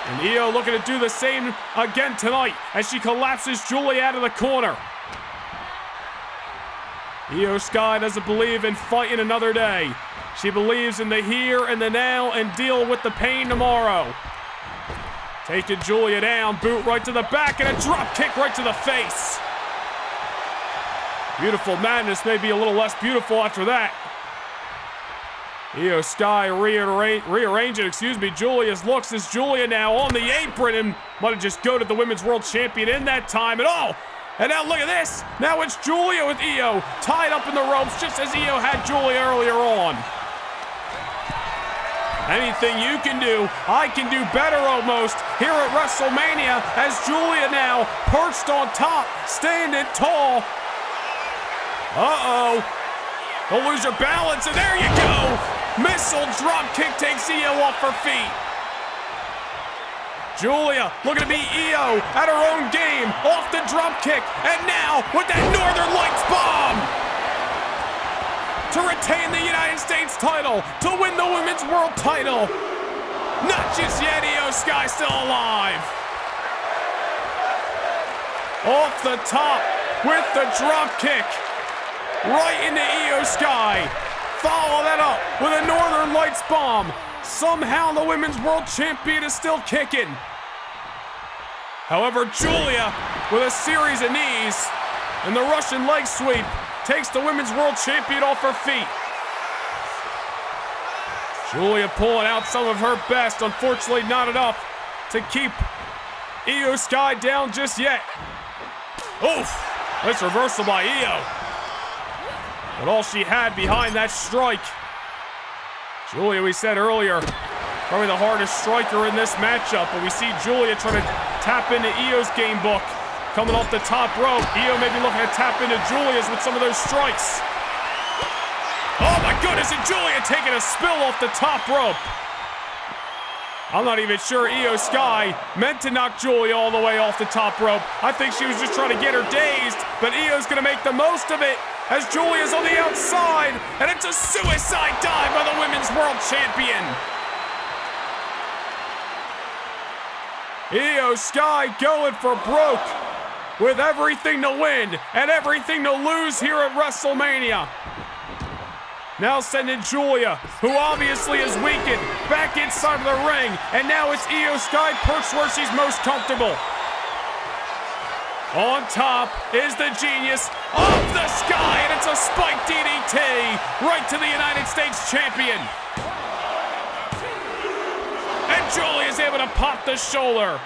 And Io looking to do the same again tonight as she collapses Giulia out of the corner. Io Sky doesn't believe in fighting another day. She believes in the here and the now and deal with the pain tomorrow. Taking Giulia down, boot right to the back, and a drop kick right to the face. Beautiful Madness may be a little less beautiful after that. Io Sky rearranging, Giulia's looks as Giulia now on the apron and might have just goaded the Women's World Champion in that time at all. And now look at this. Now it's Giulia with Io tied up in the ropes just as Io had Giulia earlier on. Anything you can do, I can do better almost here at WrestleMania as Giulia now perched on top, standing tall. Uh-oh. Don't lose your balance, and there you go. Missile drop kick takes Io off her feet. Giulia looking to beat Io at her own game, off the drop kick, and now with that Northern Lights bomb to retain the United States title, to win the Women's World title. Not just yet, Io Sky still alive. Off the top with the drop kick, right into Io Sky. Follow that up with a Northern Lights bomb. Somehow the Women's World Champion is still kicking. However, Giulia with a series of knees and the Russian leg sweep takes the Women's World Champion off her feet. Giulia pulling out some of her best. Unfortunately, not enough to keep Io Sky down just yet. Oof, nice reversal by Io. But all she had behind that strike. Giulia, we said earlier, probably the hardest striker in this matchup, but we see Giulia trying to tap into Io's game book. Coming off the top rope, Io may be looking to tap into Giulia's with some of those strikes. Oh my goodness, and Giulia taking a spill off the top rope. I'm not even sure Io Sky meant to knock Giulia all the way off the top rope. I think she was just trying to get her dazed, but Io's gonna make the most of it as Giulia's on the outside, and it's a suicide dive by the Women's World Champion. Io Sky going for broke with everything to win and everything to lose here at WrestleMania. Now sending Giulia, who obviously is weakened, back inside of the ring, and now it's Io Sky perched where she's most comfortable. On top is the Genius of the Sky, and it's a spike DDT right to the United States Champion. And Giulia is able to pop the shoulder.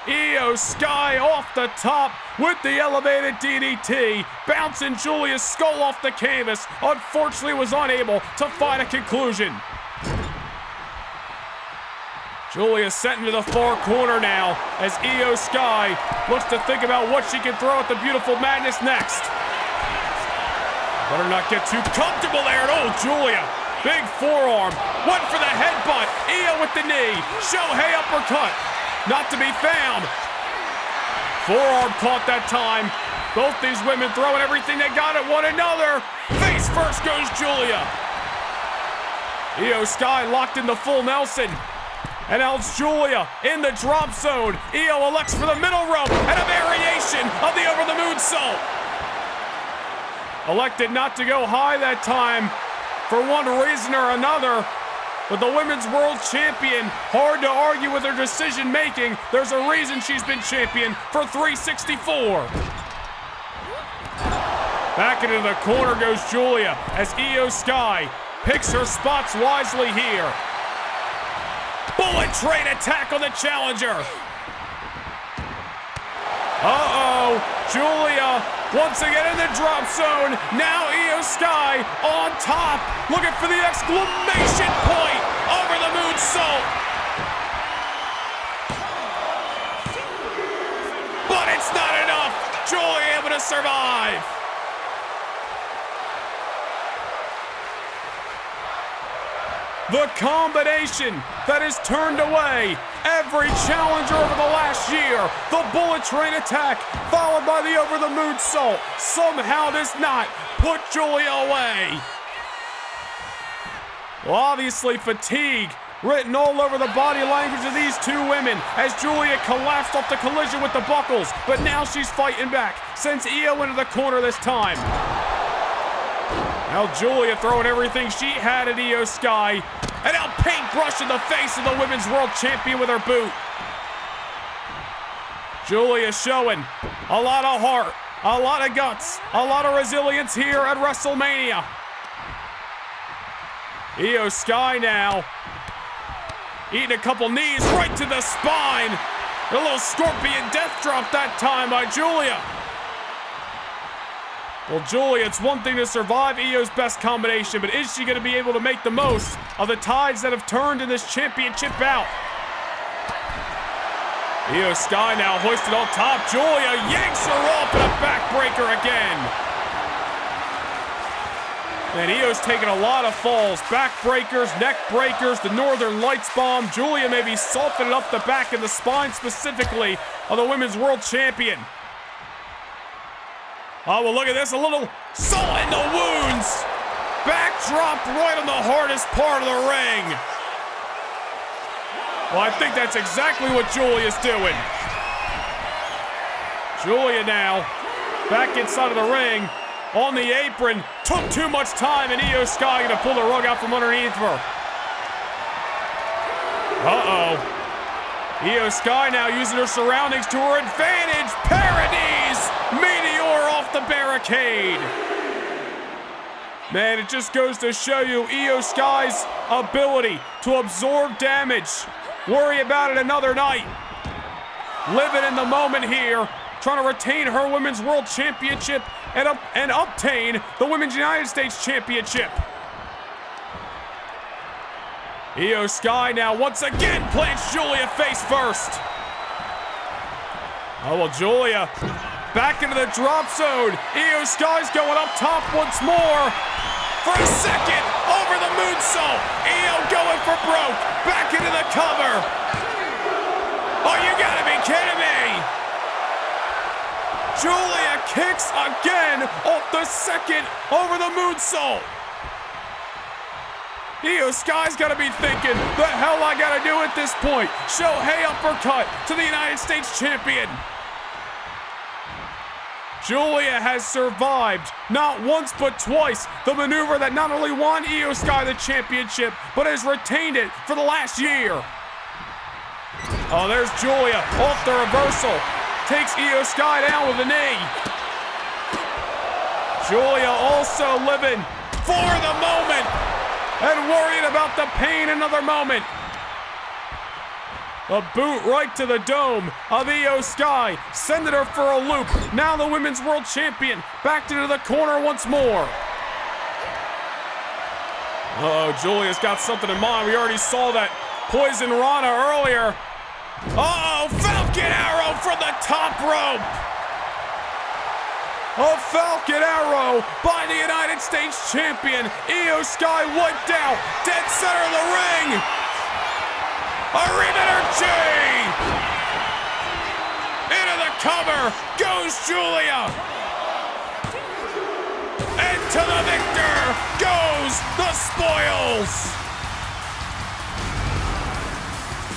Io Sky off the top with the elevated DDT, bouncing Giulia's skull off the canvas. Unfortunately was unable to find a conclusion. Giulia sent into the far corner now as Io Sky looks to think about what she can throw at the Beautiful Madness next. Better not get too comfortable there. Oh, Giulia, big forearm, went for the headbutt. Io with the knee, Shohei uppercut, not to be found. Forearm caught that time. Both these women throwing everything they got at one another. Face first goes Giulia. Io Sky locked in the full Nelson. And now it's Giulia in the drop zone. Io elects for the middle rope and a variation of the over the moonsault. Elected not to go high that time for one reason or another. But the Women's World Champion, hard to argue with her decision making. There's a reason she's been champion for 364. Back into the corner goes Giulia as Io Sky picks her spots wisely here. Bullet train attack on the challenger. Uh-oh, Giulia once again in the drop zone. Now Io Sky on top, looking for the exclamation point over the moonsault. But it's not enough. Giulia able to survive. The combination that has turned away every challenger over the last year. The bullet train attack followed by the over the moonsault somehow does not put Giulia away. Well, obviously fatigue written all over the body language of these two women as Giulia collapsed off the collision with the buckles, but now she's fighting back. Sends Io into the corner this time. Now Giulia throwing everything she had at Io Sky. And now paintbrush in the face of the Women's World Champion with her boot. Giulia showing a lot of heart, a lot of guts, a lot of resilience here at WrestleMania. Io Sky now eating a couple knees right to the spine. A little scorpion death drop that time by Giulia. Well, Giulia, it's one thing to survive Io's best combination, but is she going to be able to make the most of the tides that have turned in this championship bout? Io Sky now hoisted on top. Giulia yanks her off in a backbreaker again. And Io's taken a lot of falls. Backbreakers, neck breakers, the Northern Lights bomb. Giulia may be softening up the back and the spine specifically of the Women's World Champion. Oh, well, look at this. A little salt in the wounds. Backdrop right on the hardest part of the ring. Well, I think that's exactly what Giulia's doing. Giulia now back inside of the ring. On the apron, took too much time, and Io Sky gonna pull the rug out from underneath her. Uh-oh. Io Sky now using her surroundings to her advantage. Paradise! Meteor off the barricade. Man, it just goes to show you Io Sky's ability to absorb damage. Worry about it another night. Living in the moment here, trying to retain her Women's World Championship and obtain the Women's United States Championship. Io Sky now once again plants Giulia face first. Oh, well, Giulia back into the drop zone. Io Sky's going up top once more. For a second, over the moonsault. Io going for broke. Back into the cover. Oh, you gotta be kidding me. Giulia kicks again off the second over the moonsault. Io Sky's got to be thinking, the hell I got to do at this point? Shohei uppercut to the United States champion. Giulia has survived, not once but twice, the maneuver that not only won Io Sky the championship, but has retained it for the last year. Oh, there's Giulia off the reversal. Takes Io Sky down with a knee. Giulia also living for the moment and worried about the pain another moment. A boot right to the dome of Io Sky, sending her for a loop. Now the Women's World Champion backed into the corner once more. Uh-oh, Giulia's got something in mind. We already saw that Poison Rana earlier. Uh-oh, Falcon Arrow from the top rope. A Falcon Arrow by the United States Champion. Io Sky wiped out, dead center of the ring. A Remeter into the cover goes Giulia. And to the victor goes the spoils.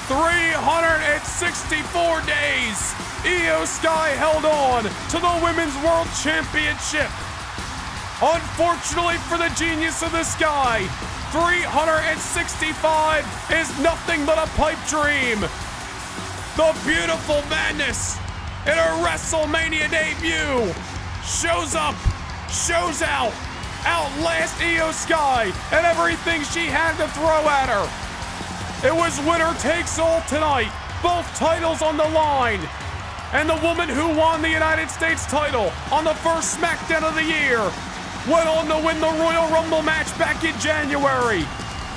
364 days, Io Sky held on to the Women's World Championship. Unfortunately for the genius of the Sky, 365 is nothing but a pipe dream. The beautiful madness in her WrestleMania debut shows up, shows out, outlasts Io Sky and everything she had to throw at her. It was winner takes all tonight, both titles on the line. And the woman who won the United States title on the first SmackDown of the year went on to win the Royal Rumble match back in January.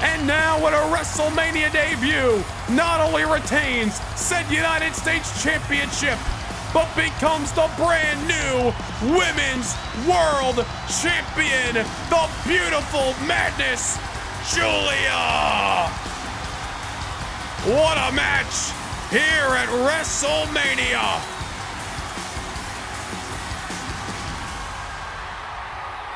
And now with her WrestleMania debut, not only retains said United States Championship, but becomes the brand new Women's World Champion, the beautiful madness, Giulia. What a match here at WrestleMania.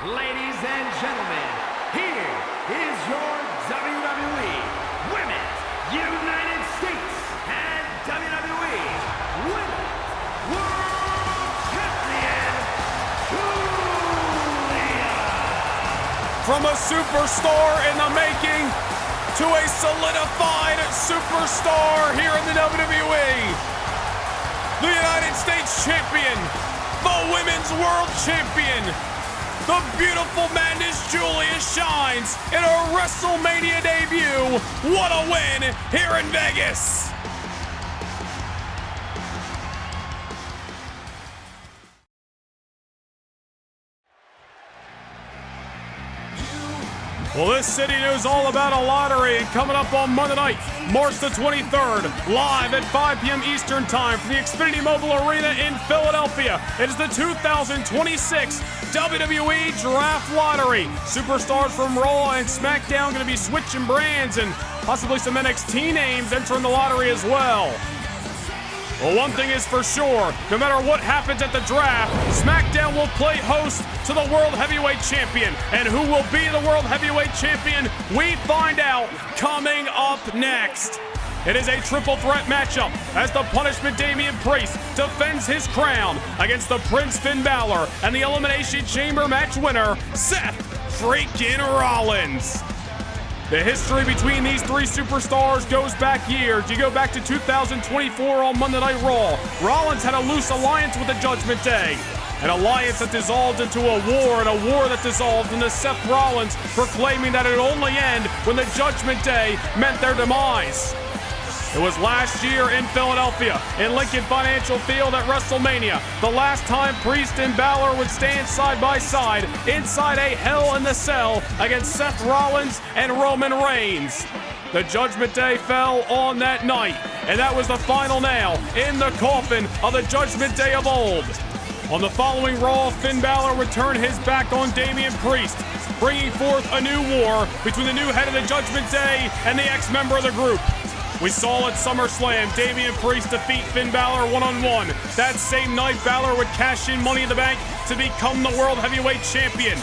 Ladies and gentlemen, here is your WWE Women's United States and WWE Women's World Champion, Giulia. From a superstar in the making to a solidified superstar here in the WWE. the United States Champion, the Women's World Champion, the beautiful Madness Giulia shines in her WrestleMania debut. What a win here in Vegas. Well, this city knows all about a lottery, and coming up on Monday night, March the 23rd, live at 5 p.m. Eastern Time from the Xfinity Mobile Arena in Philadelphia. It is the 2026 WWE Draft Lottery. Superstars from Raw and SmackDown going to be switching brands, and possibly some NXT names entering the lottery as well. Well, one thing is for sure, no matter what happens at the draft, SmackDown will play host to the World Heavyweight Champion. And who will be the World Heavyweight Champion? We find out coming up next. It is a triple threat matchup as the Punishment Damian Priest defends his crown against the Prince Finn Balor and the Elimination Chamber match winner, Seth freaking Rollins. The history between these three superstars goes back years. You go back to 2024 on Monday Night Raw. Rollins had a loose alliance with the Judgment Day. An alliance that dissolved into a war, and a war that dissolved into Seth Rollins proclaiming that it would only end when the Judgment Day meant their demise. It was last year in Philadelphia, in Lincoln Financial Field at WrestleMania, the last time Priest and Balor would stand side by side inside a Hell in the Cell against Seth Rollins and Roman Reigns. The Judgment Day fell on that night, and that was the final nail in the coffin of the Judgment Day of old. On the following Raw, Finn Balor would turn his back on Damian Priest, bringing forth a new war between the new head of the Judgment Day and the ex-member of the group. We saw at SummerSlam Damian Priest defeat Finn Balor one-on-one. That same night, Balor would cash in Money in the Bank to become the World Heavyweight Champion.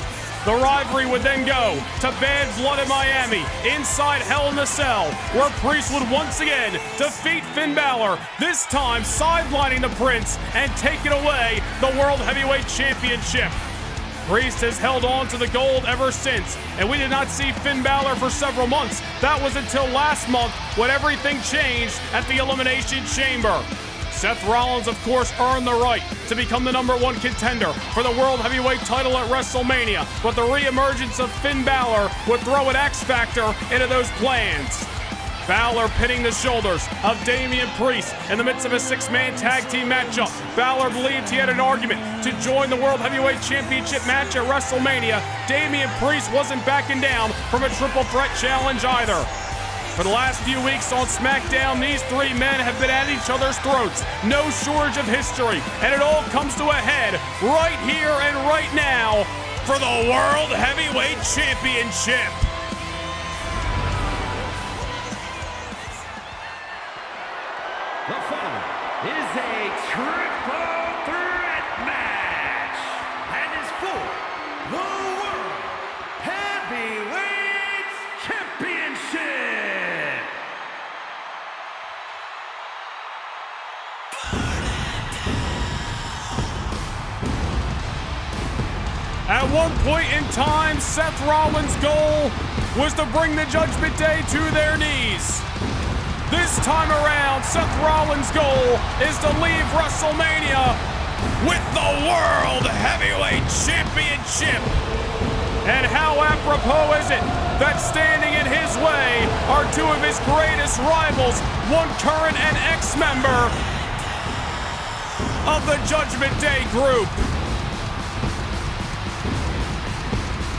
The rivalry would then go to Bad Blood in Miami, inside Hell in the Cell, where Priest would once again defeat Finn Balor, this time sidelining the Prince and taking away the World Heavyweight Championship. Priest has held on to the gold ever since, and we did not see Finn Balor for several months. That was until last month when everything changed at the Elimination Chamber. Seth Rollins, of course, earned the right to become the #1 contender for the World Heavyweight title at WrestleMania, but the re-emergence of Finn Balor would throw an X factor into those plans. Balor pitting the shoulders of Damian Priest in the midst of a six-man tag team matchup. Balor believed he had an argument to join the World Heavyweight Championship match at WrestleMania. Damian Priest wasn't backing down from a triple threat challenge either. For the last few weeks on SmackDown, these three men have been at each other's throats. No shortage of history, and it all comes to a head right here and right now for the World Heavyweight Championship. The following is a triple threat match and is for the World Heavyweight Championship. At one point in time, Seth Rollins' goal was to bring the Judgment Day to their knees. This time around, Seth Rollins' goal is to leave WrestleMania with the World Heavyweight Championship. And how apropos is it that standing in his way are two of his greatest rivals, one current and ex-member of the Judgment Day group.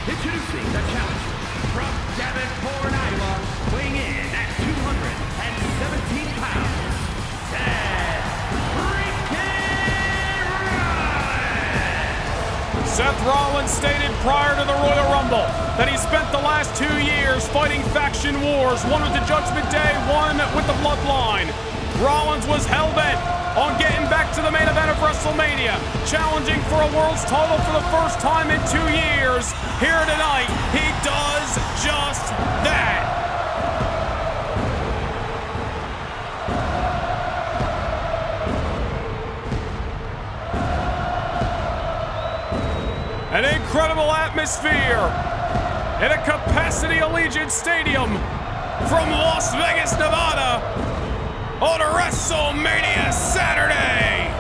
Introducing the challenger from Davenport, Iowa, weighing in at 217 pounds, Seth freaking Rollins! Seth Rollins stated prior to the Royal Rumble that he spent the last 2 years fighting faction wars, one with the Judgment Day, one with the Bloodline. Rollins was hell-bent on getting back to the main event of WrestleMania, challenging for a world's title for the first time in 2 years. Here tonight, he does just that. An incredible atmosphere at a capacity Allegiant Stadium from Las Vegas, Nevada, on WrestleMania Saturday.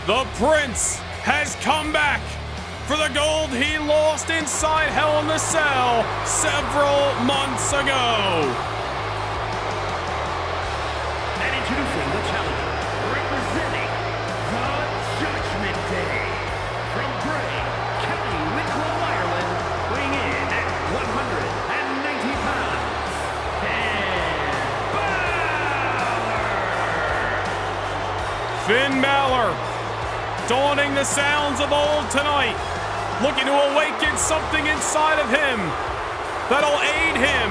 The Prince has come back for the gold he lost inside Hell in the Cell several months ago. And introducing the challenger, representing the Judgment Day, from Bray, County Wicklow, Ireland, weighing in at 190 pounds, Finn Balor, donning the sounds of old tonight, looking to awaken something inside of him that'll aid him,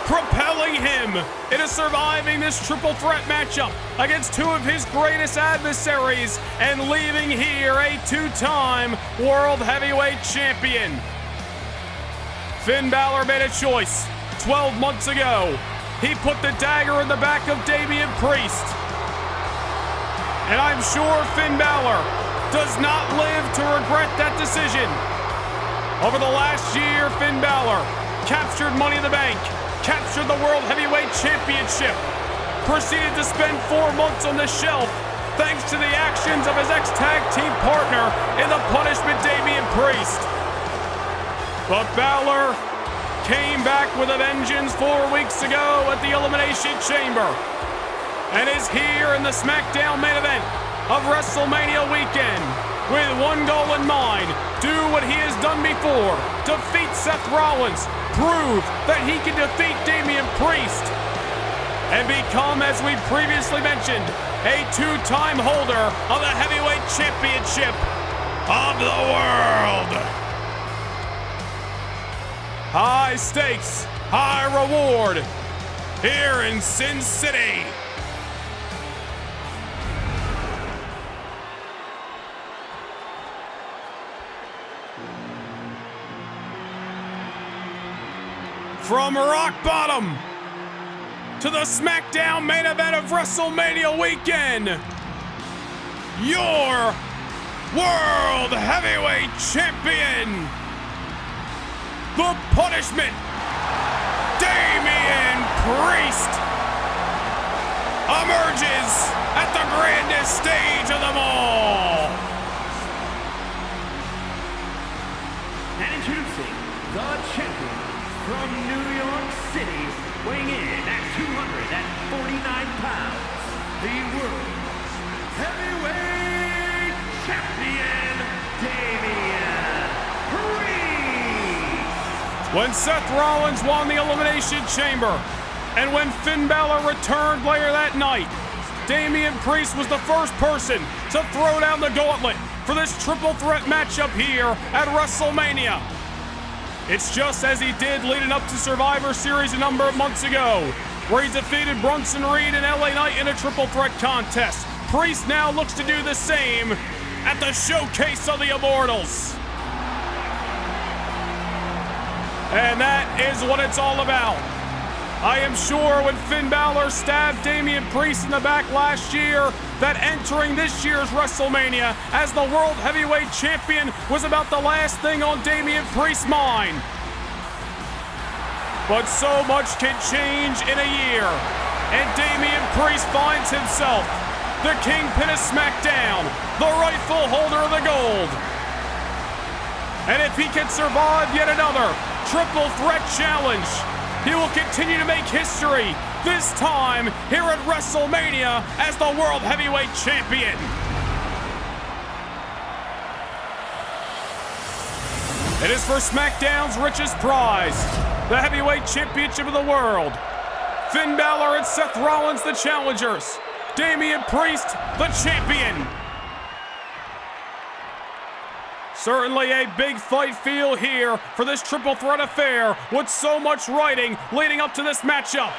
propelling him into surviving this triple threat matchup against two of his greatest adversaries and leaving here a two-time World Heavyweight Champion. Finn Balor made a choice 12 months ago. He put the dagger in the back of Damian Priest. And I'm sure Finn Balor does not live to regret that decision. Over the last year, Finn Balor captured Money in the Bank, captured the World Heavyweight Championship, proceeded to spend 4 months on the shelf thanks to the actions of his ex-tag team partner in the Punishment, Damian Priest. But Balor came back with a vengeance 4 weeks ago at the Elimination Chamber and is here in the SmackDown main event of WrestleMania weekend with one goal in mind: do what he has done before, defeat Seth Rollins, prove that he can defeat Damian Priest, and become, as we previously mentioned, a two-time holder of the Heavyweight Championship of the world. High stakes, high reward here in Sin City. From rock bottom to the SmackDown main event of WrestleMania weekend, your World Heavyweight Champion, the Punishment, Damian Priest, emerges at the grandest stage of them all. And introducing the champion from New York City, weighing in at 249 pounds, the World Heavyweight Champion, Damian Priest. When Seth Rollins won the Elimination Chamber, and when Finn Balor returned later that night, Damian Priest was the first person to throw down the gauntlet for this triple threat matchup here at WrestleMania. It's just as he did leading up to Survivor Series a number of months ago, where he defeated Bronson Reed and LA Knight in a triple threat contest. Priest now looks to do the same at the Showcase of the Immortals. And that is what it's all about. I am sure when Finn Balor stabbed Damian Priest in the back last year, that entering this year's WrestleMania as the World Heavyweight Champion was about the last thing on Damian Priest's mind. But so much can change in a year, and Damian Priest finds himself the kingpin of SmackDown, the rightful holder of the gold. And if he can survive yet another triple threat challenge, he will continue to make history, this time here at WrestleMania as the World Heavyweight Champion. It is for SmackDown's richest prize, the Heavyweight Championship of the world. Finn Balor and Seth Rollins, the challengers. Damian Priest, the champion. Certainly a big fight feel here for this triple threat affair with so much writing leading up to this matchup.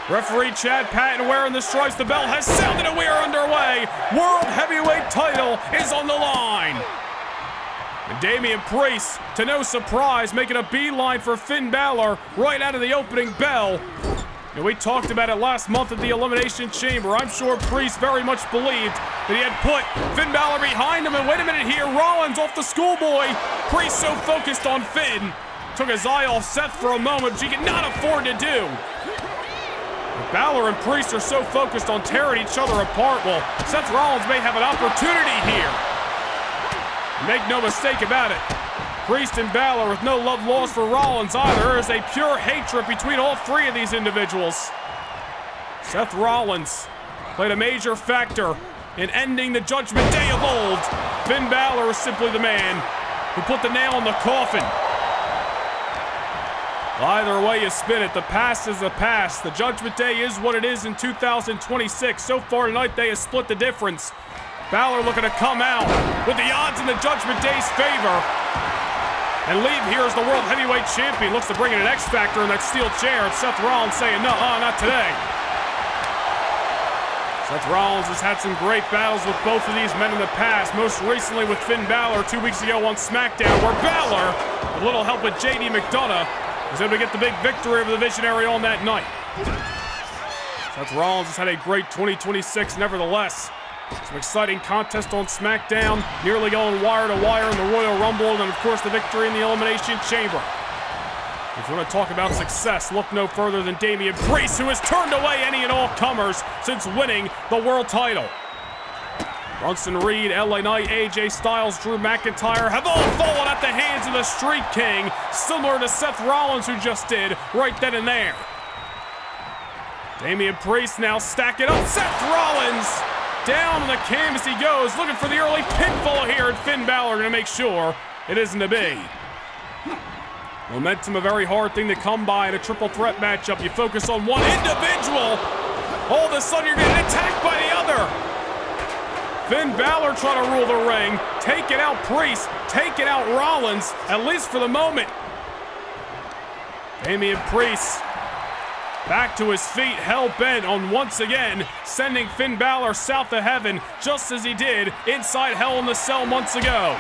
Referee Chad Patton wearing the stripes. The bell has sounded and we are underway. World Heavyweight title is on the line. And Damian Priest, to no surprise, making a beeline for Finn Balor right out of the opening bell. And we talked about it last month at the Elimination Chamber. I'm sure Priest very much believed that he had put Finn Balor behind him. And wait a minute here, Rollins off the schoolboy. Priest so focused on Finn, took his eye off Seth for a moment, which he could not afford to do. Balor and Priest are so focused on tearing each other apart. Well, Seth Rollins may have an opportunity here. Make no mistake about it. Priest and Balor with no love lost for Rollins either. There is a pure hatred between all three of these individuals. Seth Rollins played a major factor in ending the Judgment Day of old. Finn Balor is simply the man who put the nail in the coffin. Either way you spin it, the past is the past. The Judgment Day is what it is in 2026. So far tonight, they have split the difference. Balor looking to come out with the odds in the Judgment Day's favor and leave here as the World Heavyweight Champion. Looks to bring in an X Factor in that steel chair. And Seth Rollins saying, no, not today. Seth Rollins has had some great battles with both of these men in the past, most recently with Finn Balor 2 weeks ago on SmackDown, where Balor, with a little help with JD McDonough, was able to get the big victory over the Visionary on that night. Seth Rollins has had a great 2026 nevertheless. Some exciting contest on SmackDown, nearly going wire to wire in the Royal Rumble, and then of course the victory in the Elimination Chamber. If you want to talk about success, look no further than Damian Priest, who has turned away any and all comers since winning the world title. Bronson Reed, LA Knight, AJ Styles, Drew McIntyre have all fallen at the hands of the Street King, similar to Seth Rollins, who just did right then and there. Damian Priest now stacking up. Seth Rollins down on the canvas he goes, looking for the early pinfall here, and Finn Balor going to make sure it isn't to be. Momentum, a very hard thing to come by in a triple threat matchup. You focus on one individual, all of a sudden you're getting attacked by the other. Finn Balor trying to rule the ring, taking out Priest, taking out Rollins, at least for the moment. Damian Priest back to his feet, hell-bent on once again sending Finn Balor south of heaven, just as he did inside Hell in the Cell months ago.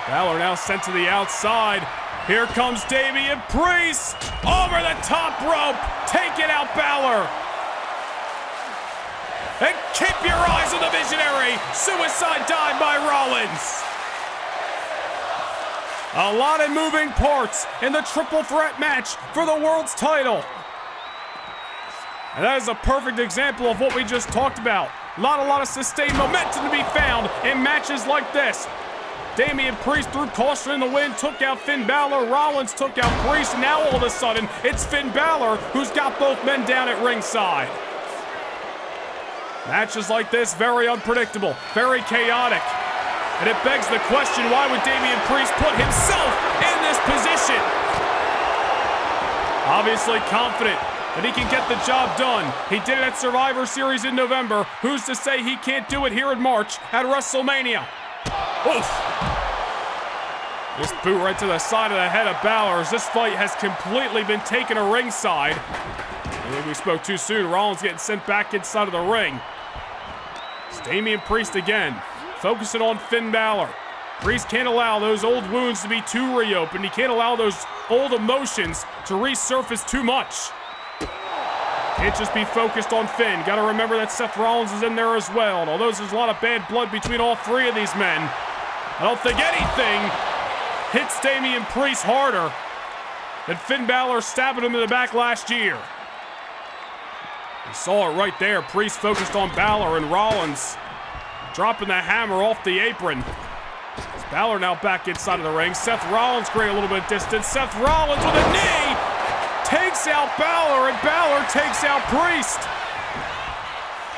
Balor now sent to the outside. Here comes Damian Priest over the top rope, taking out Balor. And keep your eyes on the Visionary. Suicide dive by Rollins. A lot of moving parts in the triple threat match for the world's title. And that is a perfect example of what we just talked about. A lot of sustained momentum to be found in matches like this. Damian Priest threw caution in the wind, took out Finn Balor. Rollins took out Priest, and now all of a sudden, it's Finn Balor who's got both men down at ringside. Matches like this, very unpredictable, very chaotic. And it begs the question, why would Damian Priest put himself in this position? Obviously confident that he can get the job done. He did it at Survivor Series in November. Who's to say he can't do it here in March at WrestleMania? Oof. This boot right to the side of the head of Balor as this fight has completely been taken to ringside. I think we spoke too soon. Rollins getting sent back inside of the ring. It's Damian Priest again, focusing on Finn Balor. Priest can't allow those old wounds to be too reopened. He can't allow those old emotions to resurface too much. Can't just be focused on Finn. Got to remember that Seth Rollins is in there as well. And although there's a lot of bad blood between all three of these men, I don't think anything hits Damian Priest harder than Finn Balor stabbing him in the back last year. You saw it right there. Priest focused on Balor, and Rollins dropping the hammer off the apron. As Balor now back inside of the ring. Seth Rollins creating a little bit of distance. Seth Rollins with a knee takes out Balor, and Balor takes out Priest.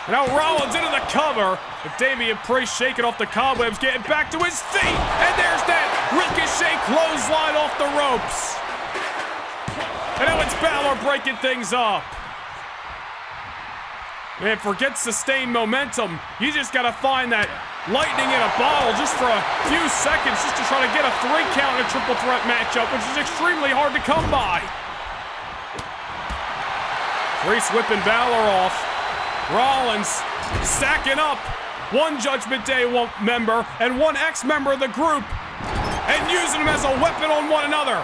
And now Rollins into the cover, but Damian Priest shaking off the cobwebs, getting back to his feet, and there's that ricochet clothesline off the ropes. And now it's Balor breaking things up. Man, forget sustained momentum. You just gotta find that lightning in a bottle just for a few seconds just to try to get a 3 count in a triple threat matchup, which is extremely hard to come by. Priest whipping Balor off. Rollins stacking up one Judgment Day member and one ex-member of the group and using them as a weapon on one another.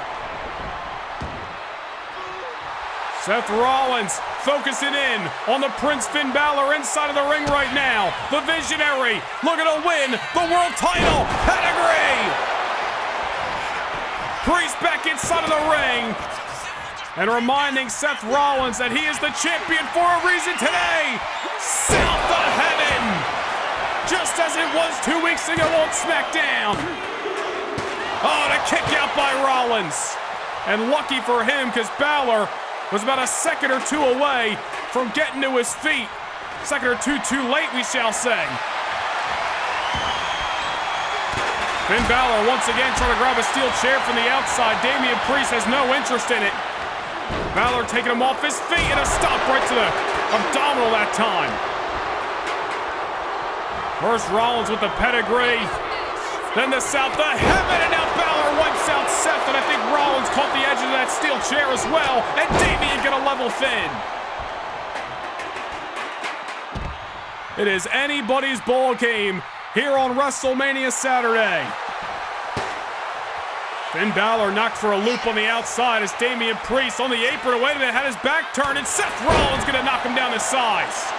Seth Rollins focusing in on the Prince Finn Balor inside of the ring right now. The Visionary looking to win the world title. Pedigree! Priest back inside of the ring. and reminding Seth Rollins that he is the champion for a reason today. South of heaven, just as it was 2 weeks ago on SmackDown. Oh, the kick out by Rollins. And lucky for him, because Balor was about a second or two away from getting to his feet. Second or two too late, we shall say. Finn Balor once again trying to grab a steel chair from the outside. Damian Priest has no interest in it. Balor taking him off his feet and a stop right to the abdominal that time. First Rollins with the pedigree. Then the South of Heaven, and now Balor wipes out Seth, and I think Rollins caught the edge of that steel chair as well, and Damian gonna level Finn. It is anybody's ball game here on WrestleMania Saturday. Finn Balor knocked for a loop on the outside as Damian Priest on the apron. Wait a minute, had his back turned, and Seth Rollins gonna knock him down to size.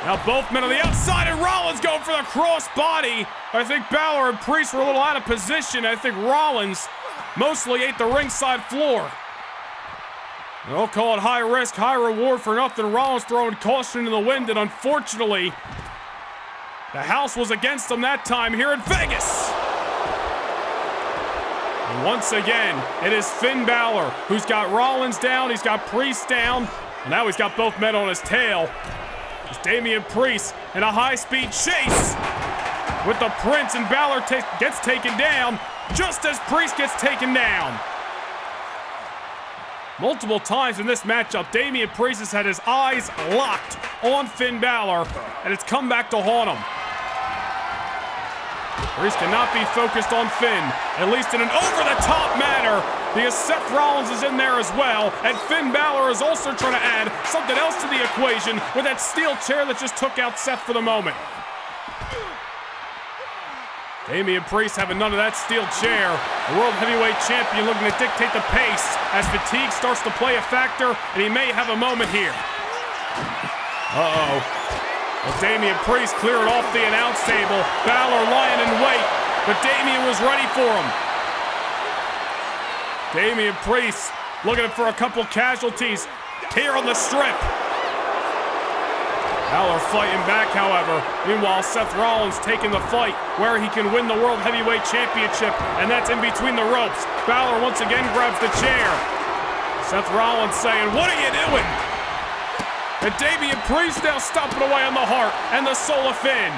Now both men on the outside, and Rollins going for the crossbody. I think Balor and Priest were a little out of position. I think Rollins mostly ate the ringside floor. They'll call it high risk, high reward for nothing. Rollins throwing caution in the wind, and unfortunately, the house was against him that time here in Vegas. And once again, it is Finn Balor who's got Rollins down, he's got Priest down, and now he's got both men on his tail. It's Damian Priest in a high-speed chase with the Prince, and Balor gets taken down just as Priest gets taken down. Multiple times in this matchup, Damian Priest has had his eyes locked on Finn Balor, and it's come back to haunt him. Priest cannot be focused on Finn, at least in an over-the-top manner, because Seth Rollins is in there as well, and Finn Balor is also trying to add something else to the equation with that steel chair that just took out Seth for the moment. Damian Priest having none of that steel chair. The World Heavyweight Champion looking to dictate the pace as fatigue starts to play a factor, and he may have a moment here. Uh-oh. Well, Damian Priest cleared off the announce table. Balor lying in wait, but Damian was ready for him. Damian Priest looking for a couple casualties here on the strip. Balor fighting back, however. Meanwhile, Seth Rollins taking the fight where he can win the World Heavyweight Championship, and that's in between the ropes. Balor once again grabs the chair. Seth Rollins saying, "What are you doing?" And Damian Priest now stomping away on the heart and the soul of Finn.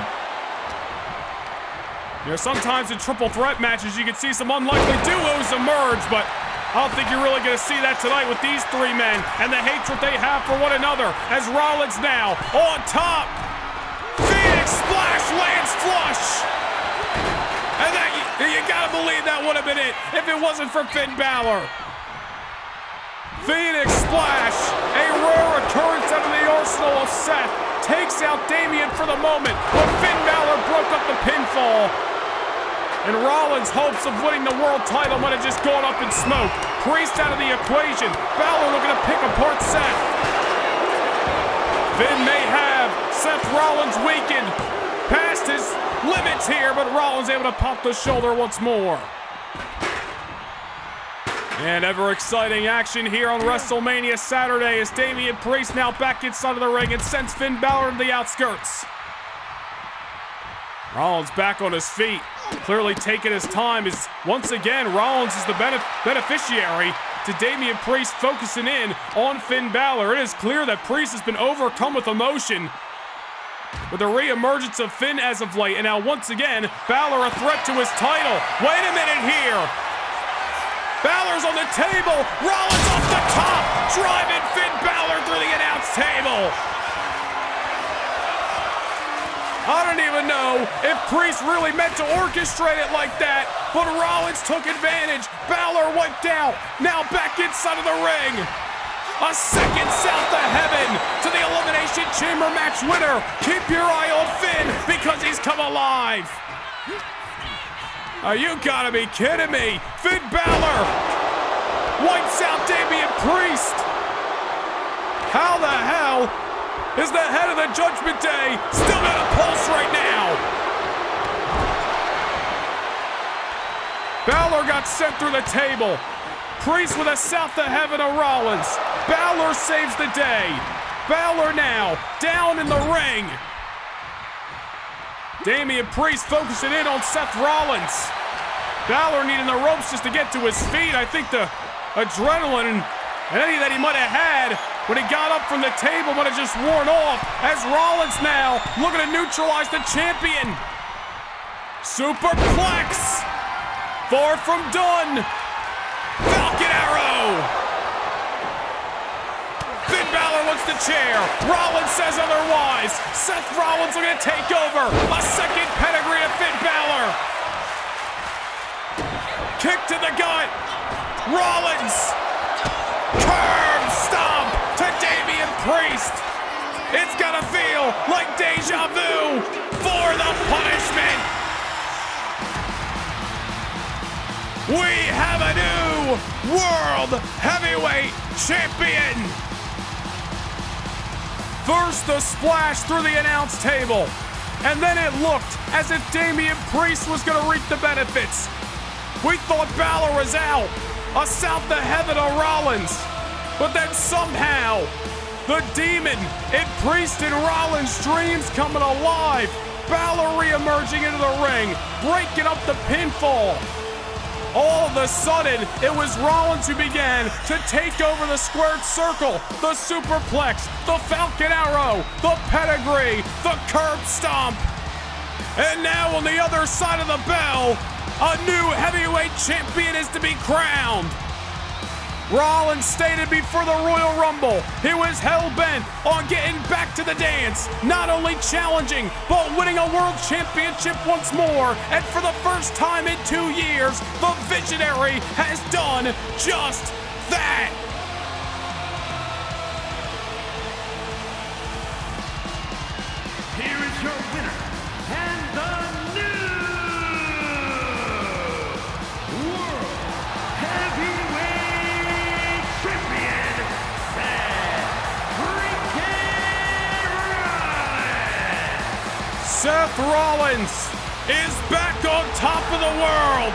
You know, sometimes in triple threat matches, you can see some unlikely duos emerge, but I don't think you're really going to see that tonight with these three men and the hatred they have for one another. As Rollins now on top. Phoenix Splash lands flush. And that, you got to believe that would have been it if it wasn't for Finn Balor. Phoenix Splash, a rare occurrence out of the arsenal of Seth, takes out Damian for the moment, but Finn Balor broke up the pinfall. And Rollins' hopes of winning the world title might have just gone up in smoke. Priest out of the equation. Balor looking to pick apart Seth. Finn may have Seth Rollins weakened past his limits here, but Rollins able to pop the shoulder once more. And ever exciting action here on WrestleMania Saturday as Damian Priest now back inside of the ring and sends Finn Balor to the outskirts. Rollins back on his feet, clearly taking his time as once again Rollins is the beneficiary to Damian Priest focusing in on Finn Balor. It is clear that Priest has been overcome with emotion with the re-emergence of Finn as of late, and now once again Balor a threat to his title. Wait a minute here. Balor's on the table, Rollins off the top, driving Finn Balor through the announce table. I don't even know if Priest really meant to orchestrate it like that, but Rollins took advantage. Balor wiped out, now back inside of the ring. A second South of Heaven to the Elimination Chamber match winner. Keep your eye on Finn because he's come alive. Oh, you gotta be kidding me. Finn Balor wipes out Damian Priest. How the hell is the head of the Judgment Day still got a pulse right now? Balor got sent through the table. Priest with a south to heaven of Rollins. Balor saves the day. Balor now down in the ring. Damian Priest focusing in on Seth Rollins. Balor needing the ropes just to get to his feet. I think the adrenaline and any that he might have had when he got up from the table might have just worn off, as Rollins now looking to neutralize the champion. Superplex. Far from done. Falcon Arrow. Finn Balor wants the chair. Rollins says otherwise. Seth Rollins looking to take over. A second pedigree to Finn Balor. Kick to the gut. Rollins. Curb stomp to Damian Priest. It's gonna feel like deja vu for the punishment. We have a new World Heavyweight Champion. First the splash through the announce table, and then it looked as if Damian Priest was gonna reap the benefits. We thought Balor was out, a south to heaven of Rollins, but then somehow the demon in Priest and Rollins' dreams coming alive. Balor re-emerging into the ring, breaking up the pinfall. All of a sudden, it was Rollins who began to take over the squared circle, the superplex, the Falcon Arrow, the pedigree, the curb stomp. And now on the other side of the bell, a new heavyweight champion is to be crowned. Rollins stated before the Royal Rumble he was hell-bent on getting back to the dance, not only challenging, but winning a world championship once more. And for the first time in 2 years, the Visionary has done just that. Here is your winner, and the new World Heavyweight Champion, Seth Rollins is back on top of the world.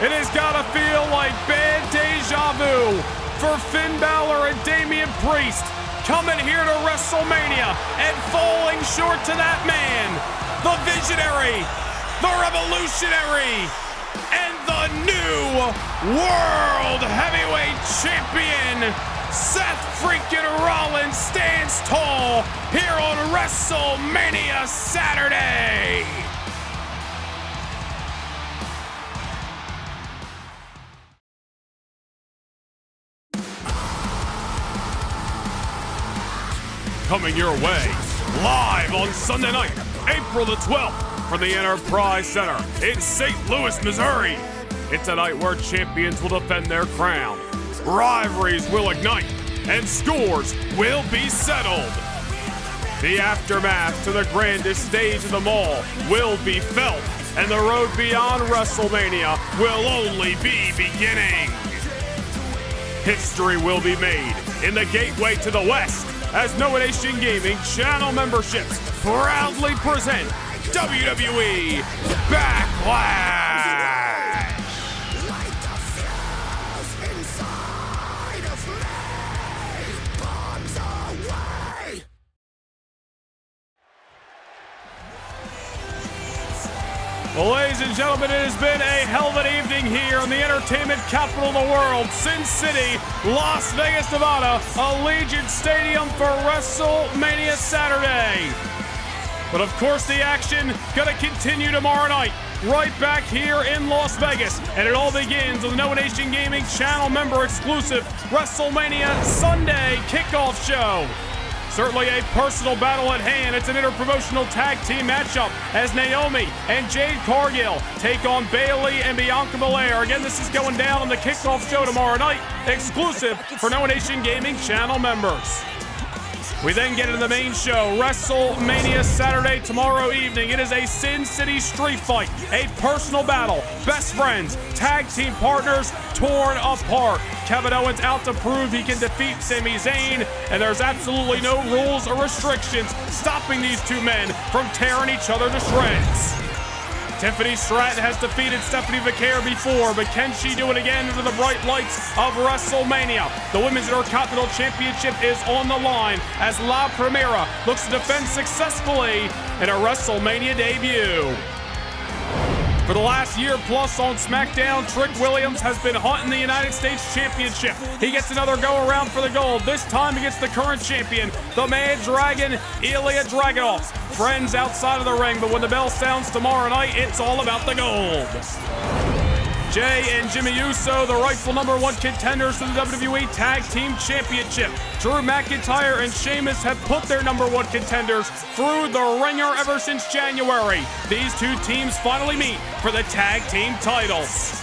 It has got to feel like bad deja vu for Finn Balor and Damian Priest coming here to WrestleMania and falling short to that man, the Visionary, the Revolutionary, and the new World Heavyweight Champion. Seth freaking Rollins stands tall here on WrestleMania Saturday. Coming your way, live on Sunday night, April the 12th, from the Enterprise Center in St. Louis, Missouri. It's a night where champions will defend their crown, rivalries will ignite, and scores will be settled. The aftermath to the grandest stage of them all will be felt, and the road beyond WrestleMania will only be beginning. History will be made in the gateway to the West as No Nation Gaming channel memberships proudly present WWE Backlash. Well, ladies and gentlemen, it has been a hell of an evening here in the entertainment capital of the world, Sin City, Las Vegas, Nevada, Allegiant Stadium for WrestleMania Saturday. But of course, the action gonna continue tomorrow night, right back here in Las Vegas. And it all begins with the No Nation Gaming channel member exclusive WrestleMania Sunday kickoff show. Certainly a personal battle at hand. It's an interpromotional tag team matchup as Naomi and Jade Cargill take on Bayley and Bianca Belair. Again, this is going down on the kickoff show tomorrow night, exclusive for No Nation Gaming channel members. We then get into the main show, WrestleMania Saturday tomorrow evening. It is a Sin City street fight, a personal battle, best friends, tag team partners torn apart. Kevin Owens out to prove he can defeat Sami Zayn, and there's absolutely no rules or restrictions stopping these two men from tearing each other to shreds. Tiffany Stratton has defeated Stephanie Vaquer before, but can she do it again under the bright lights of WrestleMania? The Women's Intercontinental Championship is on the line as La Primera looks to defend successfully in a WrestleMania debut. For the last year plus on SmackDown, Trick Williams has been hunting the United States Championship. He gets another go around for the gold, this time against the current champion, the Mad Dragon, Ilya Dragunov. Friends outside of the ring, but when the bell sounds tomorrow night, it's all about the gold. Jay and Jimmy Uso, the rightful #1 contenders for the WWE Tag Team Championship. Drew McIntyre and Sheamus have put their #1 contenders through the ringer ever since January. These two teams finally meet for the tag team titles.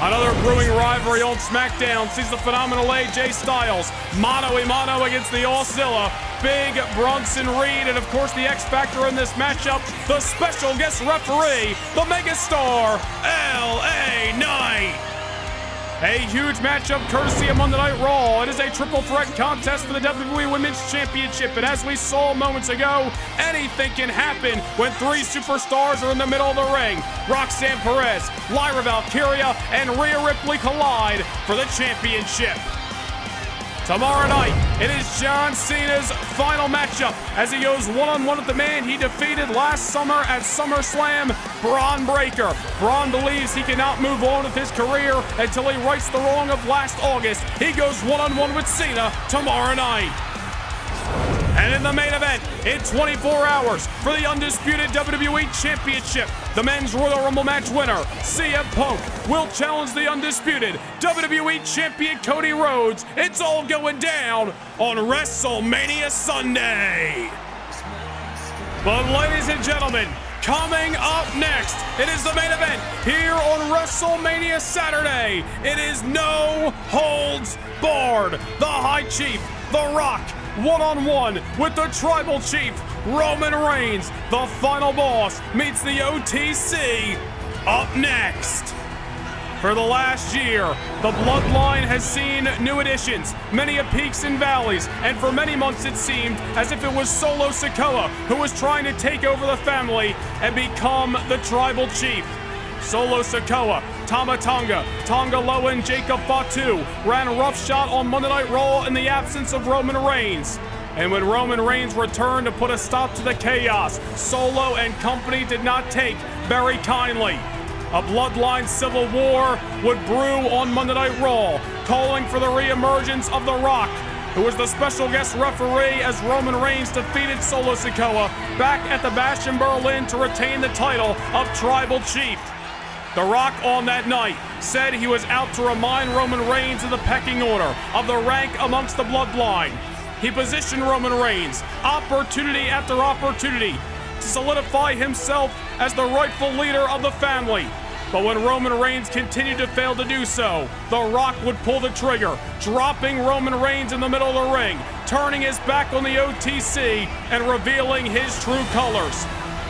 Another brewing rivalry on SmackDown sees the phenomenal AJ Styles mano-a-mano against the Auszilla, Big Bronson Reed, and of course the X Factor in this matchup, the special guest referee, the megastar, LA Knight. A huge matchup courtesy of Monday Night Raw. It is a triple threat contest for the WWE Women's Championship, and as we saw moments ago, anything can happen when three superstars are in the middle of the ring. Roxanne Perez, Lyra Valkyria, and Rhea Ripley collide for the championship. Tomorrow night, it is John Cena's final matchup as he goes one-on-one with the man he defeated last summer at SummerSlam, Braun Breaker. Braun believes he cannot move on with his career until he rights the wrong of last August. He goes one-on-one with Cena tomorrow night. And in the main event, in 24 hours for the undisputed WWE Championship, the Men's Royal Rumble match winner, CM Punk, will challenge the undisputed WWE Champion Cody Rhodes. It's all going down on WrestleMania Sunday. But ladies and gentlemen, coming up next, it is the main event here on WrestleMania Saturday. It is no holds barred. The High Chief, The Rock, one-on-one with the Tribal Chief, Roman Reigns. The Final Boss meets the OTC up next. For the last year, the Bloodline has seen new additions, many peaks and valleys, and for many months it seemed as if it was Solo Sikoa who was trying to take over the family and become the Tribal Chief. Solo Sikoa, Tama Tonga, Tonga Loa, and Jacob Fatu ran roughshod on Monday Night Raw in the absence of Roman Reigns. And when Roman Reigns returned to put a stop to the chaos, Solo and company did not take very kindly. A Bloodline civil war would brew on Monday Night Raw, calling for the reemergence of The Rock, who was the special guest referee as Roman Reigns defeated Solo Sikoa back at the Bash in Berlin to retain the title of Tribal Chief. The Rock on that night said he was out to remind Roman Reigns of the pecking order of the rank amongst the Bloodline. He positioned Roman Reigns, opportunity after opportunity, to solidify himself as the rightful leader of the family. But when Roman Reigns continued to fail to do so, The Rock would pull the trigger, dropping Roman Reigns in the middle of the ring, turning his back on the OTC and revealing his true colors.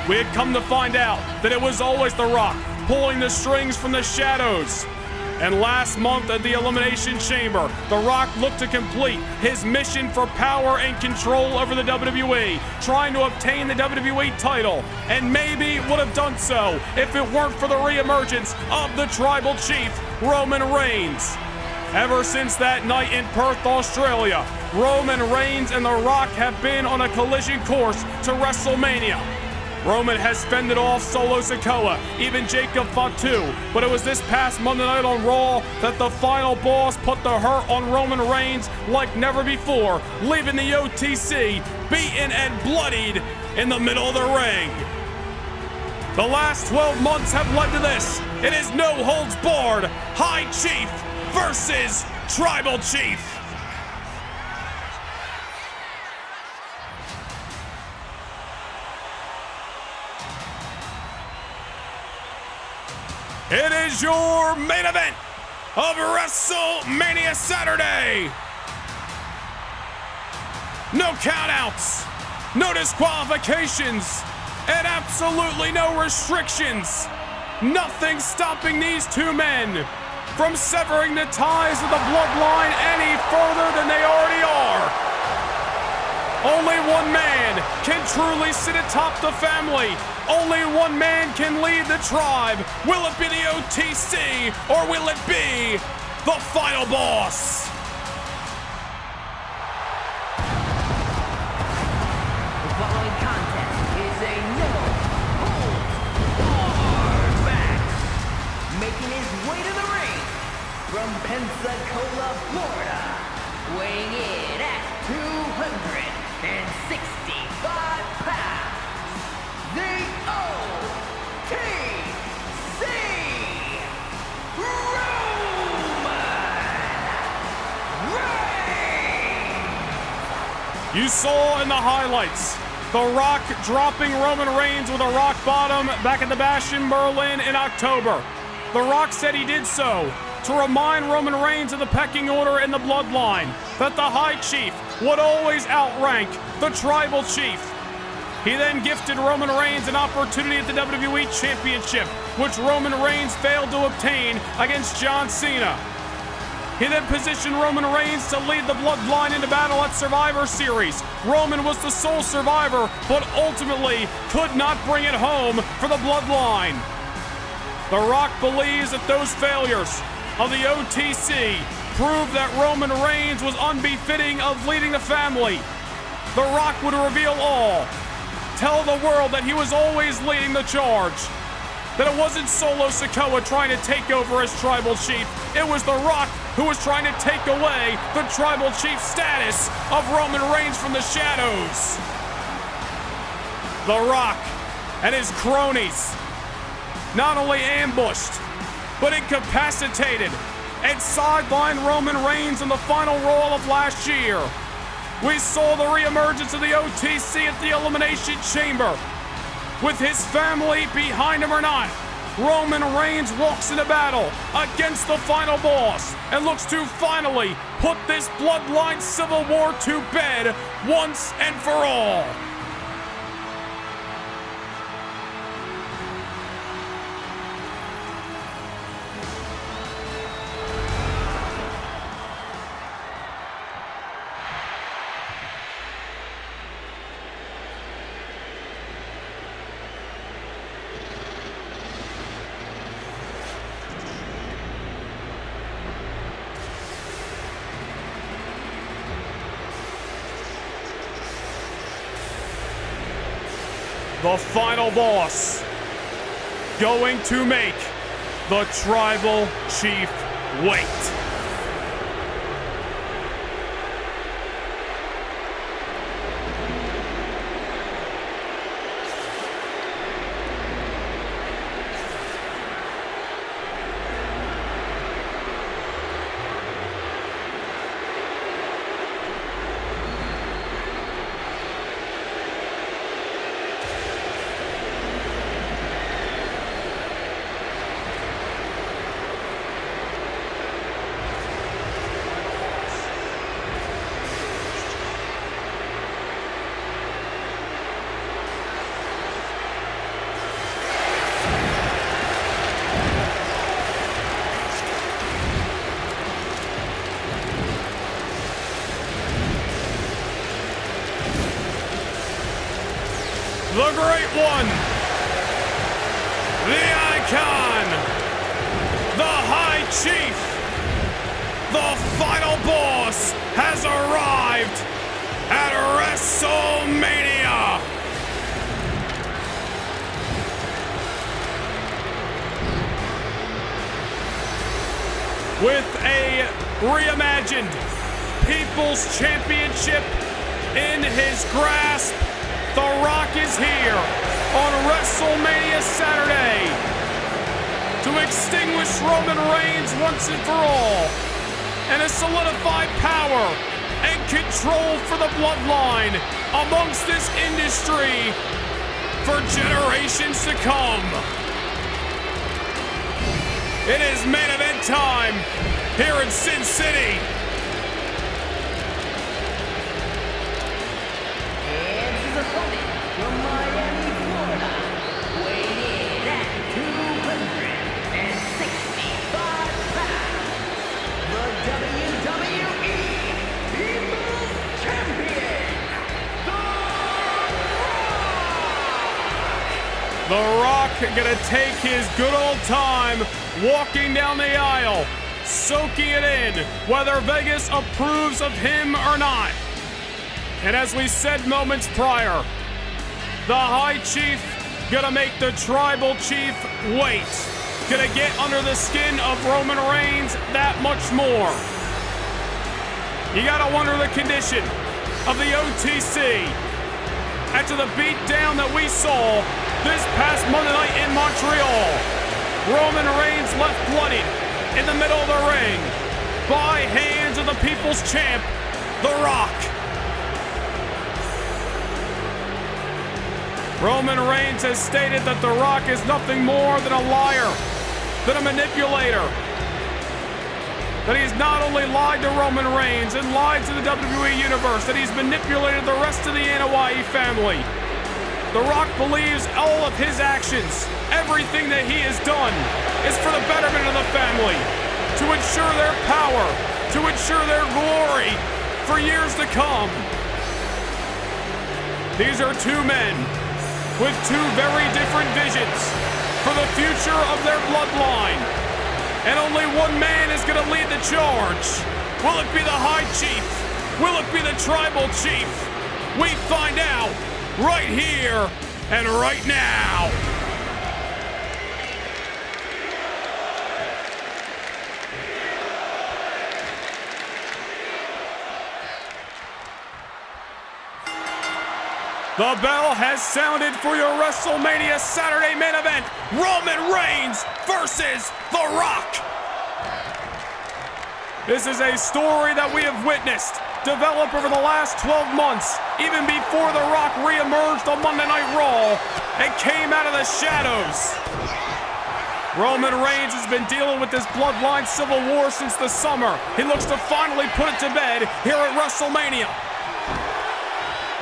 We had come to find out that it was always The Rock pulling the strings from the shadows. And last month at the Elimination Chamber, The Rock looked to complete his mission for power and control over the WWE, trying to obtain the WWE title, and maybe would have done so if it weren't for the reemergence of the Tribal Chief, Roman Reigns. Ever since that night in Perth, Australia, Roman Reigns and The Rock have been on a collision course to WrestleMania. Roman has fended off Solo Sikoa, even Jacob Fatu, but it was this past Monday night on Raw that the Final Boss put the hurt on Roman Reigns like never before, leaving the OTC beaten and bloodied in the middle of the ring. The last 12 months have led to this. It is no holds barred, High Chief versus Tribal Chief. It is your main event of WrestleMania Saturday. No countouts, no disqualifications, and absolutely no restrictions. Nothing stopping these two men from severing the ties of the Bloodline any further than they already are. Only one man can truly sit atop the family. Only one man can lead the tribe. Will it be the OTC or will it be the final boss? The following contest is a no-holds-barred match. Making his way to the ring from Pensacola, Florida, weighing in at 265 pounds, the OTC Roman Reigns. You saw in the highlights The Rock dropping Roman Reigns with a rock bottom back at the Bash in Berlin in October. The Rock said he did so to remind Roman Reigns of the pecking order in the bloodline, that the High Chief would always outrank the Tribal Chief. He then gifted Roman Reigns an opportunity at the WWE Championship, which Roman Reigns failed to obtain against John Cena. He then positioned Roman Reigns to lead the bloodline into battle at Survivor Series. Roman was the sole survivor, but ultimately could not bring it home for the bloodline. The Rock believes that those failures of the OTC proved that Roman Reigns was unbefitting of leading the family. The Rock would reveal all, tell the world that he was always leading the charge, that it wasn't Solo Sikoa trying to take over as Tribal Chief, it was The Rock who was trying to take away the Tribal Chief status of Roman Reigns from the shadows. The Rock and his cronies not only ambushed, but incapacitated and sidelined Roman Reigns in the final Raw of last year. We saw the reemergence of the OTC at the Elimination Chamber. With his family behind him or not, Roman Reigns walks into battle against the final boss and looks to finally put this bloodline civil war to bed once and for all. The final boss going to make the Tribal Chief wait. The Great One, the Icon, the High Chief, the final boss has arrived at WrestleMania. With a reimagined People's Championship in his grasp, The Rock is here on WrestleMania Saturday to extinguish Roman Reigns once and for all and to solidify power and control for the bloodline amongst this industry for generations to come. It is main event time here in Sin City. Opponent from Miami, Florida, weighing in at 265 pounds, the WWE People's Champion, The Rock gonna take his good old time walking down the aisle, soaking it in, whether Vegas approves of him or not. And as we said moments prior, the High Chief gonna make the Tribal Chief wait. Gonna get under the skin of Roman Reigns that much more. You gotta wonder the condition of the OTC after the beatdown that we saw this past Monday night in Montreal. Roman Reigns left bloodied in the middle of the ring by hands of the People's Champ, The Rock. Roman Reigns has stated that The Rock is nothing more than a liar, than a manipulator. That he's not only lied to Roman Reigns and lied to the WWE Universe, that he's manipulated the rest of the Anoa'i family. The Rock believes all of his actions, everything that he has done, is for the betterment of the family, to ensure their power, to ensure their glory for years to come. These are two men with two very different visions for the future of their bloodline. And only one man is going to lead the charge. Will it be the High Chief? Will it be the Tribal Chief? We find out right here and right now. The bell has sounded for your WrestleMania Saturday main event. Roman Reigns versus The Rock. This is a story that we have witnessed develop over the last 12 months, even before The Rock re-emerged on Monday Night Raw and came out of the shadows. Roman Reigns has been dealing with this bloodline civil war since the summer. He looks to finally put it to bed here at WrestleMania.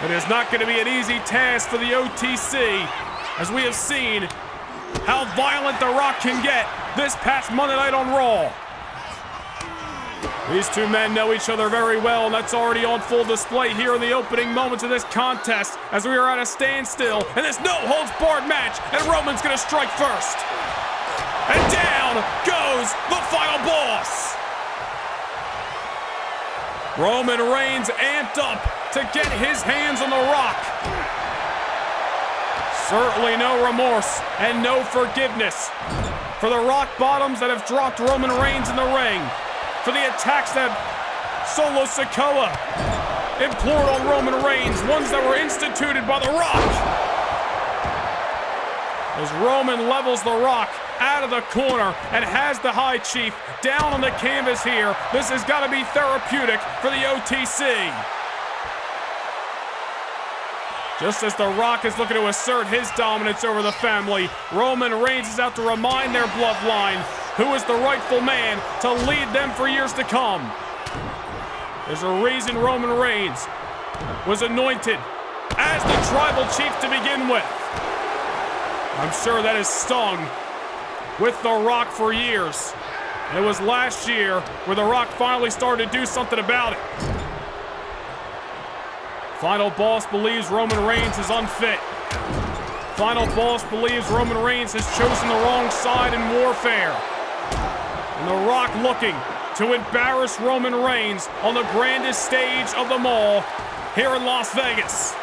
It is not going to be an easy task for the OTC, as we have seen how violent The Rock can get this past Monday night on Raw. These two men know each other very well, and that's already on full display here in the opening moments of this contest, as we are at a standstill in this no-holds-barred match, and Roman's going to strike first. And down goes the final boss. Roman Reigns amped up to get his hands on The Rock. Certainly no remorse and no forgiveness for the rock bottoms that have dropped Roman Reigns in the ring, for the attacks that Solo Sikoa implored on Roman Reigns, ones that were instituted by The Rock. As Roman levels The Rock out of the corner and has the High Chief down on the canvas here, this has got to be therapeutic for the OTC. Just as The Rock is looking to assert his dominance over the family, Roman Reigns is out to remind their bloodline who is the rightful man to lead them for years to come. There's a reason Roman Reigns was anointed as the Tribal Chief to begin with. I'm sure that has stung with The Rock for years. And it was last year where The Rock finally started to do something about it. Final Boss believes Roman Reigns is unfit. Final Boss believes Roman Reigns has chosen the wrong side in warfare. And The Rock looking to embarrass Roman Reigns on the grandest stage of them all here in Las Vegas.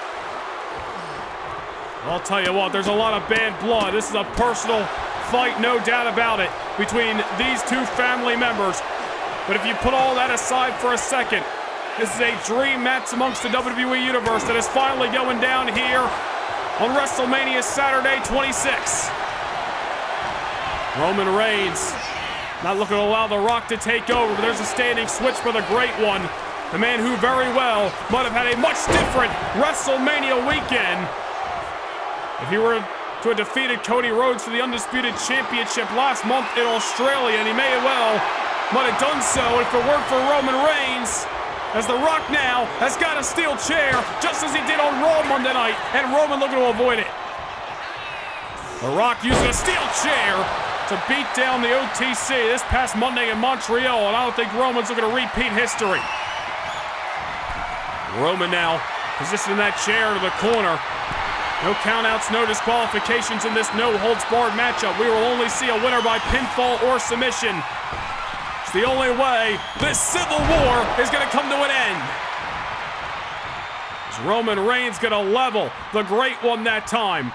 I'll tell you what, there's a lot of bad blood. This is a personal fight, no doubt about it, between these two family members. But if you put all that aside for a second, this is a dream match amongst the WWE Universe that is finally going down here on WrestleMania Saturday 26. Roman Reigns not looking to allow The Rock to take over, but there's a standing switch for the Great One, the man who very well might have had a much different WrestleMania weekend if he were to have defeated Cody Rhodes for the Undisputed Championship last month in Australia, and he may well might have done so if it weren't for Roman Reigns, as The Rock now has got a steel chair, just as he did on Raw Monday night, and Roman looking to avoid it. The Rock using a steel chair to beat down the OTC this past Monday in Montreal, and I don't think Roman's looking to repeat history. Roman now positioning that chair to the corner. No countouts, no disqualifications in this no-holds-barred matchup. We will only see a winner by pinfall or submission. It's the only way this civil war is going to come to an end. As Roman Reigns going to level the great one that time.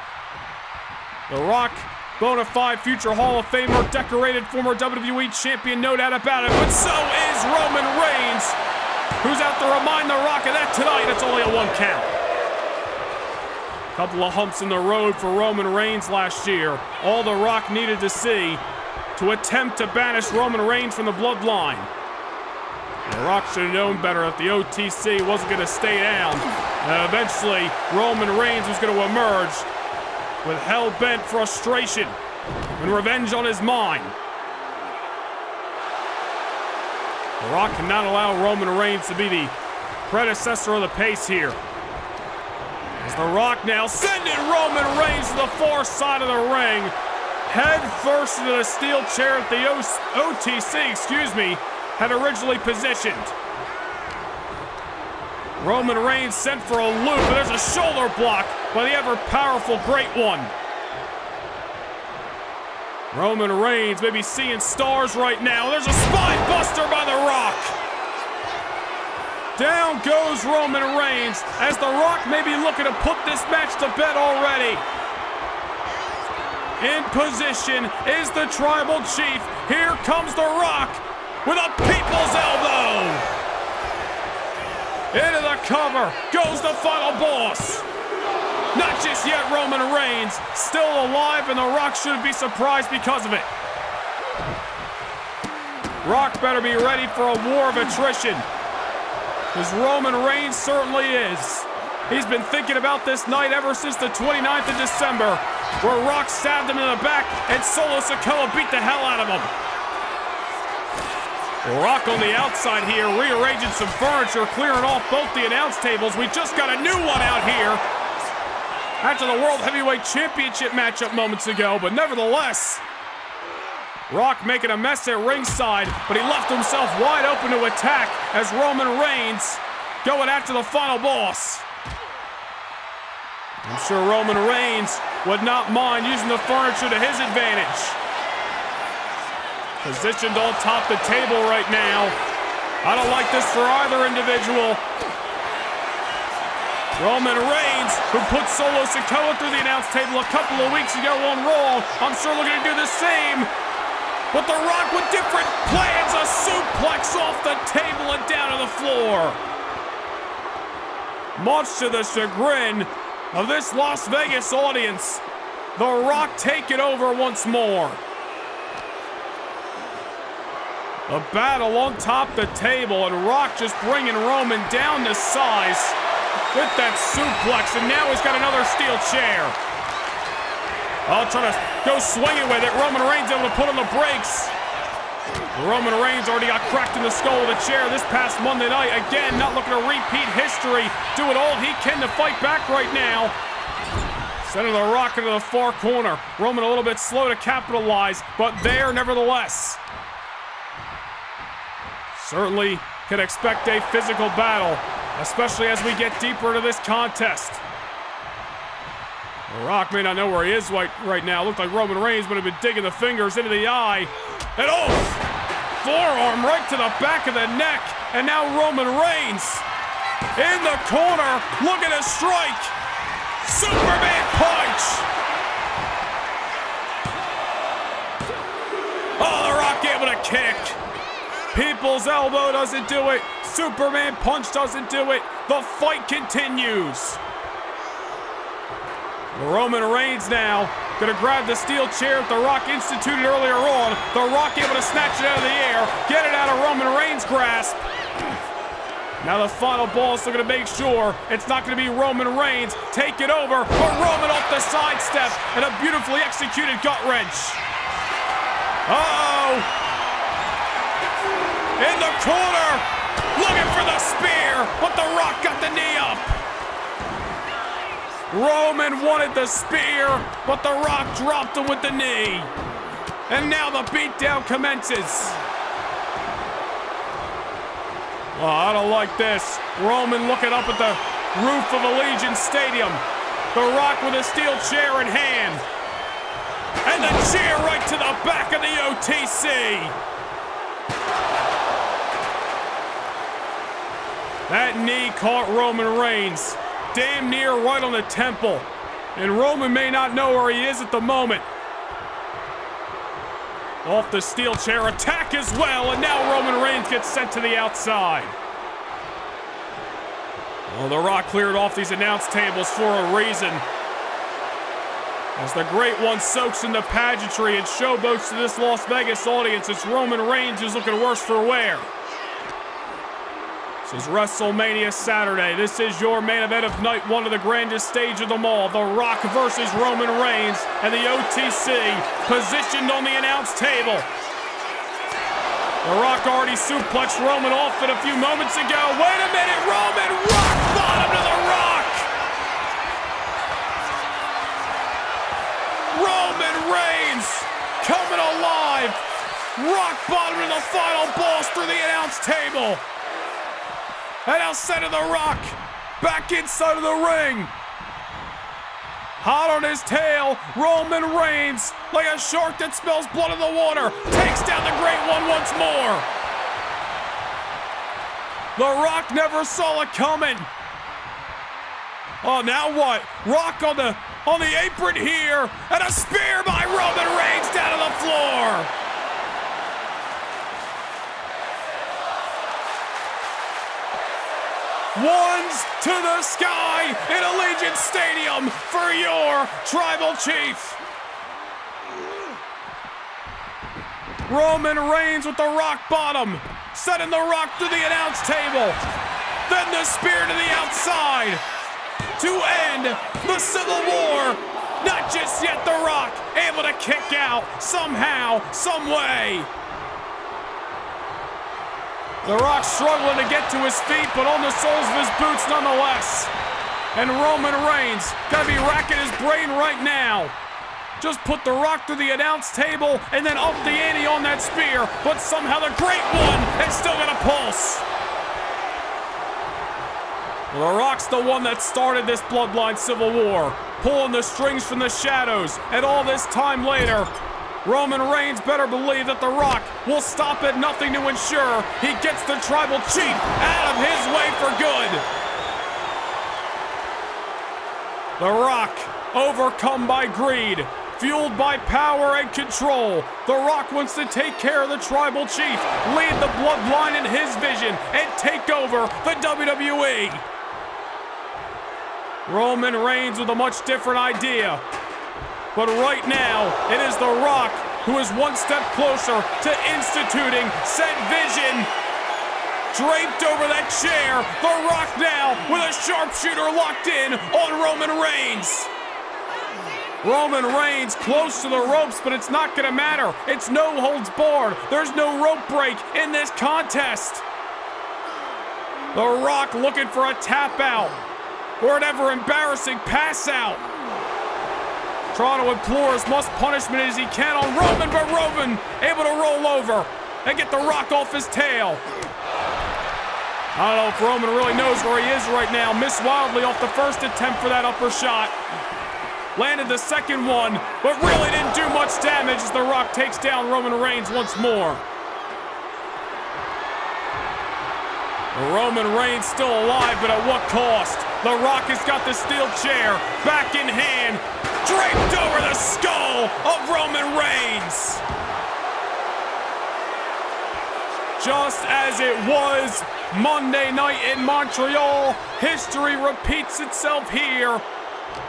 The Rock, bona fide future Hall of Famer, decorated former WWE champion, no doubt about it. But so is Roman Reigns, who's out to remind The Rock of that tonight. It's only a 1 count. Couple of humps in the road for Roman Reigns last year. All The Rock needed to see to attempt to banish Roman Reigns from the Bloodline. The Rock should have known better that the OTC wasn't going to stay down. And eventually, Roman Reigns was going to emerge with hell-bent frustration and revenge on his mind. The Rock cannot allow Roman Reigns to be the predecessor of the pace here. As The Rock now sending Roman Reigns to the far side of the ring. Head first into the steel chair that the OTC, had originally positioned. Roman Reigns sent for a loop, and there's a shoulder block by the ever-powerful Great One. Roman Reigns may be seeing stars right now. There's a spine buster by The Rock. Down goes Roman Reigns as The Rock may be looking to put this match to bed already. In position is the Tribal Chief. Here comes The Rock with a people's elbow. Into the cover goes the final boss. Not just yet, Roman Reigns still alive, and The Rock shouldn't be surprised because of it. Rock better be ready for a war of attrition, because Roman Reigns certainly is. He's been thinking about this night ever since the 29th of December, where Rock stabbed him in the back and Solo Sikoa beat the hell out of him. Rock on the outside here, rearranging some furniture, clearing off both the announce tables. We just got a new one out here after the World Heavyweight Championship matchup moments ago, but nevertheless, Rock making a mess at ringside, but he left himself wide open to attack as Roman Reigns going after the final boss. I'm sure Roman Reigns would not mind using the furniture to his advantage. Positioned on top the table right now. I don't like this for either individual. Roman Reigns, who put Solo Sikoa through the announce table a couple of weeks ago on Raw, I'm sure looking to do the same. But The Rock with different plans, a suplex off the table and down to the floor. Much to the chagrin of this Las Vegas audience, The Rock taking over once more. A battle on top the table, and Rock just bringing Roman down to size with that suplex, and now he's got another steel chair. Oh, trying to go swinging with it. Roman Reigns able to put on the brakes. Roman Reigns already got cracked in the skull with a chair this past Monday night. Again, not looking to repeat history. Doing all he can to fight back right now. Sending The Rock into the far corner. Roman a little bit slow to capitalize, but there nevertheless. Certainly can expect a physical battle, especially as we get deeper into this contest. The Rock may not know where he is right now. Looked like Roman Reigns would have been digging the fingers into the eye. And oh! Forearm right to the back of the neck. And now Roman Reigns in the corner looking to strike. Superman punch! Oh, The Rock able to kick. People's elbow doesn't do it. Superman punch doesn't do it. The fight continues. Roman Reigns now gonna grab the steel chair that The Rock instituted earlier on. The Rock able to snatch it out of the air, get it out of Roman Reigns' grasp. Now the final boss looking to make sure it's not gonna be Roman Reigns take it over, but Roman off the sidestep and a beautifully executed gut wrench. Uh-oh! In the corner, looking for the spear, but The Rock got the knee up. Roman wanted the spear, but The Rock dropped him with the knee. And now the beatdown commences. Oh, I don't like this. Roman looking up at the roof of Allegiant Stadium. The Rock with a steel chair in hand. And the chair right to the back of the OTC. That knee caught Roman Reigns damn near right on the temple. And Roman may not know where he is at the moment. Off the steel chair, attack as well, and now Roman Reigns gets sent to the outside. Well, The Rock cleared off these announce tables for a reason. As the Great One soaks in the pageantry and showboats to this Las Vegas audience, it's Roman Reigns who's looking worse for wear. This is WrestleMania Saturday. This is your main event of night one of the grandest stage of them all. The Rock versus Roman Reigns and the OTC positioned on the announce table. The Rock already suplexed Roman off it a few moments ago. Wait a minute, Roman, rock bottom to The Rock! Roman Reigns coming alive. Rock bottom to the final boss through the announce table. And now sending The Rock back inside of the ring. Hot on his tail, Roman Reigns, like a shark that smells blood in the water, takes down the Great One once more. The Rock never saw it coming. Oh, now what? Rock on the apron here, and a spear by Roman Reigns down to the floor. Ones to the sky in Allegiant Stadium for your Tribal Chief. Roman Reigns with the rock bottom, setting The Rock through the announce table. Then the spear to the outside to end the Civil War. Not just yet, The Rock able to kick out somehow, some way. The Rock struggling to get to his feet, but on the soles of his boots nonetheless. And Roman Reigns gotta be racking his brain right now. Just put The Rock through the announce table and then up the ante on that spear, but somehow the Great One has still got a pulse. Well, The Rock's the one that started this Bloodline Civil War, pulling the strings from the shadows, and all this time later, Roman Reigns better believe that The Rock will stop at nothing to ensure he gets the Tribal Chief out of his way for good. The Rock, overcome by greed, fueled by power and control. The Rock wants to take care of the Tribal Chief, lead the Bloodline in his vision, and take over the WWE. Roman Reigns with a much different idea. But right now, it is The Rock who is one step closer to instituting said vision. Draped over that chair, The Rock now with a sharpshooter locked in on Roman Reigns. Roman Reigns close to the ropes, but it's not gonna matter. It's no holds barred. There's no rope break in this contest. The Rock looking for a tap out or an ever embarrassing pass out. Trying to implore as much punishment as he can on Roman, but Roman able to roll over and get The Rock off his tail. I don't know if Roman really knows where he is right now. Missed wildly off the first attempt for that upper shot. Landed the second one, but really didn't do much damage as The Rock takes down Roman Reigns once more. Roman Reigns still alive, but at what cost? The Rock has got the steel chair back in hand, draped over the skull of Roman Reigns. Just as it was Monday night in Montreal, history repeats itself here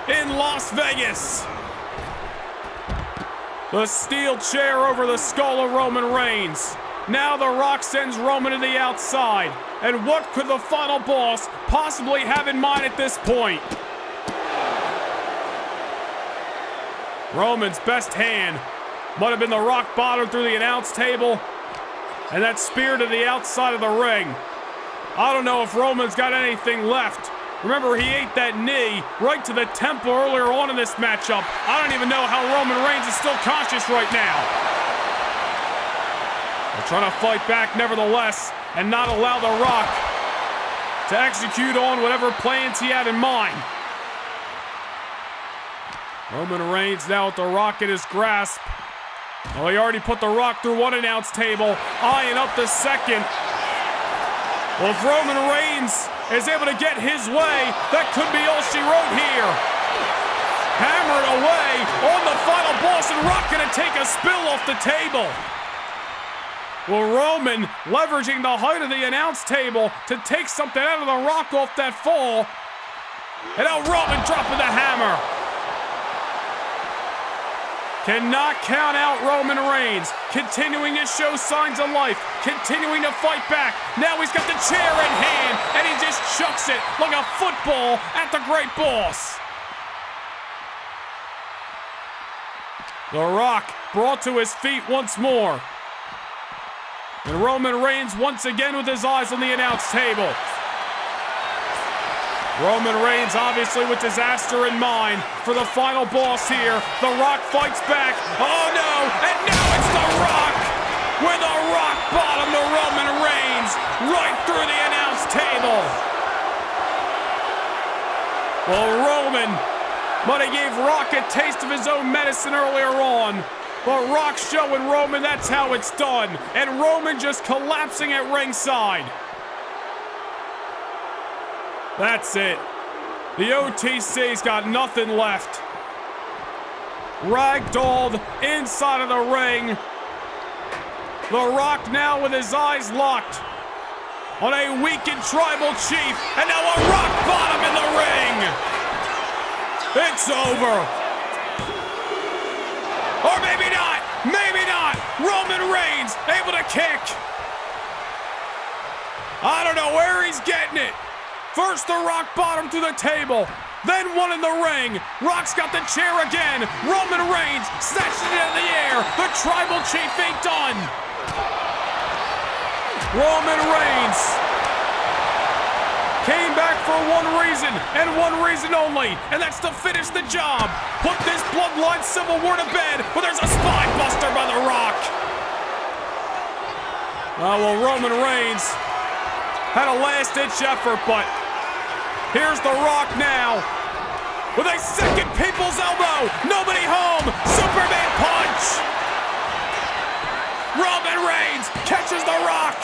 in Las Vegas. The steel chair over the skull of Roman Reigns. Now The Rock sends Roman to the outside. And what could the final boss possibly have in mind at this point? Roman's best hand might have been the rock bottom through the announce table and that spear to the outside of the ring. I don't know if Roman's got anything left. Remember, he ate that knee right to the temple earlier on in this matchup. I don't even know how Roman Reigns is still conscious right now. They're trying to fight back nevertheless and not allow The Rock to execute on whatever plans he had in mind. Roman Reigns now with the Rock in his grasp. Well, he already put the Rock through one announce table, eyeing up the second. Well, if Roman Reigns is able to get his way, that could be all she wrote here. Hammered away on the final boss, and Rock gonna take a spill off the table. Well, Roman leveraging the height of the announce table to take something out of the Rock off that fall. And now Roman dropping the hammer. Cannot count out Roman Reigns. Continuing to show signs of life. Continuing to fight back. Now he's got the chair in hand, and he just chucks it like a football at the Great Boss. The Rock brought to his feet once more. And Roman Reigns once again with his eyes on the announce table. Roman Reigns obviously with disaster in mind for the final boss here. The Rock fights back. Oh no! And now it's The Rock with a rock bottom to Roman Reigns right through the announce table. Well, Roman might have gave Rock a taste of his own medicine earlier on. But Rock showing Roman that's how it's done. And Roman just collapsing at ringside. That's it. The OTC's got nothing left. Ragdolled inside of the ring. The Rock now with his eyes locked on a weakened Tribal Chief. And now a rock bottom in the ring. It's over. Or maybe not. Maybe not. Roman Reigns able to kick. I don't know where he's getting it. First the Rock bottom through the table, then one in the ring. Rock's got the chair again. Roman Reigns snatching it in the air. The Tribal Chief ain't done. Roman Reigns came back for one reason and one reason only, and that's to finish the job. Put this Bloodline Civil War to bed, but there's a spine buster by The Rock. Well, Roman Reigns had a last-ditch effort, but here's The Rock now with a second people's elbow. Nobody home. Superman punch. Roman Reigns catches The Rock.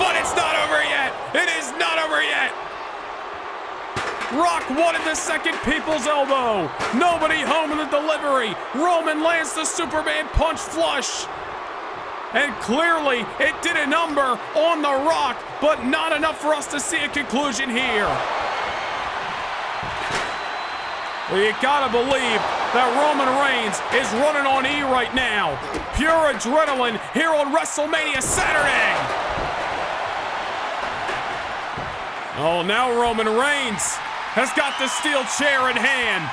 But it's not over yet. It is not over yet. Rock wanted the second people's elbow. Nobody home in the delivery. Roman lands the Superman punch flush. And clearly, it did a number on The Rock, but not enough for us to see a conclusion here. Well, you gotta believe that Roman Reigns is running on E right now. Pure adrenaline here on WrestleMania Saturday. Oh, now Roman Reigns has got the steel chair in hand.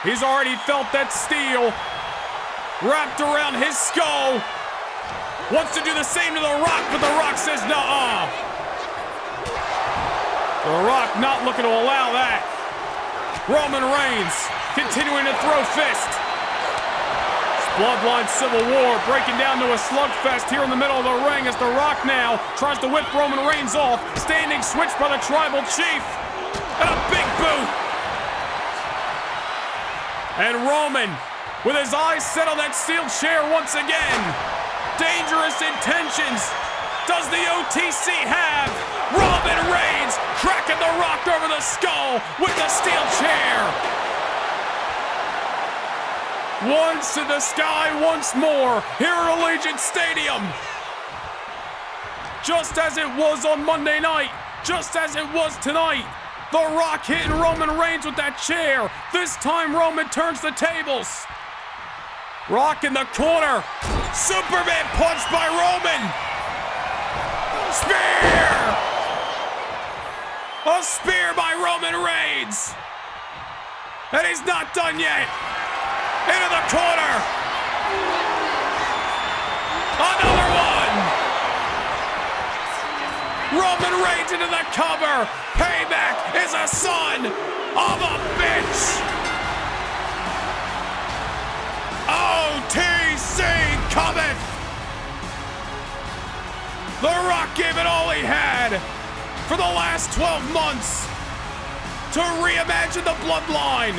He's already felt that steel wrapped around his skull. Wants to do the same to The Rock, but The Rock says nuh-uh. The Rock not looking to allow that. Roman Reigns continuing to throw fist. Bloodline Civil War breaking down to a slugfest here in the middle of the ring as The Rock now tries to whip Roman Reigns off. Standing switch by the Tribal Chief. And a big boot. And Roman with his eyes set on that steel chair once again. Dangerous intentions. Does the OTC have? Roman Reigns cracking The Rock over the skull with the steel chair. Once in the sky once more here at Allegiant Stadium. Just as it was on Monday night, just as it was tonight. The Rock hitting Roman Reigns with that chair. This time Roman turns the tables. Rock in the corner. Superman punch by Roman. Spear! A spear by Roman Reigns. And he's not done yet. Into the corner. Another one. Roman Reigns into the cover. Payback is a son of a bitch. OTC cometh. The Rock gave it all he had for the last 12 months. to reimagine the Bloodline,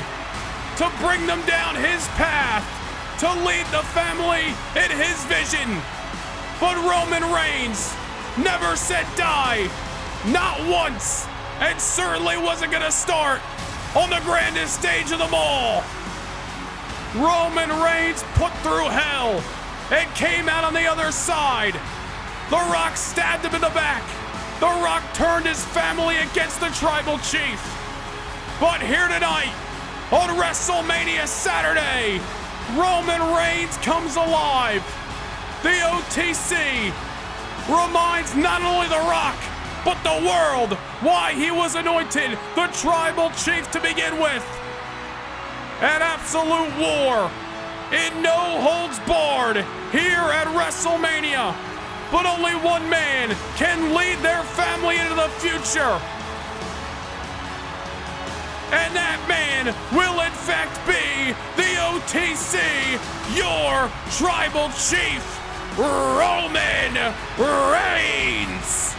to bring them down his path, to lead the family in his vision. But Roman Reigns never said die, not once, and certainly wasn't gonna start on the grandest stage of them all. Roman Reigns put through hell and came out on the other side. The Rock stabbed him in the back. The Rock turned his family against the Tribal Chief. But here tonight, on WrestleMania Saturday, Roman Reigns comes alive. The OTC reminds not only The Rock, but the world why he was anointed the Tribal Chief to begin with. An absolute war in no holds barred here at WrestleMania. But only one man can lead their family into the future. And that man will in fact be the OTC, your Tribal Chief, Roman Reigns.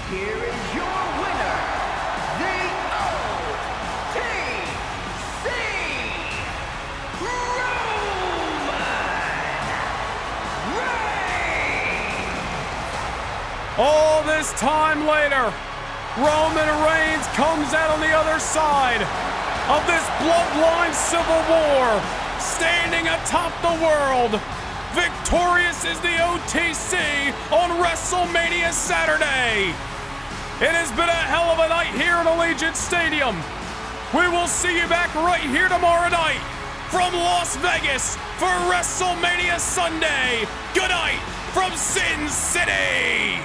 Here is your winner, the OTC, Roman Reigns. All this time later, Roman Reigns comes out on the other side of this Bloodline Civil War, standing atop the world. Victorious is the OTC on WrestleMania Saturday. It has been a hell of a night here at Allegiant Stadium. We will see you back right here tomorrow night from Las Vegas for WrestleMania Sunday. Good night from Sin City.